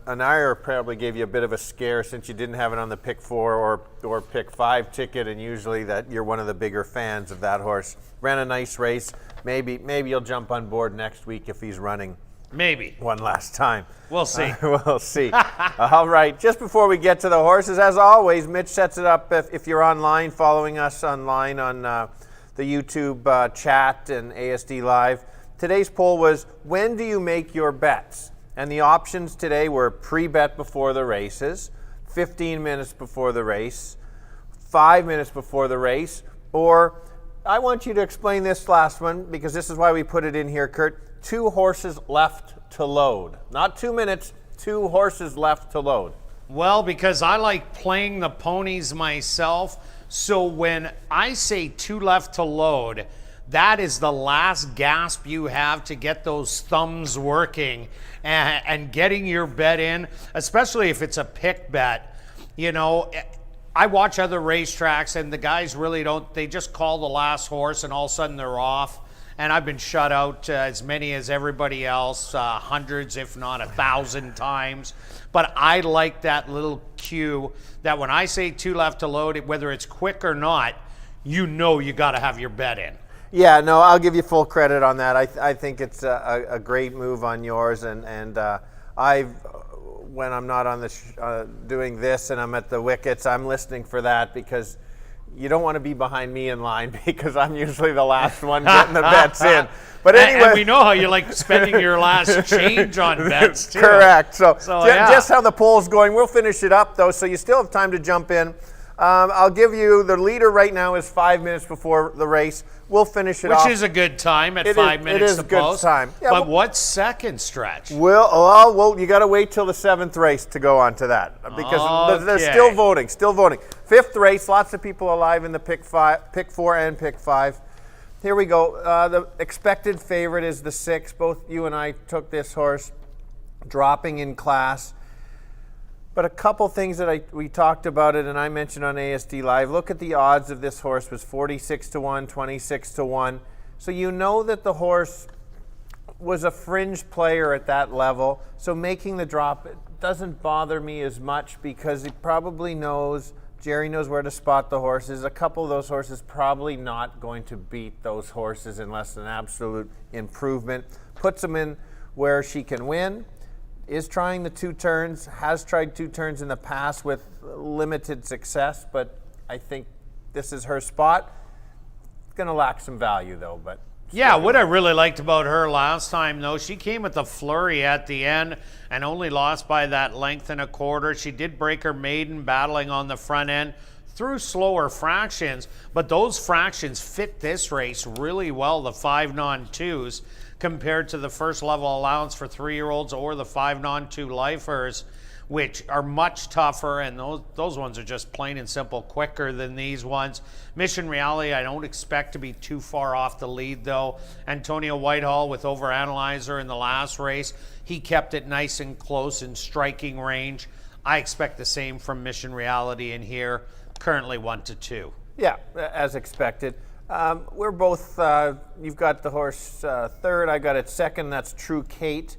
Anaya probably gave you a bit of a scare since you didn't have it on the pick 4 or pick 5 ticket, and usually that you're one of the bigger fans of that horse. Ran a nice race. Maybe you'll jump on board next week if he's running. Maybe. One last time. We'll see. We'll see. All right. Just before we get to the horses, as always, Mitch sets it up if you're online, following us online on the YouTube chat and ASD Live. Today's poll was, when do you make your bets? And the options today were pre-bet before the races, 15 minutes before the race, 5 minutes before the race, or I want you to explain this last one because this is why we put it in here, Kirt. 2 horses left to load. Not 2 minutes, 2 horses left to load. Well, because I like playing the ponies myself, so when I say 2 left to load, that is the last gasp you have to get those thumbs working and getting your bet in, especially if it's a pick bet. You know, I watch other racetracks and the guys really don't, they just call the last horse and all of a sudden they're off. And I've been shut out as many as everybody else, hundreds, if not 1,000 times. But I like that little cue that when I say 2 left to load, whether it's quick or not, you know you got to have your bet in. Yeah, no, I'll give you full credit on that. I think it's a great move on yours. And when I'm not on the doing this and I'm at the wickets, I'm listening for that because you don't want to be behind me in line because I'm usually the last one getting the bets in. But anyway, and we know how you like spending your last change on bets too. Correct. So yeah. Just how the poll's going. We'll finish it up though, so you still have time to jump in. I'll give you the leader right now is 5 minutes before the race. We'll finish it off. Which is a good time at 5 minutes to post. It is a good time. Yeah, but what's second stretch? Well, you got to wait till the 7th race to go on to that because they're still voting. Still voting. 5th race. Lots of people alive in the pick 4 and pick 5. Here we go. The expected favorite is the 6. Both you and I took this horse, dropping in class. But a couple things that we talked about it, and I mentioned on ASD Live. Look at the odds of this horse was 46 to 1, 26 to 1. So you know that the horse was a fringe player at that level. So making the drop doesn't bother me as much because he probably knows, Jerry knows where to spot the horses. A couple of those horses probably not going to beat those horses unless an absolute improvement. Puts them in where she can win. Is trying the 2 turns, has tried 2 turns in the past with limited success, but I think this is her spot. It's going to lack some value, though. But yeah, what I really liked about her last time, though, she came with a flurry at the end and only lost by that length and a quarter. She did break her maiden battling on the front end through slower fractions, but those fractions fit this race really well, the 5 non-2s. Compared to the first level allowance for 3-year-olds or the 5 non-2 lifers, which are much tougher, and those ones are just plain and simple quicker than these ones. Mission Reality, I don't expect to be too far off the lead though. Antonio Whitehall with Overanalyzer in the last race, he kept it nice and close in striking range. I expect the same from Mission Reality in here, currently 1 to 2. Yeah, as expected. We're both, you've got the horse 3rd, I got it 2nd, that's True Kate.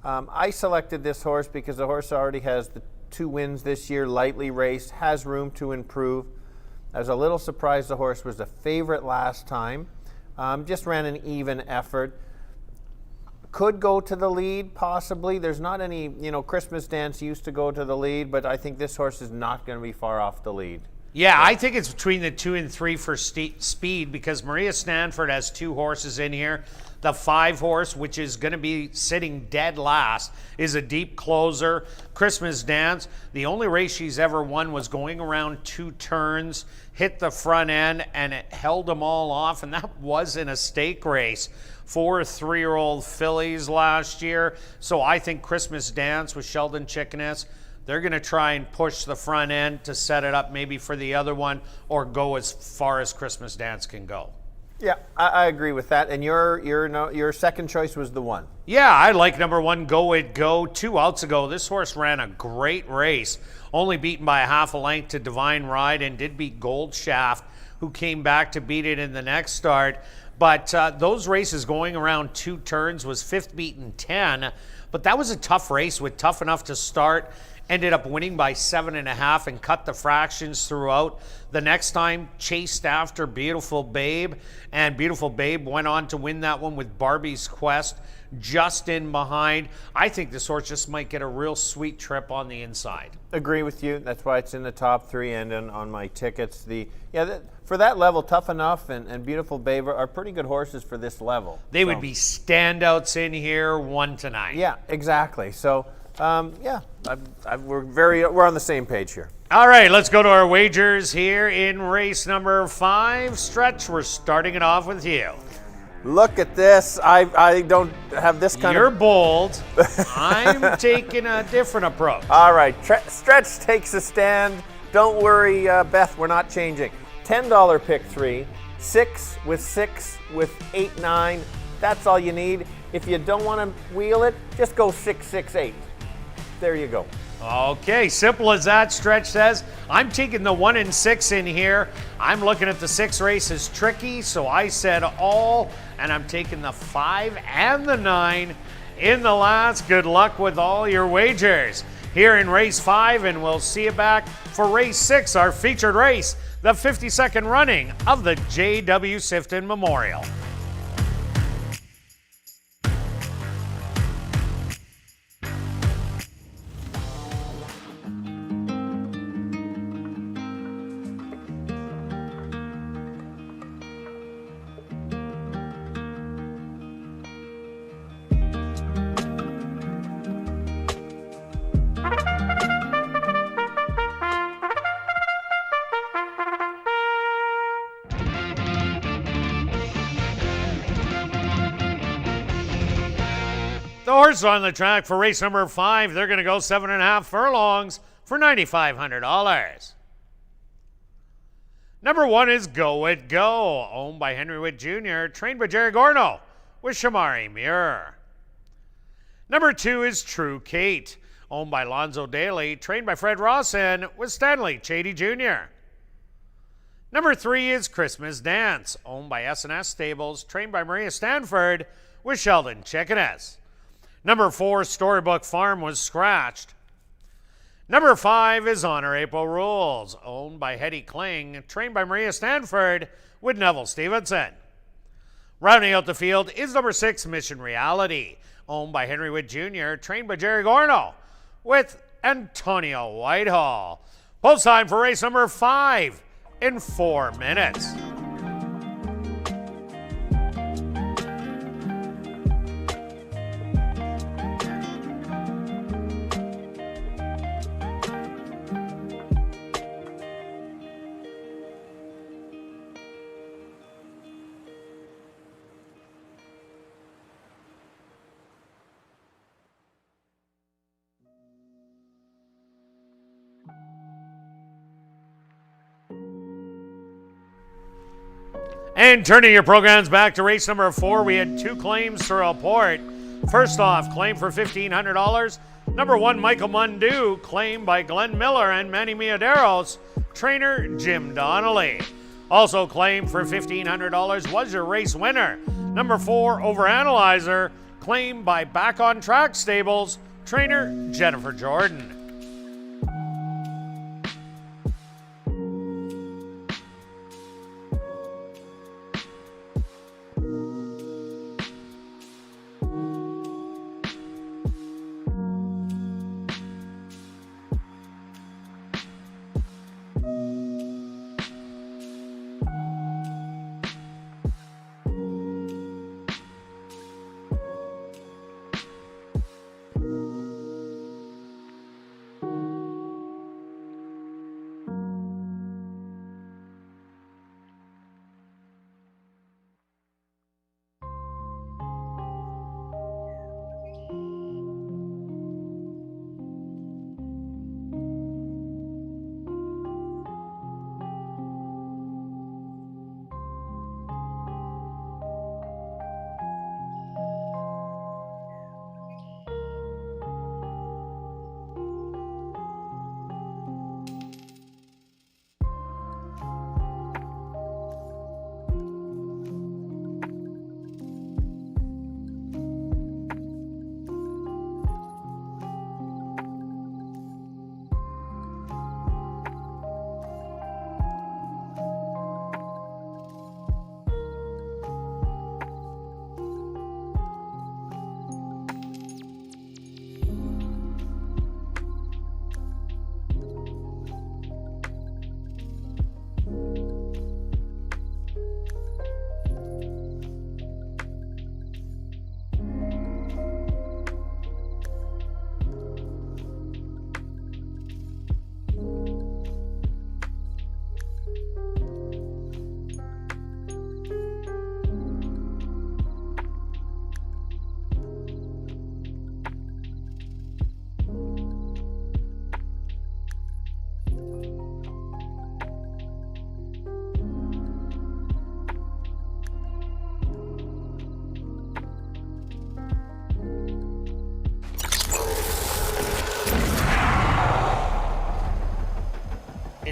I selected this horse because the horse already has the 2 wins this year, lightly raced, has room to improve. I was a little surprised the horse was a favorite last time. Just ran an even effort. Could go to the lead, possibly. There's not any, Christmas Dance used to go to the lead, but I think this horse is not going to be far off the lead. Yeah, I think it's between the 2 and 3 for speed because Maria Stanford has 2 horses in here. The 5 horse, which is going to be sitting dead last, is a deep closer. Christmas Dance, the only race she's ever won was going around 2 turns, hit the front end, and it held them all off, and that was in a stake race. 4 3-year-old fillies last year. So I think Christmas Dance with Sheldon Chickeness, they're going to try and push the front end to set it up maybe for the other one or go as far as Christmas Dance can go. Yeah, I agree with that. And your second choice was the 1. Yeah, I like number 1, Go It Go. 2 outs ago, this horse ran a great race, only beaten by a half a length to Divine Ride and did beat Gold Shaft, who came back to beat it in the next start. But those races going around 2 turns was 5th beaten 10. But that was a tough race with Tough Enough to start. Ended up winning by 7.5 and cut the fractions throughout. The next time chased after Beautiful Babe, and Beautiful Babe went on to win that one with Barbie's Quest just in behind. I think this horse just might get a real sweet trip on the inside. Agree with you. That's why it's in the top 3 and on my tickets. For that level, Tough Enough and Beautiful Babe are pretty good horses for this level. They would be standouts in here 1 to 9. Yeah, exactly. So. We're on the same page here. All right, let's go to our wagers here in race number 5. Stretch, we're starting it off with you. Look at this. I don't have this kind You're bold. I'm taking a different approach. All right, Stretch takes a stand. Don't worry, Beth, we're not changing. $10 pick 3, 6 with 8, 9. That's all you need. If you don't want to wheel it, just go 6, 6, 8. There you go. Okay, simple as that. Stretch says, I'm taking the 1 and 6 in here. I'm looking at the 6 race as tricky, so I said all, and I'm taking the 5 and the 9 in the last. Good luck with all your wagers here in race 5, and we'll see you back for race 6, our featured race, the 52nd running of the J.W. Sifton Memorial. The horses on the track for race number 5, they're going to go 7.5 furlongs for $9,500. Number 1 is Go It Go, owned by Henry Witt Jr., trained by Jerry Gorno with Shamari Muir. Number 2 is True Kate, owned by Lonzo Daly, trained by Fred Rawson with Stanley Chady Jr. Number 3 is Christmas Dance, owned by S&S Stables, trained by Maria Stanford with Sheldon Chickeness. Number 4, Storybook Farm, was scratched. Number 5 is Honor April Rules, owned by Hetty Kling, trained by Maria Stanford with Neville Stevenson. Rounding out the field is number 6, Mission Reality, owned by Henry Witt Jr., trained by Jerry Gorno with Antonio Whitehall. Post time for race number 5 in 4 minutes. And turning your programs back to race number 4, we had 2 claims to report. First off, claim for $1,500. Number 1, Michael Mundu, claimed by Glenn Miller and Manny Miaderos, trainer Jim Donnelly. Also claimed for $1,500 was your race winner. Number 4, Overanalyzer, claimed by Back on Track Stables, trainer Jennifer Jordan.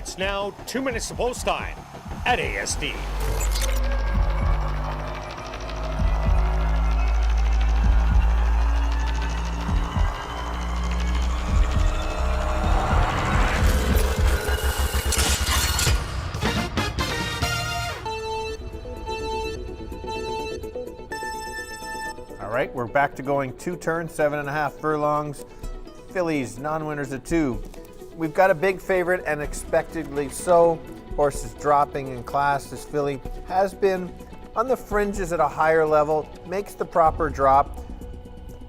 It's now 2 minutes to post time at ASD. All right, we're back to going 2 turns, 7.5 furlongs. Fillies, non-winners of 2. We've got a big favorite, and expectedly so. Horse is dropping in class. This filly has been on the fringes at a higher level, makes the proper drop.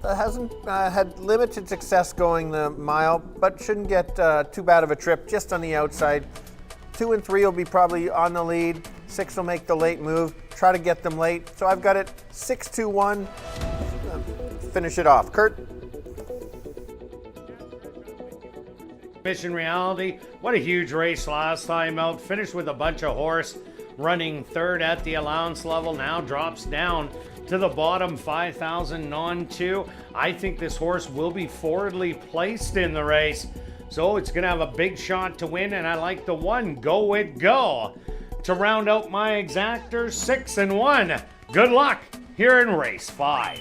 Hasn't had limited success going the mile, but shouldn't get too bad of a trip, just on the outside. 2 and 3 will be probably on the lead. 6 will make the late move, try to get them late. So I've got it 6-2-1. Finish it off. Kirt? Mission Reality, what a huge race last time out. Finished with a bunch of horse, running third at the allowance level. Now drops down to the bottom, 5,000 non-2. I think this horse will be forwardly placed in the race, so it's going to have a big shot to win, and I like the 1, Go It Go, to round out my exactors, 6 and 1. Good luck here in race 5.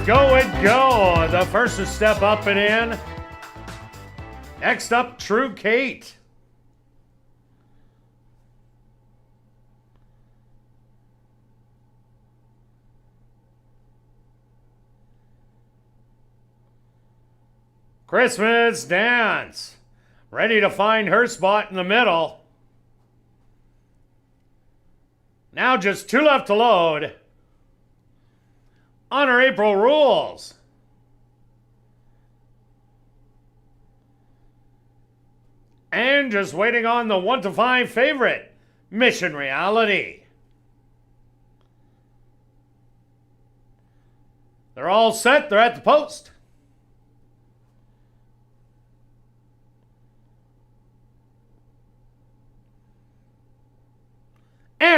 Go It Go, the first to step up and in. Next up, True Kate. Christmas Dance, ready to find her spot in the middle. Now just 2 left to load. Honor April Rules. And just waiting on the 1 to 5 favorite, Mission Reality. They're all set, they're at the post.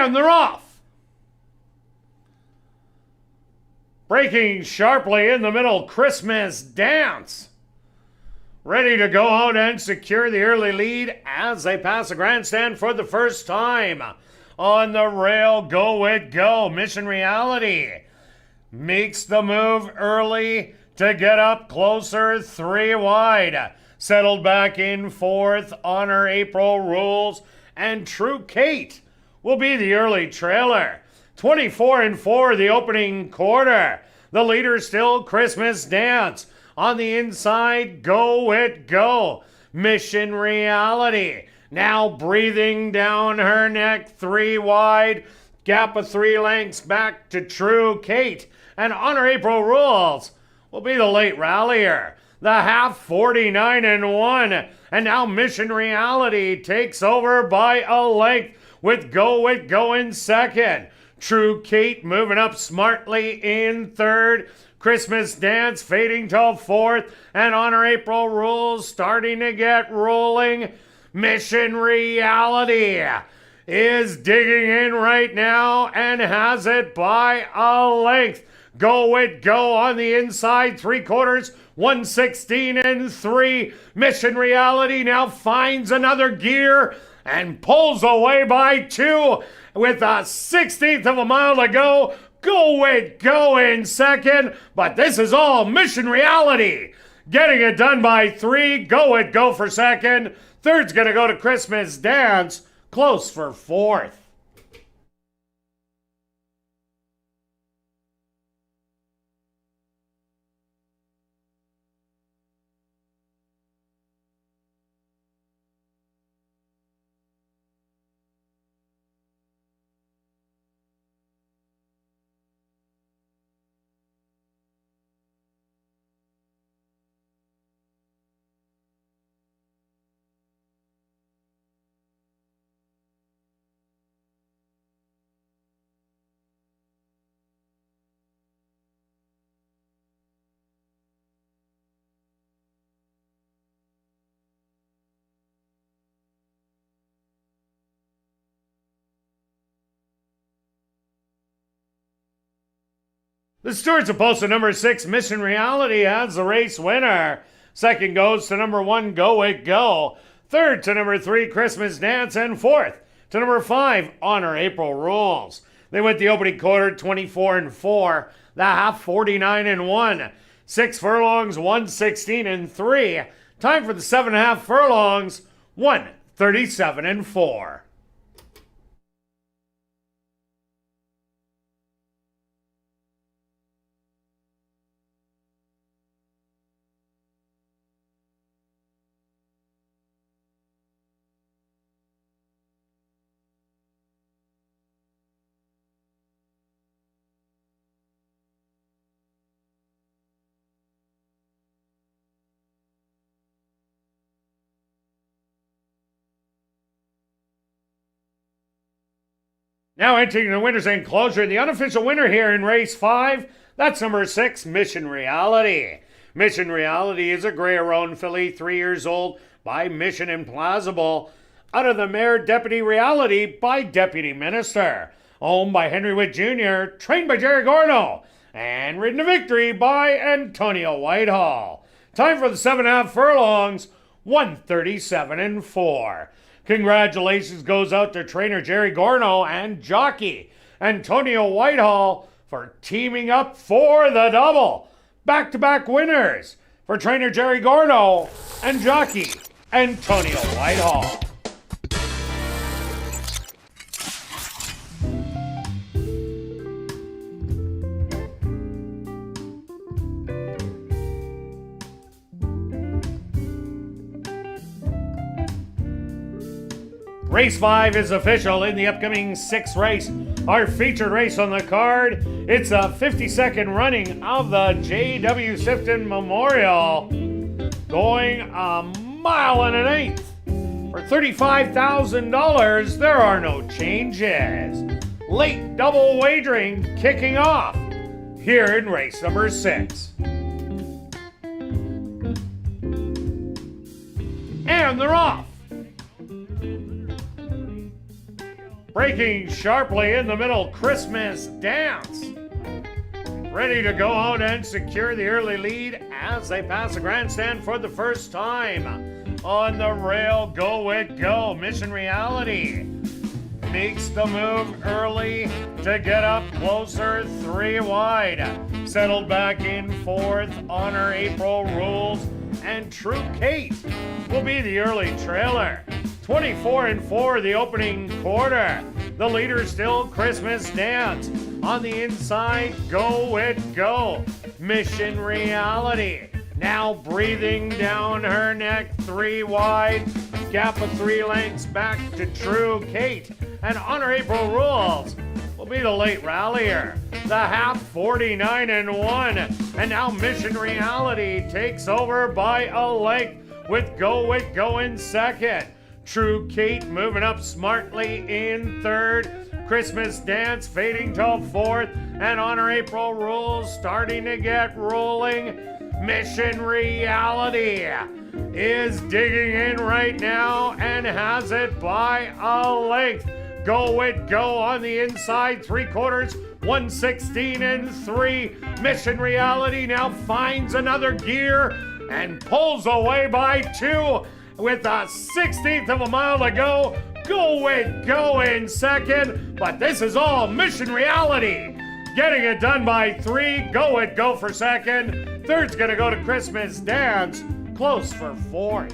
And they're off. Breaking sharply in the middle, Christmas Dance. Ready to go out and secure the early lead as they pass the grandstand for the first time. On the rail, Go It Go. Mission Reality makes the move early to get up closer, 3 wide. Settled back in 4th, Honor April Rules, and True Kate will be the early trailer. 24-4 the opening quarter. The leader still Christmas Dance. On the inside, Go It Go. Mission Reality now breathing down her neck, 3 wide. Gap of 3 lengths back to True Kate. And Honor April Rules will be the late rallier. The half 49-1. And now Mission Reality takes over by a length with Go It Go in second. True Kate moving up smartly in third. Christmas Dance fading till 4th. And Honor April Rules starting to get rolling. Mission Reality is digging in right now and has it by a length. Go It Go on the inside, 3/4, 116-3. Mission Reality now finds another gear and pulls away by 2 with a 1/16 of a mile to go. Go It Go in second, but this is all Mission Reality. Getting it done by 3, Go It Go for second. Third's gonna go to Christmas Dance, close for 4th. The stewards of postal number 6, Mission Reality, has the race winner. Second goes to number 1, Go It Go. Third to number 3, Christmas Dance. And fourth to number 5, Honor April Rules. They went the opening quarter 24-4, the half 49-1. 6 furlongs, 116-3. Time for the 7.5 furlongs, 137-4. Now entering the winner's enclosure, the unofficial winner here in race 5, that's number 6, Mission Reality. Mission Reality is a Grey-Roan filly, 3 years old, by Mission Implausible, out of the mare Deputy Reality by Deputy Minister. Owned by Henry Witt Jr., trained by Jerry Gorno, and ridden to victory by Antonio Whitehall. Time for the 7.5 furlongs, 137-4. Congratulations goes out to trainer Jerry Gorno and jockey Antonio Whitehall for teaming up for the double. Back-to-back winners for trainer Jerry Gorno and jockey Antonio Whitehall. Race 5 is official in the upcoming 6th race. Our featured race on the card, it's a 52nd running of the J.W. Sifton Memorial, going 1.1 miles. For $35,000, there are no changes. Late double wagering kicking off here in race number 6. And they're off. Breaking sharply in the middle, Christmas Dance. Ready to go out and secure the early lead as they pass the grandstand for the first time. On the rail, Go It Go. Mission Reality makes the move early to get up closer, 3 wide. Settled back in 4th, Honor April Rules, and True Kate will be the early trailer. 24-4 the opening quarter. The leader still Christmas Dance. On the inside, Go It Go. Mission Reality now breathing down her neck, 3 wide. Gap of 3 lengths back to True Kate. And Honor April Rules will be the late rallier. The half 49-1. And now Mission Reality takes over by a length with Go It Go in second. True Kate moving up smartly in 3rd. Christmas Dance fading till 4th. And Honor April Rules starting to get rolling. Mission Reality is digging in right now and has it by a length. Go It Go on the inside, 3/4, 1:16-3. Mission Reality now finds another gear and pulls away by 2 with a 1/16 of a mile to go. Go It Go in second, but this is all Mission Reality getting it done by 3. Go It Go for second. 3rd's gonna go to Christmas Dance, close for 4th.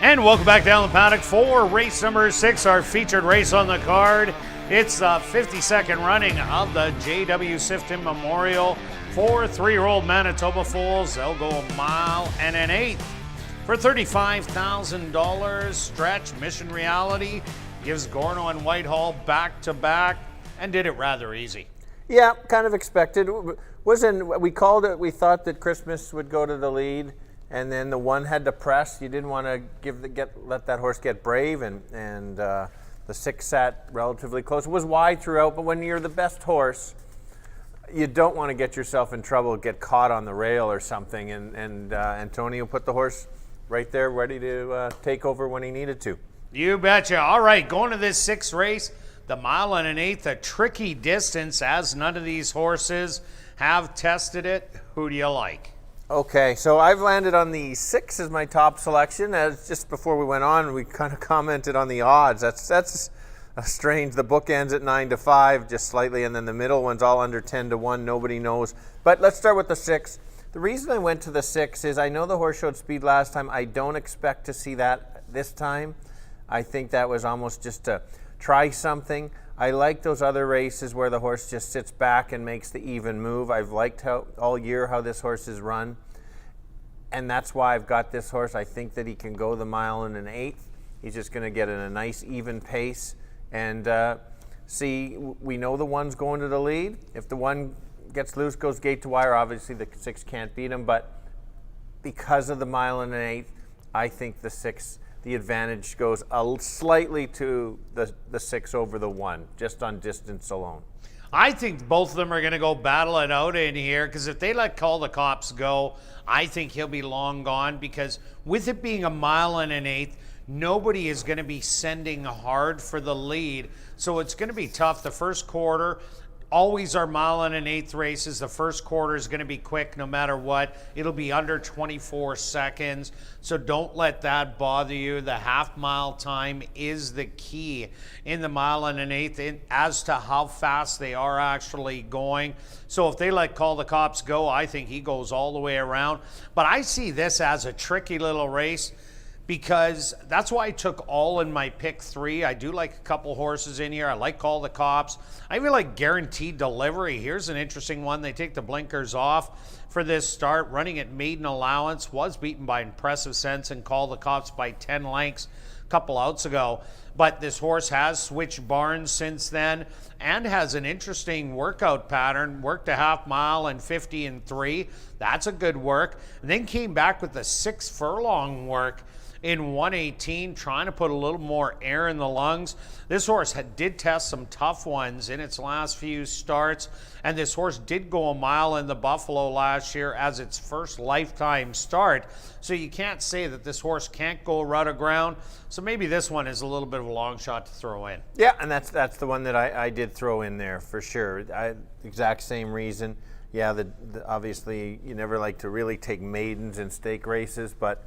And welcome back down the paddock for race number 6, our featured race on the card. It's the 52nd running of the J.W. Sifton Memorial for 3-year-old Manitoba foals. They'll go 1 mile and an eighth. For $35,000, Stretch Mission Reality gives Gorno and Whitehall back-to-back and did it rather easy. Yeah, kind of expected. We called it, we thought that Christmas would go to the lead, and then the one had to press. You didn't want to let that horse get brave, and the 6 sat relatively close. It was wide throughout, but when you're the best horse, you don't want to get yourself in trouble, get caught on the rail or something, and Antonio put the horse right there ready to take over when he needed to. You betcha. All right, going to this 6th race, the 1 mile and an eighth, a tricky distance as none of these horses have tested it. Who do you like? Okay, so I've landed on the 6 as my top selection. As just before we went on, we kind of commented on the odds. That's strange. The book ends at 9-5, just slightly, and then the middle one's all under 10-1. Nobody knows. But let's start with the 6. The reason I went to the 6 is I know the horse showed speed last time. I don't expect to see that this time. I think that was almost just to try something. I like those other races where the horse just sits back and makes the even move. I've liked all year how this horse is run, and that's why I've got this horse. I think that he can go the 1 mile and an eighth. He's just going to get in a nice even pace, and see, we know the one's going to the lead. If the one gets loose, goes gate to wire, obviously the 6 can't beat him, but because of the 1 mile and an eighth, I think the 6, the advantage goes slightly to the 6 over the 1, just on distance alone. I think both of them are going to go battle it out in here, because if they let Call the Cops go, I think he'll be long gone, because with it being 1 mile and an eighth, nobody is going to be sending hard for the lead. So it's going to be tough. The first quarter, always our 1 mile and an eighth races. The first quarter is going to be quick no matter what. It'll be under 24 seconds. So don't let that bother you. The half-mile time is the key in the 1 mile and an eighth as to how fast they are actually going. So if they let Call the Cops go, I think he goes all the way around. But I see this as a tricky little race, because that's why I took all in my pick 3. I do like a couple horses in here. I like Call the Cops. I even like Guaranteed Delivery. Here's an interesting one. They take the blinkers off for this start. Running at maiden allowance. Was beaten by Impressive Sense and Call the Cops by 10 lengths a couple outs ago. But this horse has switched barns since then and has an interesting workout pattern. Worked a half mile and 50 and 3. That's a good work. And then came back with a 6 furlong work in 118, trying to put a little more air in the lungs. This horse did test some tough ones in its last few starts, and this horse did go 1 mile in the Buffalo last year as its first lifetime start. So you can't say that this horse can't go a rut of ground. So maybe this one is a little bit of a long shot to throw in. Yeah, and that's the one that I did throw in there for sure. Exact same reason. Yeah, obviously you never like to really take maidens in stake races, but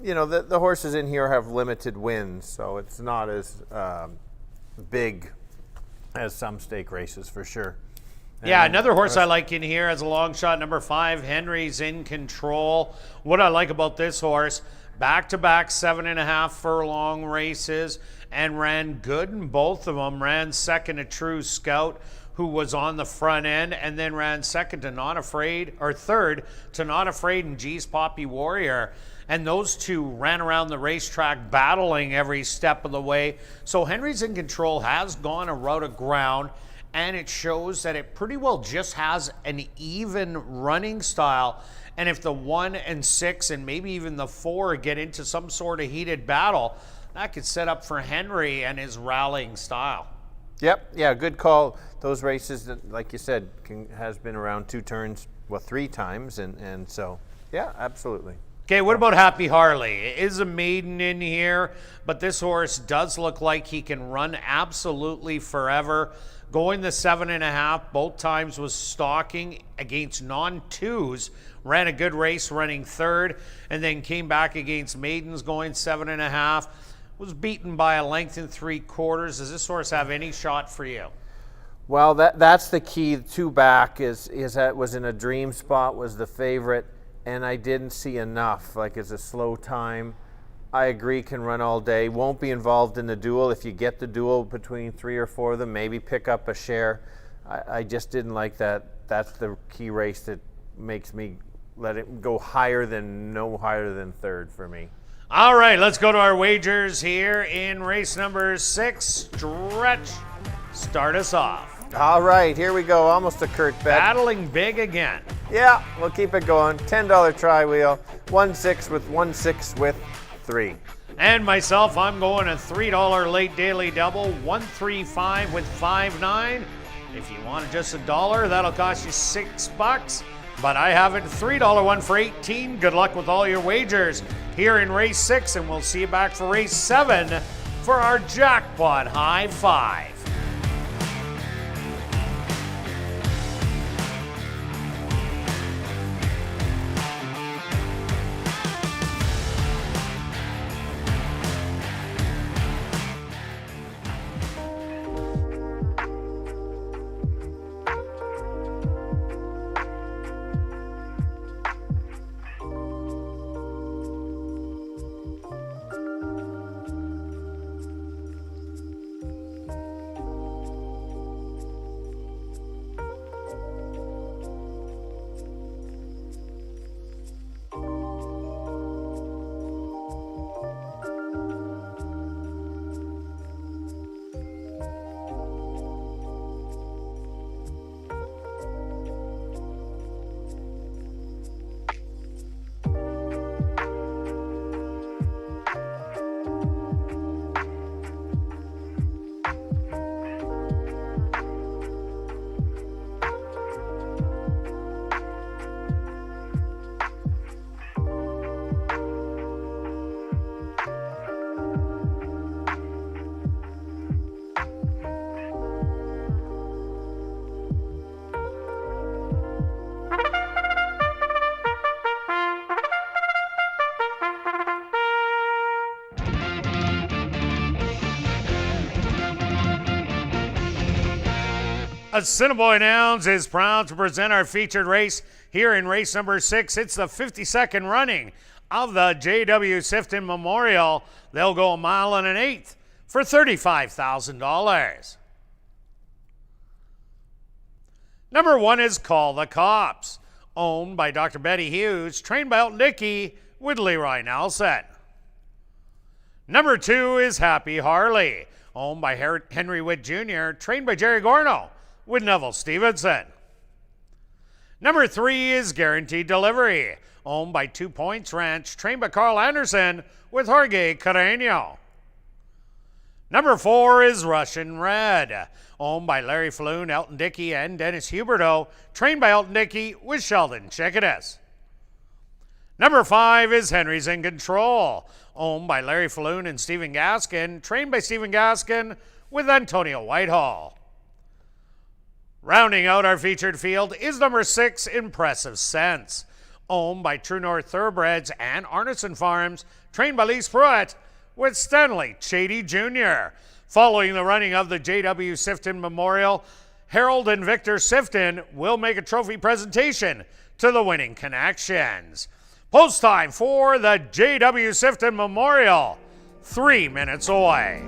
you know, the horses in here have limited wins, so it's not as big as some stake races for sure. Yeah, another horse I like in here as a long shot, number 5, Henry's In Control. What I like about this horse, back-to-back 7.5 furlong races, and ran good in both of them. Ran second to True Scout, who was on the front end, and then ran second to Not Afraid, or third to Not Afraid and G's Poppy Warrior. And those two ran around the racetrack battling every step of the way. So Henry's In Control has gone a route of ground, and it shows that it pretty well just has an even running style. And if the 1 and 6 and maybe even the 4 get into some sort of heated battle, that could set up for Henry and his rallying style. Yep, yeah, good call. Those races, like you said, has been around 2 turns, well, 3 times, and so, yeah, absolutely. Okay, what about Happy Harley? It is a maiden in here, but this horse does look like he can run absolutely forever. Going the 7.5, both times was stalking against non-2s. Ran a good race running third, and then came back against maidens going 7.5. Was beaten by a length and 3/4. Does this horse have any shot for you? Well, that's the key. 2 back is that was in a dream spot, was the favorite, and I didn't see enough. Like, it's a slow time. I agree, can run all day. Won't be involved in the duel. If you get the duel between 3 or 4 of them, maybe pick up a share. I just didn't like that. That's the key race that makes me let it go higher than no higher than third for me. All right, let's go to our wagers here in race number 6. Stretch, start us off. All right, here we go. Almost a Kirt bet. Battling big again. Yeah, we'll keep it going. $10 tri wheel. 1-6 with 1-6 with 3. And myself, I'm going a $3 late daily double, 135 with 5-9. If you want just $1, that'll cost you $6. But I have a $3 one for 18. Good luck with all your wagers here in race 6, and we'll see you back for race 7 for our jackpot high 5. Assiniboia Downs is proud to present our featured race here in race number 6. It's the 52nd running of the J.W. Sifton Memorial. They'll go 1 1/8 miles for $35,000. Number 1 is Call the Cops, owned by Dr. Betty Hughes, trained by Elton Dickey with Leroy Nelson. Number 2 is Happy Harley, owned by Henry Witt Jr., trained by Jerry Gorno with Neville Stevenson. Number 3 is Guaranteed Delivery, owned by 2 Points Ranch, trained by Carl Anderson with Jorge Carreño. Number 4 is Russian Red, owned by Larry Falloon, Elton Dickey, and Dennis Huberto, trained by Elton Dickey with Sheldon Chickadas. Number 5 is Henry's in Control, owned by Larry Falloon and Stephen Gaskin, trained by Stephen Gaskin with Antonio Whitehall. Rounding out our featured field is number 6, Impressive Sense, owned by True North Thoroughbreds and Arneson Farms, trained by Lise Pruitt with Stanley Chady Jr. Following the running of the J.W. Sifton Memorial, Harold and Victor Sifton will make a trophy presentation to the winning connections. Post time for the J.W. Sifton Memorial, 3 minutes away.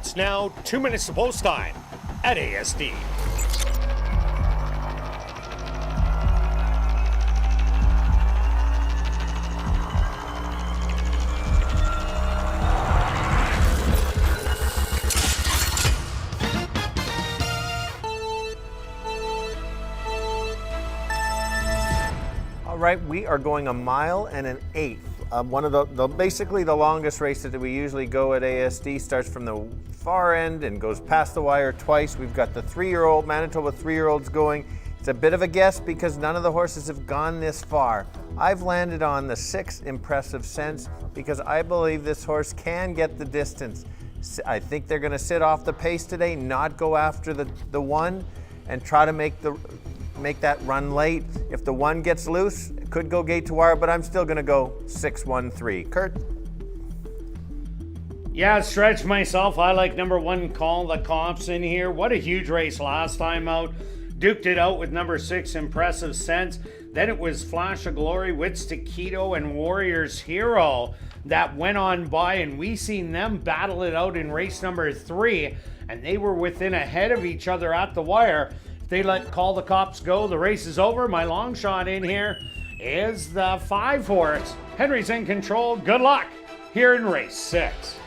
It's now 2 minutes to post time at ASD. All right, we are going 1 mile and an eighth. One of the basically the longest races that we usually go at ASD starts from the far end and goes past the wire twice. We've got the 3-year-old, Manitoba 3-year-olds going. It's a bit of a guess because none of the horses have gone this far. I've landed on the 6 Impressive Sense because I believe this horse can get the distance. I think they're gonna sit off the pace today, not go after the 1 and try to make that run late. If the 1 gets loose, it could go gate to wire, but I'm still gonna go 6-1-3. Kirt? Yeah, stretch myself. I like number 1, Call the Cops in here. What a huge race last time out. Duked it out with number 6, Impressive Sense. Then it was Flash of Glory, Wits Taquito, and Warrior's Hero that went on by, and we seen them battle it out in race number 3, and they were within ahead of each other at the wire. If they let Call the Cops go, the race is over. My long shot in here is the 5 horse. Henry's in control. Good luck here in race 6.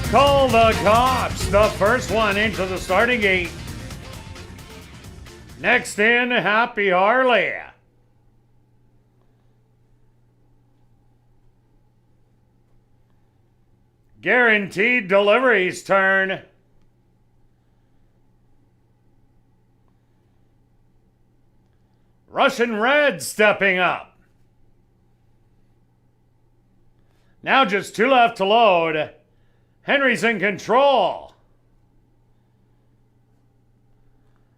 Call the Cops, the first one into the starting gate. Next in, Happy Harley. Guaranteed Delivery's turn. Russian Red stepping up. Now just 2 left to load. Henry's in control.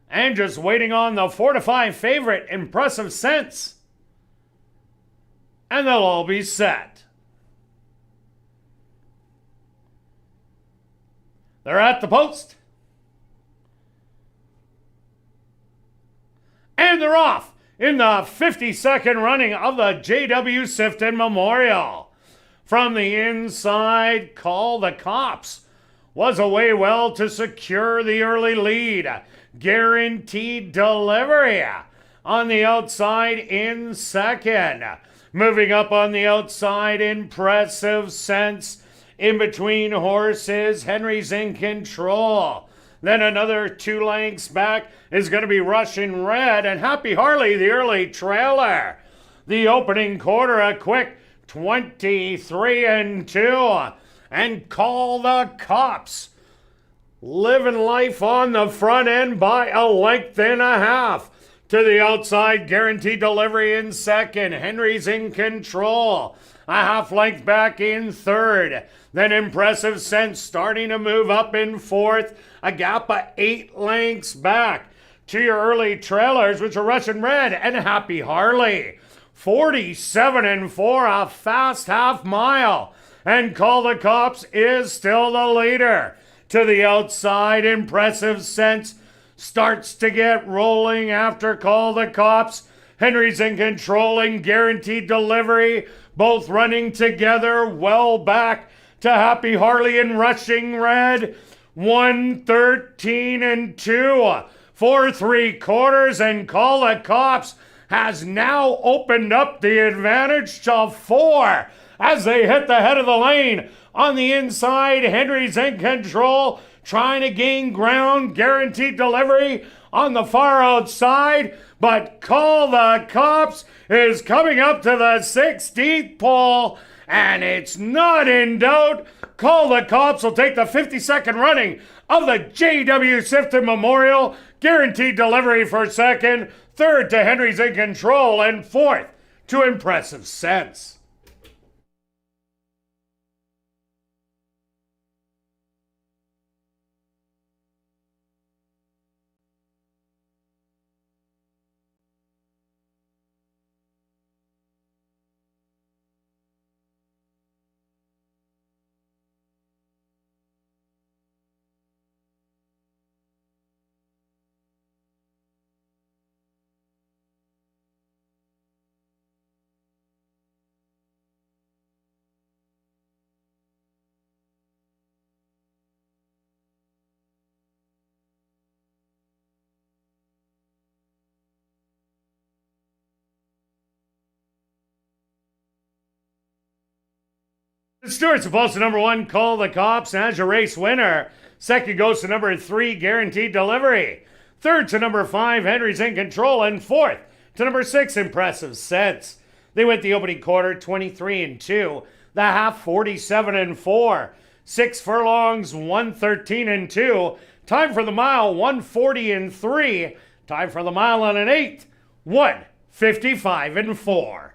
And just waiting on the 4-5 favorite, Impressive Sense. And they'll all be set. They're at the post. And they're off in the 52nd running of the J.W. Sifton Memorial. From the inside, Call the Cops was away well to secure the early lead. Guaranteed Delivery on the outside in second. Moving up on the outside, Impressive Sense. In between horses, Henry's in control. Then another 2 lengths back is going to be Russian Red and Happy Harley, the early trailer. The opening quarter, a quick 23-2. And Call the Cops living life on the front end by a length and a half. To the outside, Guaranteed Delivery in second. Henry's in control. A half length back in third. Then Impressive Sense starting to move up in fourth. A gap of 8 lengths back to your early trailers, which are Russian Red and Happy Harley. 47-4, a fast half mile. And Call the Cops is still the leader. To the outside, Impressive Sense starts to get rolling after Call the Cops. Henry's in control and Guaranteed Delivery, both running together well back to Happy Harley and Rushing Red. 113-2 for 3/4, and Call the Cops has now opened up the advantage to 4 as they hit the head of the lane. On the inside, Henry's in control, trying to gain ground. Guaranteed Delivery on the far outside, but Call the Cops is coming up to the 16th pole, and it's not in doubt. Call the Cops will take the 52nd running of the J.W. Sifton Memorial. Guaranteed Delivery for second, third to Henry's in control, and fourth to Impressive Sense. The Stewart's opposed to number 1, Call the Cops, as your race winner. Second goes to number 3, Guaranteed Delivery. Third to number 5, Henry's in control. And fourth to number 6, Impressive Sense. They went the opening quarter 23-2. The half 47-4. 6 furlongs, 113-2. Time for the mile, 140-3. Time for the mile on an 8, 155-4.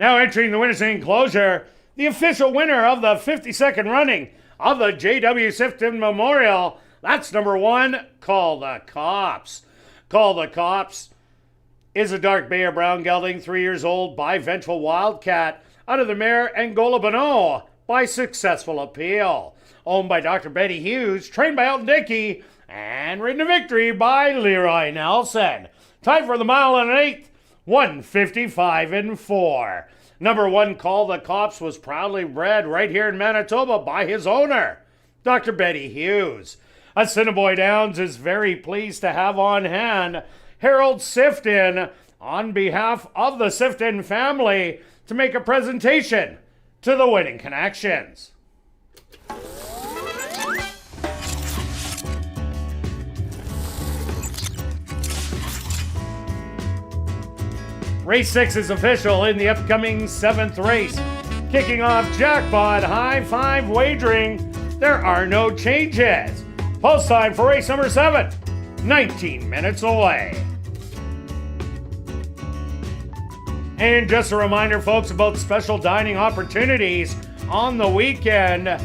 Now entering the winner's enclosure, the official winner of the 52nd running of the J.W. Sifton Memorial. That's number 1, Call the Cops. Call the Cops is a dark bay or brown gelding, 3 years old, biventral wildcat, out of the mare Angola Bonneau by successful appeal. Owned by Dr. Betty Hughes, trained by Elton Dickey, and ridden to victory by Leroy Nelson. Tied for the mile and an eighth, 1:55.4. Number 1, Call the Cops, was proudly bred right here in Manitoba by his owner, Dr. Betty Hughes. Assiniboia Downs is very pleased to have on hand Harold Sifton on behalf of the Sifton family to make a presentation to the winning connections. Race 6 is official in the upcoming 7th race. Kicking off jackpot high 5 wagering, there are no changes. Post time for race number 7, 19 minutes away. And just a reminder, folks, about special dining opportunities on the weekend.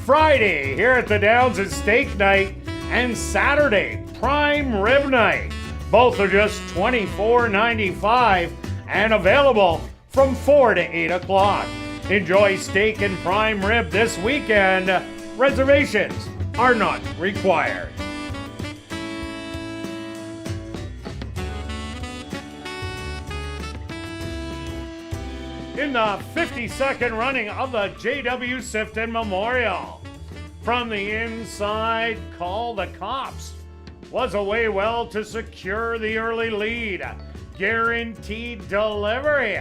Friday here at the Downs is steak night, and Saturday, prime rib night. Both are just $24.95 and available from 4 to 8 o'clock. Enjoy steak and prime rib this weekend. Reservations are not required. In the 52nd running of the J.W. Sifton Memorial, from the inside, Call the Cops was away well to secure the early lead. Guaranteed Delivery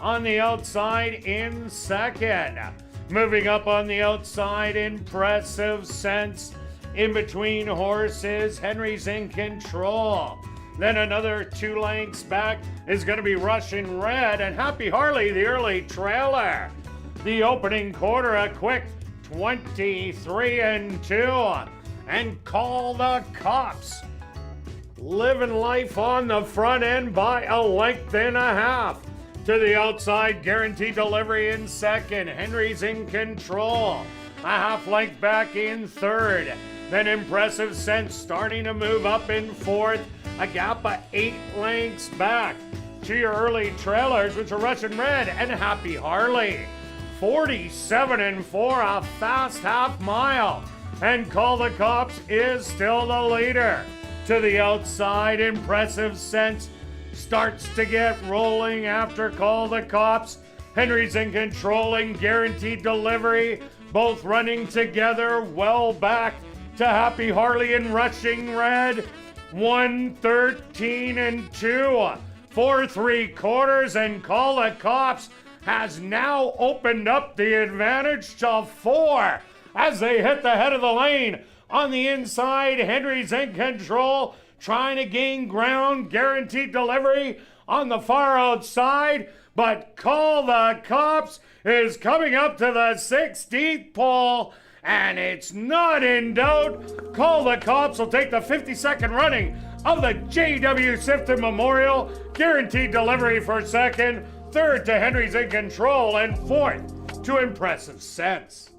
on the outside in second. Moving up on the outside, Impressive Sense. In between horses, Henry's in control. Then another 2 lengths back is going to be Russian Red and Happy Harley, the early trailer. The opening quarter, a quick 23-2. And Call the Cops, living life on the front end by a length and a half. To the outside, Guaranteed Delivery in second. Henry's in control. A half length back in third. Then Impressive Sense starting to move up in fourth. A gap of 8 lengths back to your early trailers, which are Russian Red and Happy Harley. 47-4, a fast half mile. And Call the Cops is still the leader. To the outside, Impressive Sense starts to get rolling after Call the Cops. Henry's in control and Guaranteed Delivery, both running together well back to Happy Harley and Rushing Red. 1:13-2 for 3/4, and Call the Cops has now opened up the advantage to 4 as they hit the head of the lane. On the inside, Henry's in control, trying to gain ground. Guaranteed Delivery on the far outside, but Call the Cops is coming up to the 16th pole, and it's not in doubt. Call the Cops will take the 52nd running of the J.W. Sifton Memorial. Guaranteed Delivery for second, third to Henry's in control, and fourth to Impressive Sense.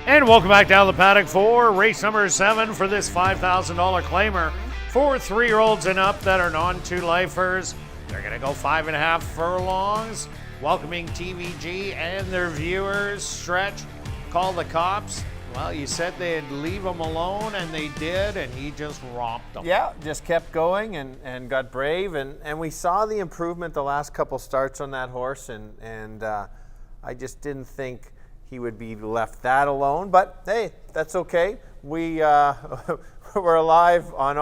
And welcome back down the paddock for race number 7 for this $5,000 claimer for 3-year-olds and up that are non-2-lifers. They're going to go 5.5 furlongs, welcoming TVG and their viewers. Stretch, call the cops. Well, you said they'd leave him alone, and they did, and he just romped them. Yeah, just kept going and got brave, and we saw the improvement the last couple starts on that horse, and I just didn't think he would be left that alone, but hey, that's okay. We we're alive on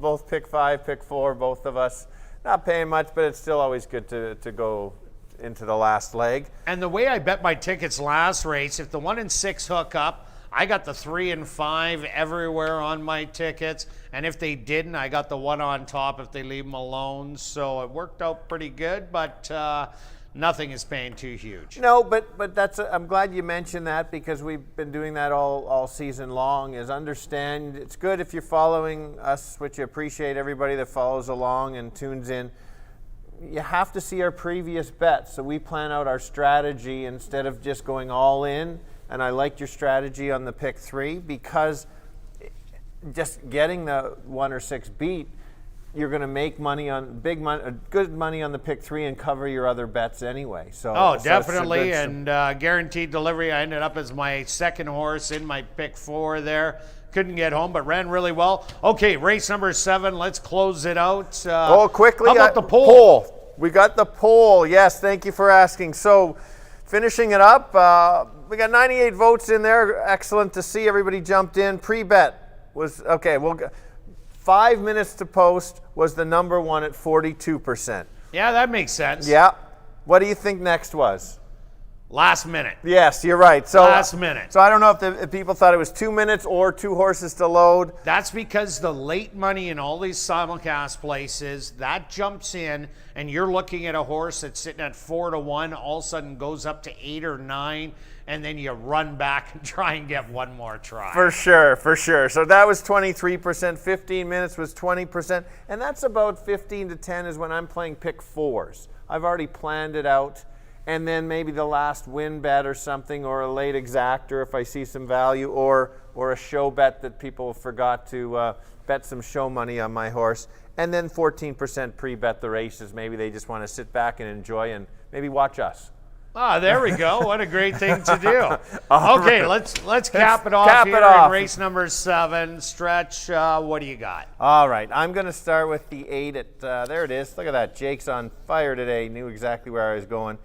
both pick 5, pick 4, both of us. Not paying much, but it's still always good to go into the last leg. And the way I bet my tickets last race, if the 1 and 6 hook up, I got the 3 and 5 everywhere on my tickets, and if they didn't, I got the 1 on top if they leave them alone. So it worked out pretty good, but nothing is paying too huge. No, but I'm glad you mentioned that, because we've been doing that all season long, is understand it's good if you're following us, which you appreciate everybody that follows along and tunes in. You have to see our previous bets, so we plan out our strategy instead of just going all in. And I liked your strategy on the pick 3, because just getting the 1 or 6 beat, you're going to make money on good money on the pick 3 and cover your other bets anyway. So definitely, and guaranteed delivery. I ended up as my second horse in my pick 4 there. Couldn't get home, but ran really well. Okay, race number 7. Let's close it out. Quickly. How about the poll? We got the poll. Yes, thank you for asking. So, finishing it up, we got 98 votes in there. Excellent to see everybody jumped in. Pre-bet was okay. 5 minutes to post was the number one at 42%. Yeah, that makes sense. Yeah. What do you think next was? Last minute. Yes, you're right. So last minute. So I don't know if people thought it was 2 minutes or 2 horses to load. That's because the late money in all these simulcast places, that jumps in, and you're looking at a horse that's sitting at 4 to 1, all of a sudden goes up to 8 or 9, and then you run back and try and get one more try. For sure. So that was 23%. 15 minutes was 20. And that's about 15 to 10 is when I'm playing pick 4s. I've already planned it out. And then maybe the last win bet or something, or a late exactor if I see some value, or a show bet that people forgot to bet some show money on my horse. And then 14% pre-bet the races. Maybe they just want to sit back and enjoy and maybe watch us. There we go. What a great thing to do. Okay, let's cap it off in race number 7. Stretch, what do you got? All right, I'm going to start with the 8 at, there it is. Look at that. Jake's on fire today. Knew exactly where I was going.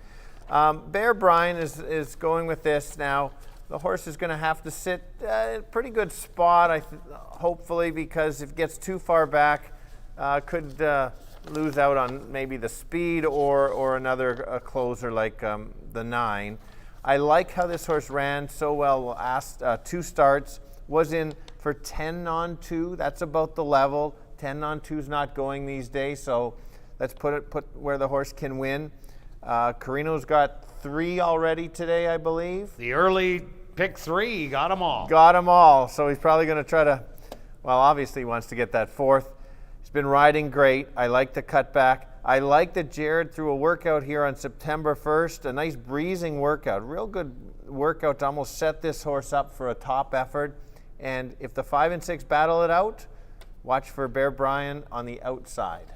Bear Brian is going with this now. The horse is going to have to sit a pretty good spot, hopefully, because if it gets too far back, could lose out on maybe the speed or another closer like the 9. I like how this horse ran so well last 2 starts. Was in for 10 on 2. That's about the level. 10 on 2 is not going these days, so let's put where the horse can win. Carino's got 3 already today, I believe. The early pick 3, got them all. Got them all, so he's probably going to try to, well, obviously he wants to get that 4th. He's been riding great. I like the cutback. I like that Jared threw a workout here on September 1st, a nice breezing workout. Real good workout to almost set this horse up for a top effort. And if the 5 and 6 battle it out, watch for Bear Brian on the outside.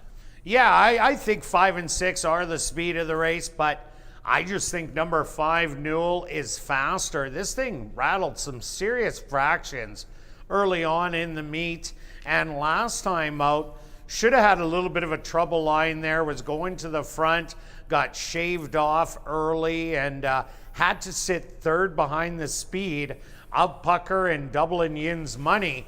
Yeah, I think 5 and 6 are the speed of the race, but I just think number 5, Newell, is faster. This thing rattled some serious fractions early on in the meet, and last time out, should have had a little bit of a trouble line there, was going to the front, got shaved off early, and had to sit 3rd behind the speed of Pucker and Dublin Yin's Money,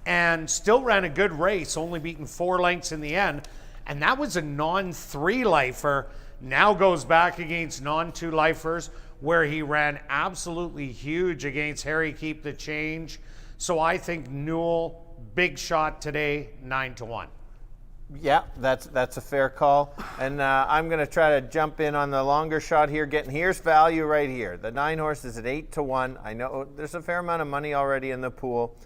and still ran a good race, only beaten 4 lengths in the end. And that was a non-3-lifer, now goes back against non-2-lifers, where he ran absolutely huge against Harry Keep the Change. So I think Newell, big shot today, 9 to 1. Yeah, that's a fair call. And I'm going to try to jump in on the longer shot here. Here's value right here. The 9 horse is at 8 to 1. I know there's a fair amount of money already in the pool.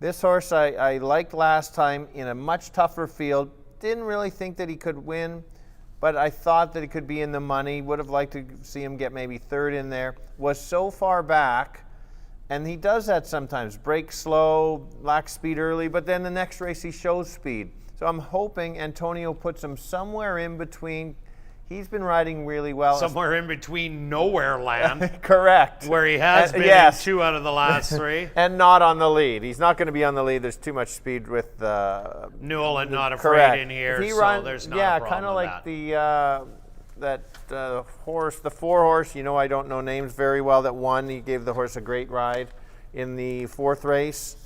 This horse I liked last time in a much tougher field. Didn't really think that he could win, but I thought that he could be in the money. Would have liked to see him get maybe 3rd in there. Was so far back And he does that sometimes, break slow, lacks speed early, but then the next race he shows speed. So I'm hoping Antonio puts him somewhere in between. He's been riding really well. Somewhere in between nowhere land. Correct. Where he has been yes. in 2 out of the last 3. And not on the lead. He's not going to be on the lead. There's too much speed with Newell and Not Afraid correct. in here, If he so there's not a problem kind of with like that. the horse, the 4-horse. You know, I don't know names very well. That won. He gave the horse a great ride in the 4th race.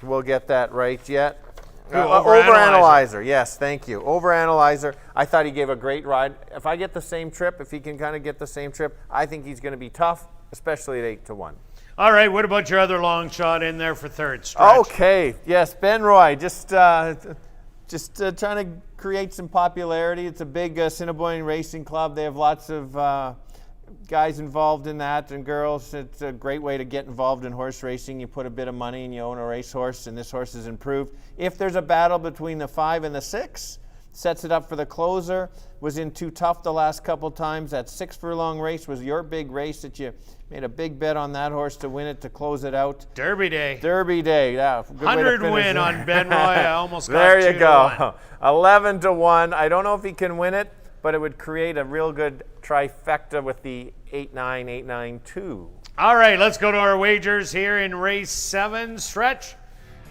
We'll get that right yet. Overanalyzer. Yes, thank you. Overanalyzer. I thought he gave a great ride. If I get the same trip, if he can kind of get the same trip, I think he's going to be tough, especially at 8-1. All right, what about your other long shot in there for 3rd stretch? Okay, yes, Ben Roy. Just trying to create some popularity. It's a big Assiniboia racing club. They have lots of guys involved in that and girls. It's a great way to get involved in horse racing. You put a bit of money and you own a racehorse, and this horse is improved. If there's a battle between the 5 and the 6, sets it up for the closer. Was in Too Tough the last couple times. That 6 furlong race was your big race that you made a big bet on that horse to win it, to close it out. Derby Day. Derby Day, yeah. 100 win on Ben Roy. I almost got there 2 you go. 11-1. I don't know if he can win it, but it would create a real good trifecta with the 8-9, 8-9-2. All right, let's go to our wagers here in race 7. Stretch,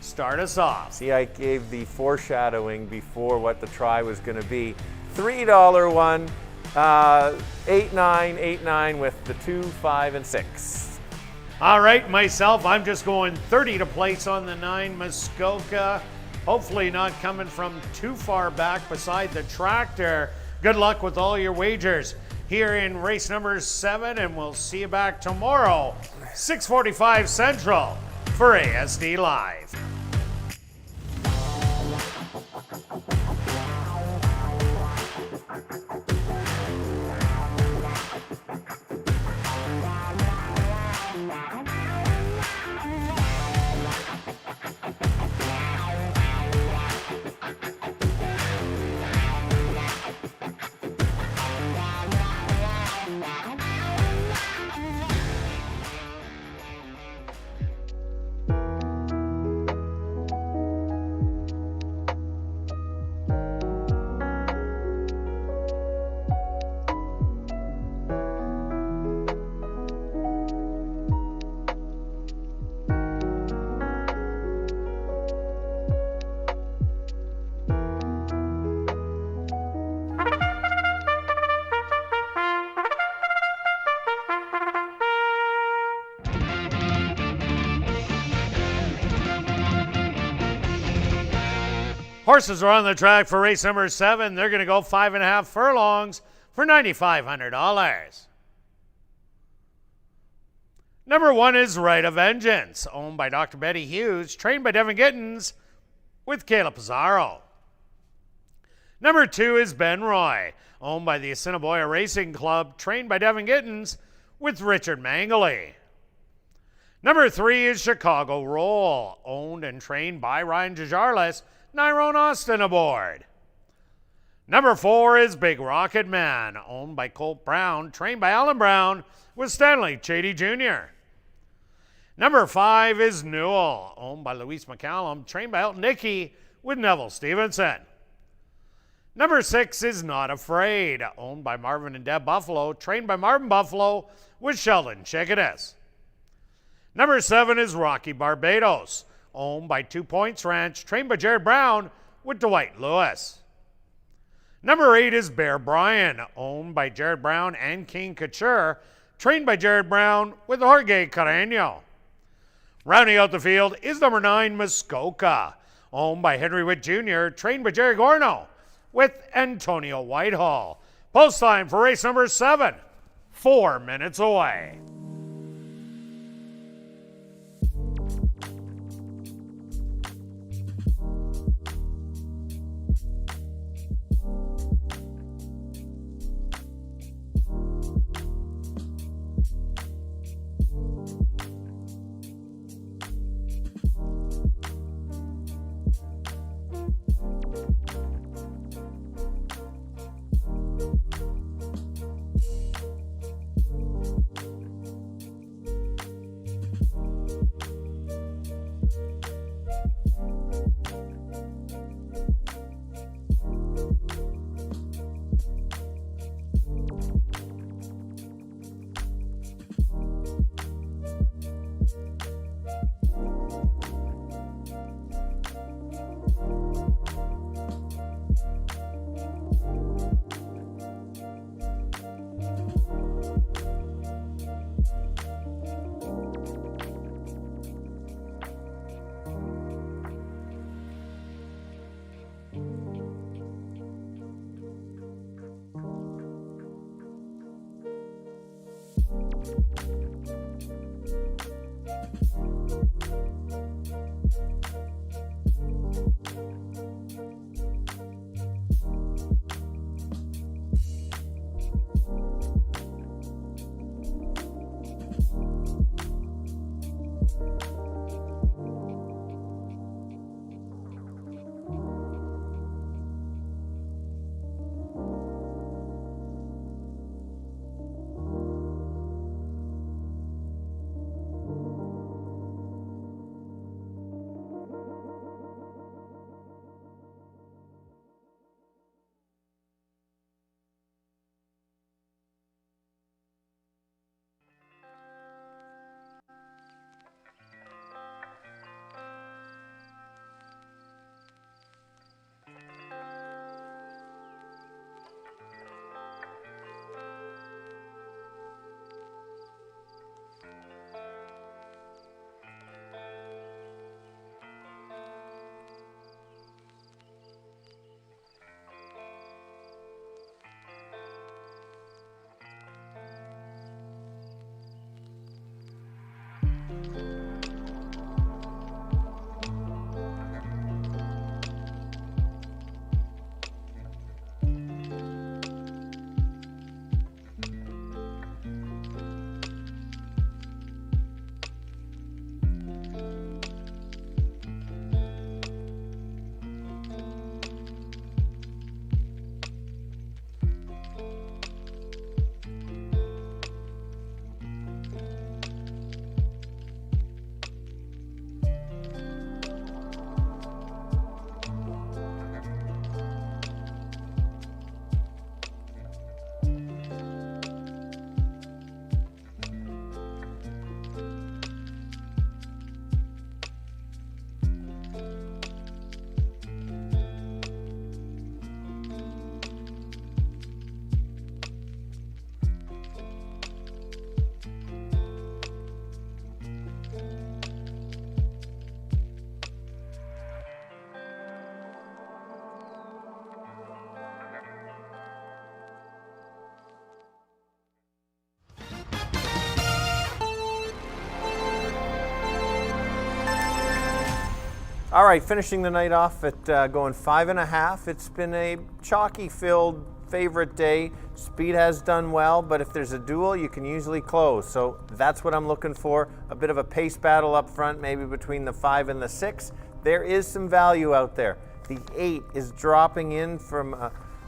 start us off. See, I gave the foreshadowing before what the try was going to be. $3 one, 8-9, 8-9 with the 2, 5, and 6. All right, myself, I'm just going 30 to place on the 9 Muskoka. Hopefully not coming from too far back beside the tractor. Good luck with all your wagers here in race number 7, and we'll see you back tomorrow, 6:45 Central, for ASD Live. Horses are on the track for race number 7. They're going to go 5.5 furlongs for $9,500. Number 1 is Right of Vengeance, owned by Dr. Betty Hughes, trained by Devin Gittins with Caleb Pizarro. Number 2 is Ben Roy, owned by the Assiniboia Racing Club, trained by Devin Gittins with Richard Mangley. Number 3 is Chicago Roll, owned and trained by Ryan Jajarles, Nyrone Austin aboard. Number 4 is Big Rocket Man, owned by Colt Brown, trained by Alan Brown with Stanley Chady Jr. Number 5 is Newell, owned by Luis McCallum, trained by Elton Dickey with Neville Stevenson. Number 6 is Not Afraid, owned by Marvin and Deb Buffalo, trained by Marvin Buffalo with Sheldon Chickadas. Number 7 is Rocky Barbados, owned by 2 Points Ranch, trained by Jared Brown with Dwight Lewis. Number 8 is Bear Bryan, owned by Jared Brown and King Couture, trained by Jared Brown with Jorge Carreño. Rounding out the field is number 9 Muskoka, owned by Henry Witt Jr., trained by Jerry Gorno with Antonio Whitehall. Post time for race number 7, 4 minutes away. All right, finishing the night off at going 5.5. It's been a chalky-filled favorite day. Speed has done well, but if there's a duel, you can usually close. So that's what I'm looking for. A bit of a pace battle up front, maybe between the 5 and the 6. There is some value out there. The 8 is dropping in from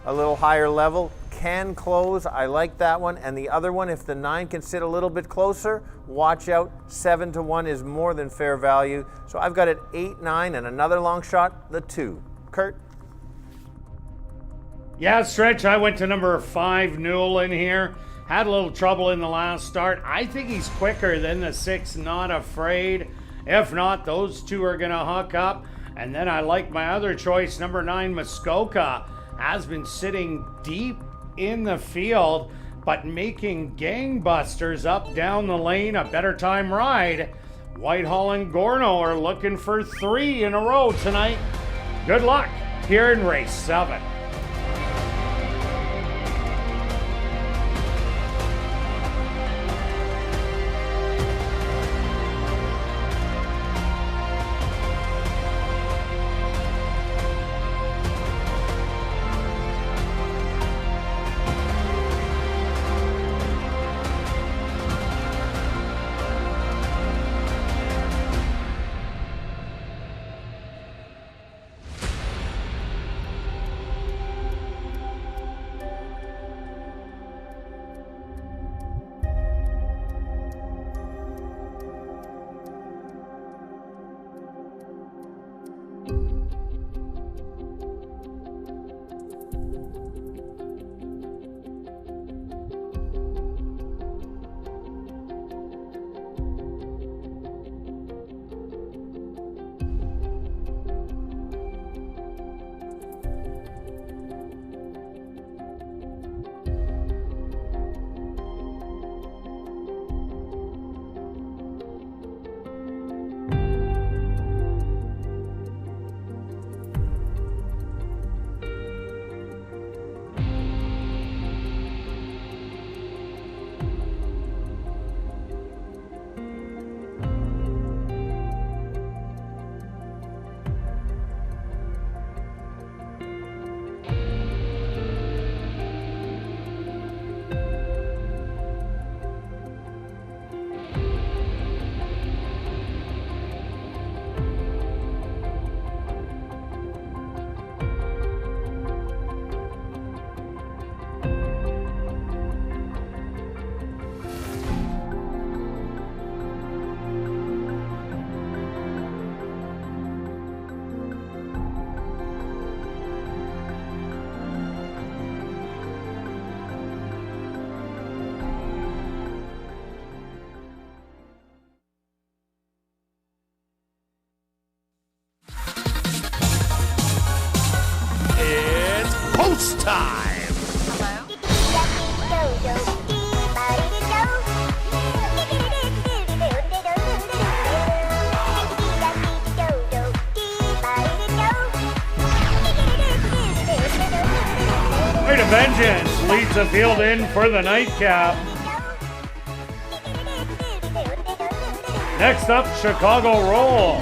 a little higher level, can close. I like that one. And the other one, if the 9 can sit a little bit closer, watch out. 7-1 is more than fair value. So I've got it 8, 9, and another long shot, the 2. Kirt? Yeah, Stretch, I went to number 5, Newell in here. Had a little trouble in the last start. I think he's quicker than the 6, Not Afraid. If not, those two are going to hook up. And then I like my other choice, number 9, Muskoka. Has been sitting deep in the field, but making gangbusters up down the lane. A better time ride. Whitehall and Gorno are looking for 3 in a row tonight. Good luck here in race 7. Post time! Rate of Vengeance leads the field in for the nightcap. Next up, Chicago Roll.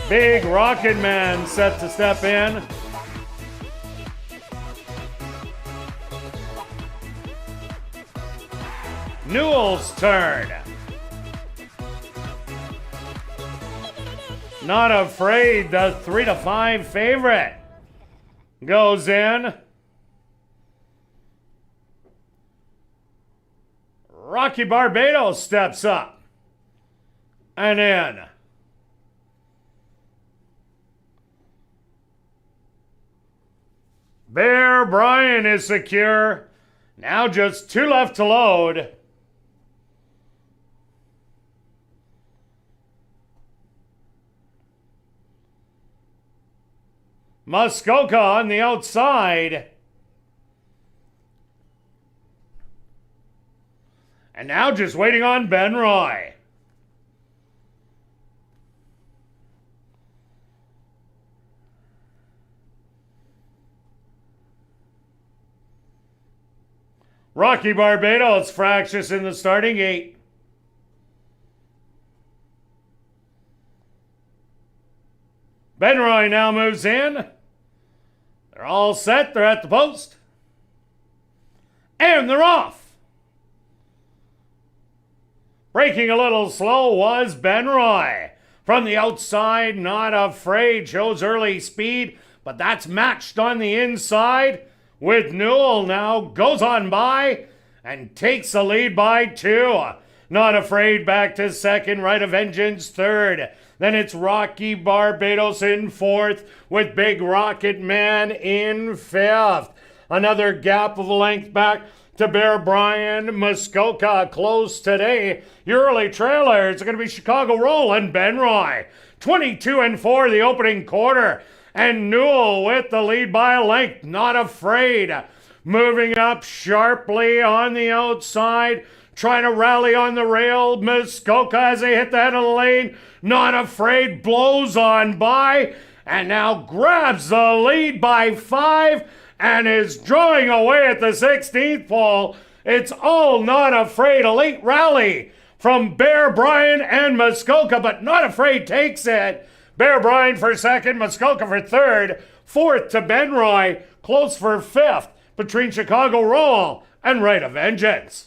Big Rocket Man set to step in. Newell's turn. Not Afraid, the 3-5 favorite, goes in. Rocky Barbados steps up and in. Bear Brian is secure. Now just 2 left to load. Muskoka on the outside. And now just waiting on Ben Roy. Rocky Barbados fractious in the starting gate. Benroy now moves in. They're all set. They're at the post. And they're off. Breaking a little slow was Benroy. From the outside, not afraid. Shows early speed, but that's matched on the inside with Newell now. Goes on by and takes the lead by 2. Not Afraid back to second. Right of Vengeance third. Then it's Rocky Barbados in fourth with Big Rocket Man in fifth. Another gap of length back to Bear Brian. Muskoka close today. Your early trailers are going to be Chicago Roll and Benroy. 22-4 the opening quarter. And Newell with the lead by a length. Not Afraid moving up sharply on the outside. Trying to rally on the rail. Muskoka as they hit the head of the lane. Not Afraid blows on by and now grabs the lead by 5 and is drawing away at the 16th pole. It's all Not Afraid. A late rally from Bear Brian and Muskoka, but Not Afraid takes it. Bear Brian for second, Muskoka for third, fourth to Benroy, close for fifth between Chicago Roll and Right of Vengeance.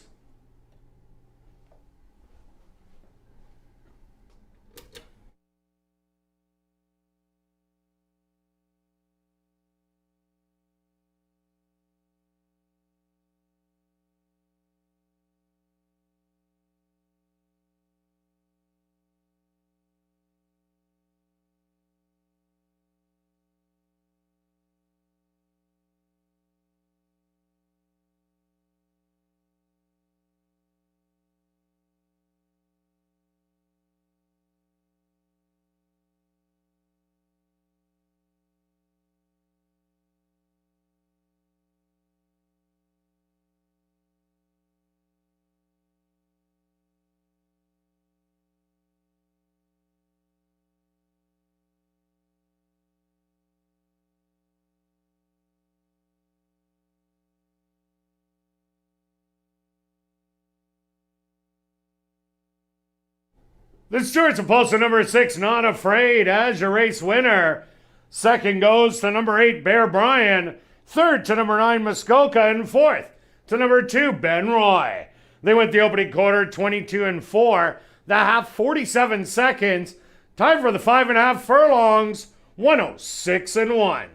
The Stewards are posted number 6, Not Afraid, as your race winner. Second goes to number 8, Bear Brian. Third to number 9, Muskoka. And fourth to number 2, Benroy. They went the opening quarter 22-4. The half 47 seconds. Time for the 5.5 furlongs. 106-1.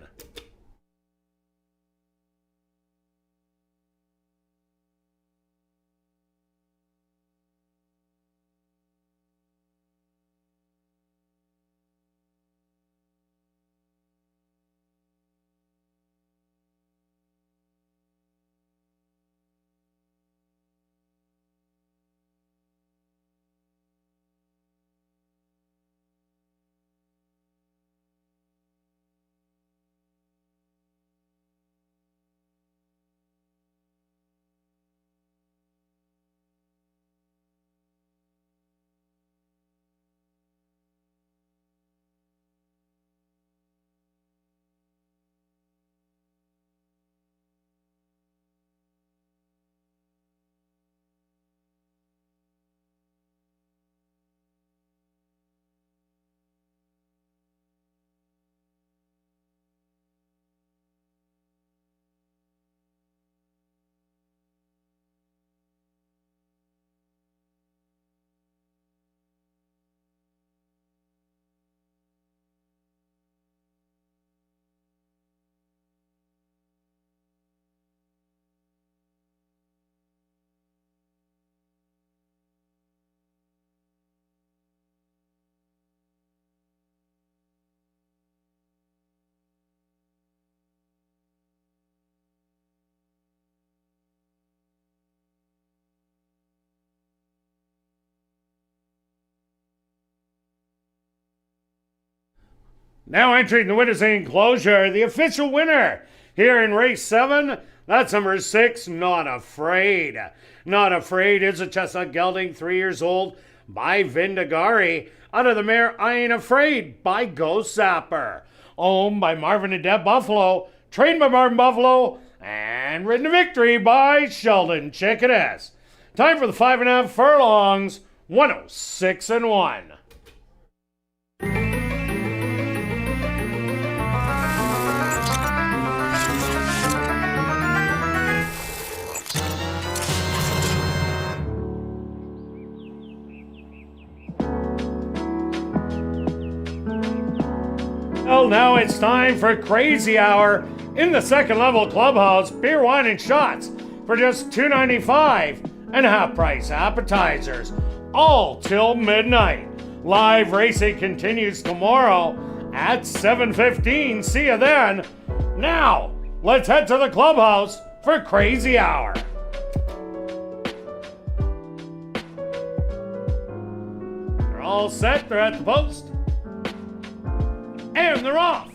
Now entering the winner's enclosure, the official winner here in race 7, that's number 6, Not Afraid. Not Afraid is a chestnut gelding, 3 years old, by Vindagari. Out of the mare, I Ain't Afraid, by Ghost Zapper. Owned by Marvin and Deb Buffalo, trained by Marvin Buffalo, and ridden to victory by Sheldon Chickadas. Time for the 5.5 furlongs, 106-1. Well, now it's time for Crazy Hour in the second level clubhouse. Beer, wine, and shots for just $2.95 and half price appetizers, all till midnight. Live racing continues tomorrow at 7:15. See you then. Now, let's head to the clubhouse for Crazy Hour. They're all set. They're at the post. And they're off.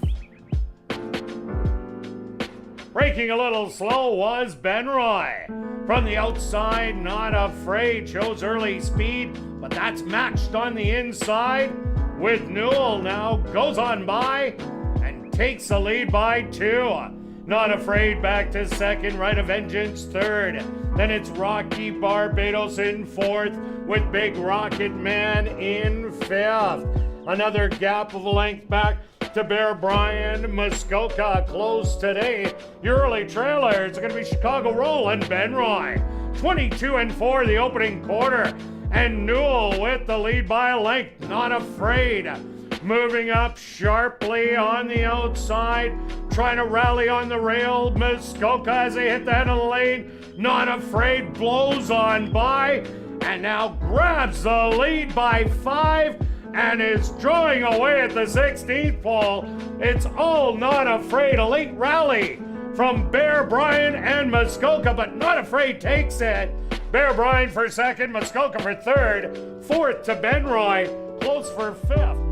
Breaking a little slow was Ben Roy. From the outside, not afraid, shows early speed, but that's matched on the inside with Newell now goes on by and takes the lead by 2. Not Afraid back to second, Right of Vengeance third. Then it's Rocky Barbados in fourth with Big Rocket Man in fifth. Another gap of length back to Bear Brian. Muskoka close today. Your early trailers are going to be Chicago Roll and Ben Roy. 22-4 the opening quarter. And Newell with the lead by a length. Not Afraid moving up sharply on the outside, trying to rally on the rail. Muskoka as they hit the end of the lane. Not Afraid blows on by and now grabs the lead by 5 and is drawing away at the 16th pole. It's all Not Afraid. A late rally from Bear Brian and Muskoka, but Not Afraid takes it. Bear Brian for second, Muskoka for third, fourth to Ben Roy, close for fifth.